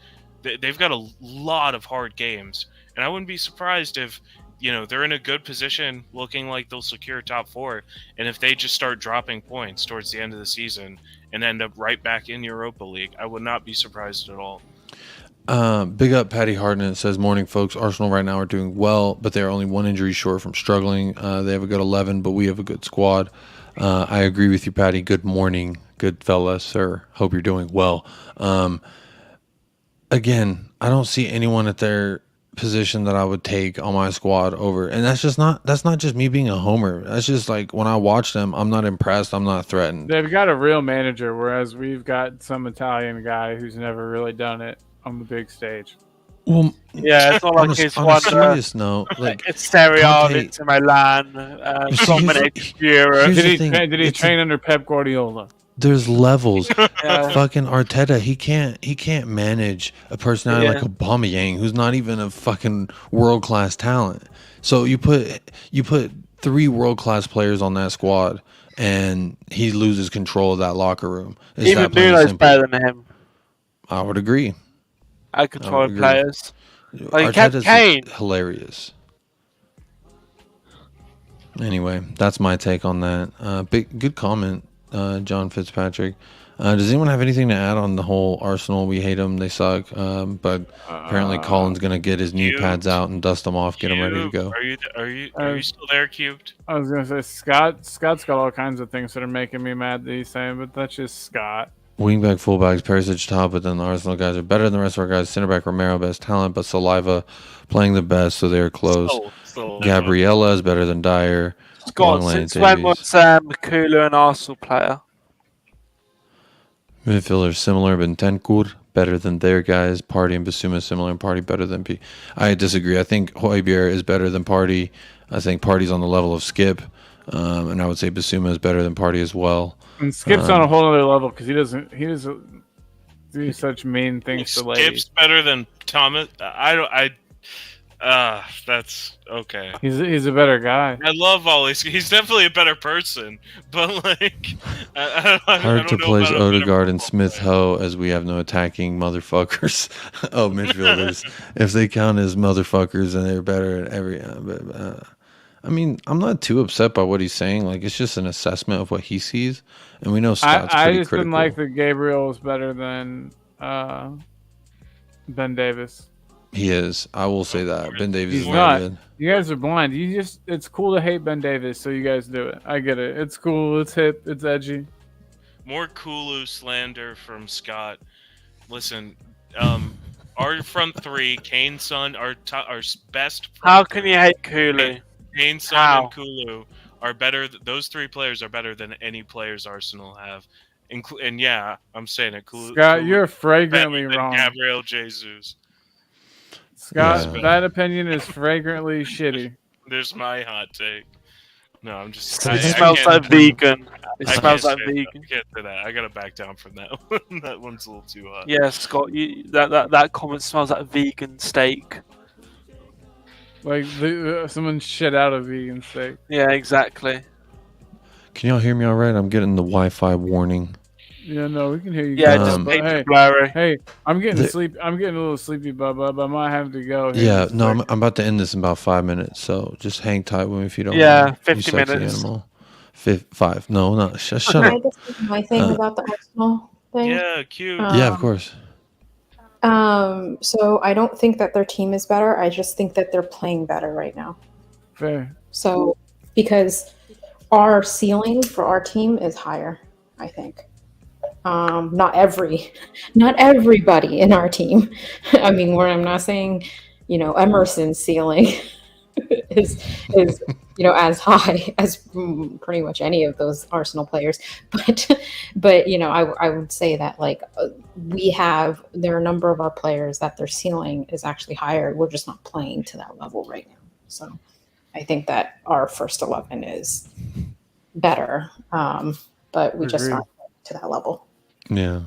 they've got a lot of hard games, and I wouldn't be surprised if they're in a good position, looking like they'll secure top 4, and if they just start dropping points towards the end of the season and end up right back in Europa League, I would not be surprised at all. Big up Patty Hardin says, morning folks, Arsenal right now are doing well, but they're only one injury short from struggling. They have a good 11, but we have a good squad. I agree with you, Patty. Good morning, good fella, sir. Hope you're doing well. Again, I don't see anyone at their position that I would take on my squad over, and that's not just me being a homer. That's just like when I watch them, I'm not impressed, I'm not threatened. They've got a real manager, whereas we've got some Italian guy who's never really done it on the big stage. Well, Yeah, it's not like it's on a one. serious note, like It's Serie A, Conte- Inter Milan, Dominic PIERO. here's the Did thing, he it's train under Pep Guardiola? there's levels. Yeah. Fucking Arteta, he can't manage a personality like Aubameyang, who's not even a fucking world class talent. So you put 3 world class players on that squad, and he loses control of that locker room. It's Even that plain and Nuno's simple. better than him. I would agree. I control agree. players. Like Arteta's Kane. hilarious. Anyway, that's my take on that. Good comment, John Fitzpatrick. Does anyone have anything to add on the whole Arsenal? We hate them, they suck. But apparently, Colin's gonna get his knee Cubed. pads out and dust them off, get them ready to go. Are you still there, Cubed? I was gonna say Scott's got all kinds of things that are making me mad that he's saying, but that's just Scott. Wingback, fullbacks, Perisic top, but then the Arsenal guys are better than the rest of our guys. Center back Romero, best talent, but Saliva playing the best, so they're close. So, Gabriella is better than Dyer. Scott, Long since Lane when Davies. was Kula an Arsenal player? Midfielders similar, Bentancur better than their guys. Party and Basuma similar, and Party better than P. I disagree. I think Højbjerg is better than Party. I think Party's on the level of Skip, and I would say Basuma is better than Party as well. And Skip's on a whole other level because he doesn't do such mean things to ladies. Skip's better than Thomas. That's okay. He's a better guy. I love Ollie. He's definitely a better person, but like, I Hard to don't know place about a better Odegaard and football Smith player. Ho as we have no attacking motherfuckers. Oh, midfielders. If they count as motherfuckers, and they're better at every. I mean, I'm not too upset by what he's saying. Like, it's just an assessment of what he sees, and we know Scott's I pretty just critical. didn't like that Gabriel is better than Ben Davis. He is. I will say that. Ben Davies He's is not. very good. You guys are blind. It's cool to hate Ben Davis, so you guys do it. I get it. It's cool. It's hip. It's edgy. More Kulu slander from Scott. Listen, our front 3, Kane, Son, our best. How can you hate Kulu? Kane, Son, How? and Kulu are better. Those 3 players are better than any players Arsenal have. And yeah, I'm saying it. Scott, Kulu you're is fragrantly better than wrong. Gabriel Jesus. Scott, Yeah. that opinion is fragrantly shitty. There's my hot take. No, I'm just. It smells can't- like vegan. It I smells can't like say that. vegan. I can't say that. I gotta back down from that one. That one's a little too hot. Yeah, Scott, that comment smells like vegan steak. Like someone shit out a vegan steak. Yeah, exactly. Can y'all hear me all right? I'm getting the Wi-Fi warning. Yeah, no, we can hear you. Yeah, guys, just but paint blurry. hey, I'm getting The- sleep. I'm getting a little sleepy, Bubba. But I might have to go. here Yeah, in just a no, second. I'm about to end this in about 5 minutes, so just hang tight with me if you don't Yeah, mind. 50 you sexy minutes. Animal. 5. No, no, shut Can I up. just say my thing about the Arsenal thing? Yeah, cute. Yeah, of course. So I don't think that their team is better. I just think that they're playing better right now. Fair. So because our ceiling for our team is higher, I think. Not everybody in our team. I mean, where I'm not saying, Emerson's ceiling is as high as pretty much any of those Arsenal players. But I would say that there are a number of our players that their ceiling is actually higher. We're just not playing to that level right now. So I think that our first 11 is better, but we just aren't to that level. Yeah.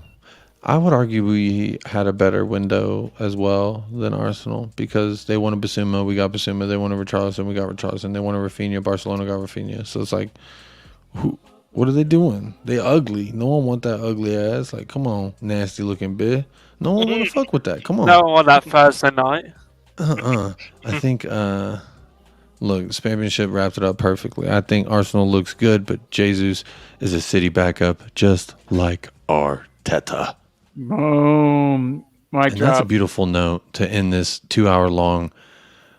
I would argue we had a better window as well than Arsenal because they wanted Basuma, we got Basuma. They wanted Richarlison, we got Richarlison. They wanted Rafinha, Barcelona got Rafinha. So it's like, what are they doing? They ugly. No one want that ugly ass. Like, come on, nasty looking bitch. No one want to fuck with that. Come on. No on that Thursday night. I think, look, the championship wrapped it up perfectly. I think Arsenal looks good, but Jesus is a City backup just like Arteta. Boom. Mic And drop. that's a beautiful note to end this 2-hour long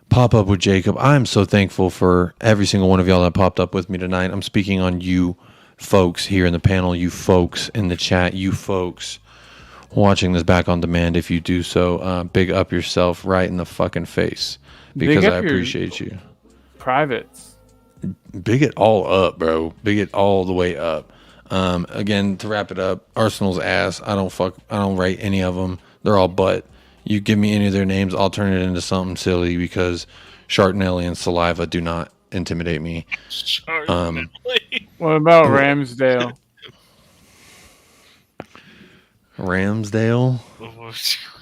pop up with Jacob. I'm so thankful for every single one of y'all that popped up with me tonight. I'm speaking on you folks here in the panel, you folks in the chat, you folks watching this back on demand. If you do so, big up yourself right in the fucking face because Big up I your- appreciate you. Privates. Big it all up, bro. Big it all the way up. Again, to wrap it up, Arsenal's ass. I don't rate any of them. They're all butt. You give me any of their names, I'll turn it into something silly because Shartinelli and Saliva do not intimidate me. What about Ramsdale? Ramsdale?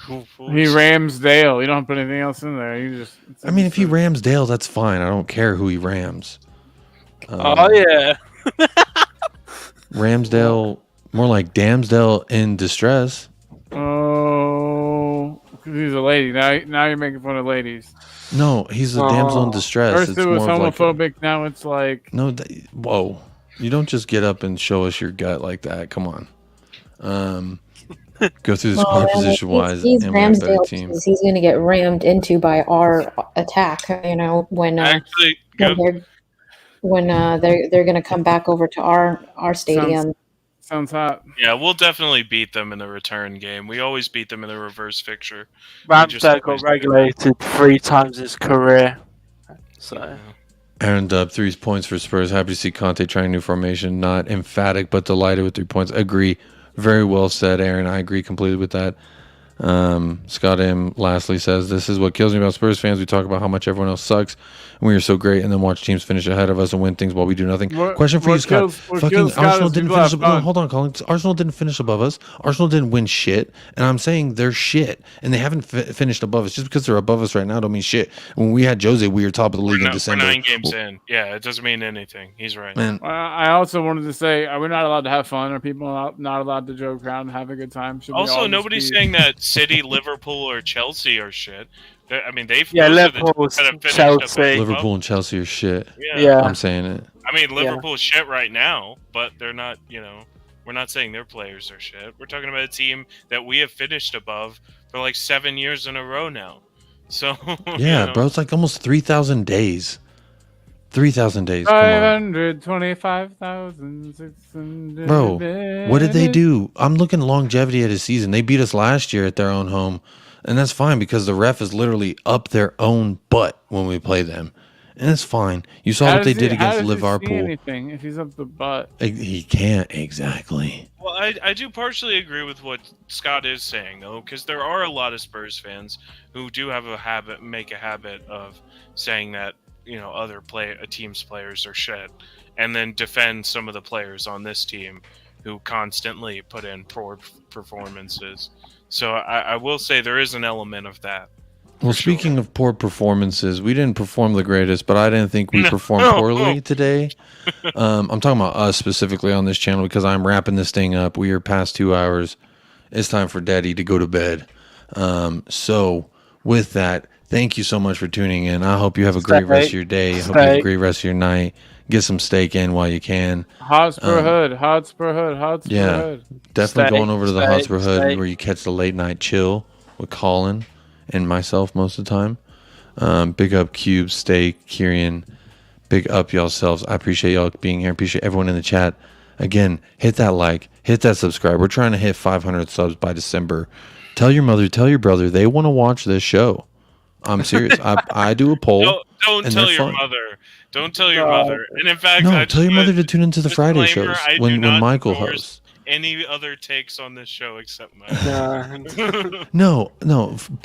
He Ramsdale. You don't put anything else in there. You just. I mean, if he Ramsdale, that's fine. I don't care who he rams. Oh yeah. Ramsdale, more like Damsdale in distress. Oh, because he's a lady. Now you're making fun of ladies. No, he's a damsel in distress. First It's it was more of like homophobic. Now it's like. no. Whoa! You don't just get up and show us your gut like that. Come on. Go through the squad position wise, He's and we have a better Ramsdale team. because he's going to get rammed into by our attack. When Actually, when they're going to come back over to our stadium. Sounds hot. yeah, we'll definitely beat them in the return game. We always beat them in the reverse fixture. just Ramsdale got always do. regulated 3 times his career. So Aaron Dub, 3 points for Spurs. Happy to see Conte trying new formation. Not emphatic, but delighted with 3 points. Agree. Very well said, Aaron. I agree completely with that. Scott M. lastly says, this is what kills me about Spurs fans. We talk about how much everyone else sucks and we are so great and then watch teams finish ahead of us and win things while we do nothing. Question for you, Scott. Fucking Arsenal didn't finish above us. Hold on, Colin. Arsenal didn't finish above us. Arsenal didn't win shit. And I'm saying they're shit. And they haven't finished above us. Just because they're above us right now don't mean shit. When we had Jose, we were top of the league in December. We're 9 games in. Yeah, it doesn't mean anything. He's right. Man, I also wanted to say, are we not allowed to have fun? Are people not allowed to joke around and have a good time? Should we all Also, just nobody's be- saying that City, Liverpool, or Chelsea are shit. I mean, they've yeah, those are the Liverpool, teams that have finished Chelsea. above. Liverpool and Chelsea are shit. Yeah. I'm saying it. I mean, Liverpool's shit right now, but they're not. We're not saying their players are shit. We're talking about a team that we have finished above for like 7 years in a row now. So Yeah, bro. It's like almost 3,000 days. 3,000 days. Come on. 525,600. Bro, what did they do? I'm looking longevity at a season. They beat us last year at their own home, and that's fine because the ref is literally up their own butt when we play them, and it's fine. You saw what they did against Liverpool. Anything if he's up the butt? He can't exactly. Well, I do partially agree with what Scott is saying though, because there are a lot of Spurs fans who do have make a habit of saying that other a team's players are shit, and then defend some of the players on this team who constantly put in poor performances. So I will say there is an element of that. Well, speaking of poor performances, we didn't perform the greatest, but I didn't think we performed poorly today. I'm talking about us specifically on this channel because I'm wrapping this thing up. We are past 2 hours. It's time for Daddy to go to bed. So with that, thank you so much for tuning in. I hope you have a great rest of your day. I hope you have a great rest of your night. Get some steak in while you can. Hotspur Hood. Yeah, Hood. definitely going over to the Hotspur Hood steak. where you catch the late night chill with Colin and myself most of the time. Big up Cube, Steak, Kieran. Big up yourselves. I appreciate y'all being here. Appreciate everyone in the chat. Again, hit that like, hit that subscribe. We're trying to hit 500 subs by December. Tell your mother, tell your brother. They want to watch this show. I'm serious. I do a poll. Don't and tell they're your fun. mother. Don't tell your No. mother. And in fact, No, I tell your just mother wanna- to tune into the Friday disclaimer, shows I do when not Michael endorse hosts. any other takes on this show except mine. No,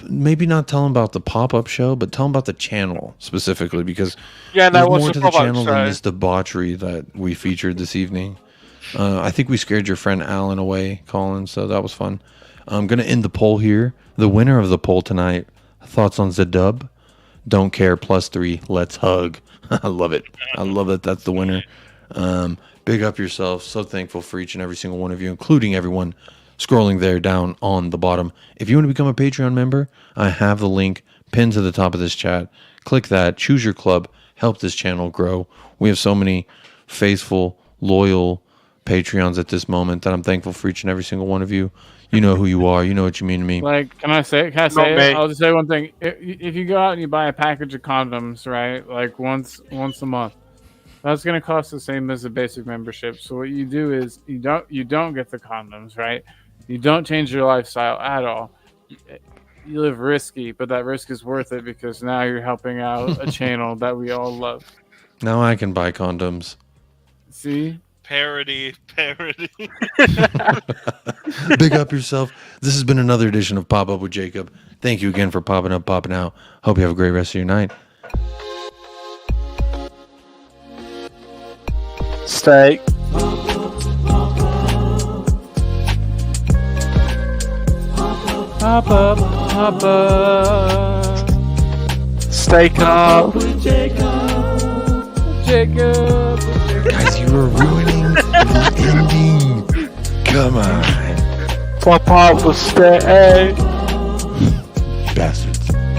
maybe not tell him about the pop-up show, but tell him about the channel specifically because Yeah, there's no, what's more the to the pop-up channel than show? this debauchery that we featured this evening. I think we scared your friend Alan away, Colin, so that was fun. I'm going to end the poll here. The winner of the poll tonight, thoughts on Zadub? Don't care, +3, let's hug. I love it. I love that that's the winner. Big up yourself. So thankful for each and every single one of you, including everyone scrolling there down on the bottom. If you want to become a Patreon member, I have the link pinned to the top of this chat. Click that, choose your club, help this channel grow. We have so many faithful, loyal Patreons at this moment that I'm thankful for each and every single one of you. You know who you are. You know what you mean to me. Like, can I say Not it? me. I'll just say one thing. If you go out and you buy a package of condoms, right, like once a month, that's gonna cost the same as a basic membership. So what you do is you don't get the condoms, right? You don't change your lifestyle at all. You live risky, but that risk is worth it because now you're helping out a channel that we all love. Now I can buy condoms. See? Parody. Big up yourself. This has been another edition of Pop Up with Jacob. Thank you again for popping up, popping out. Hope you have a great rest of your night. Steak. Pop up. Steak up. Jacob. Guys, you are ruining the ending. Come on. Pop up with steak.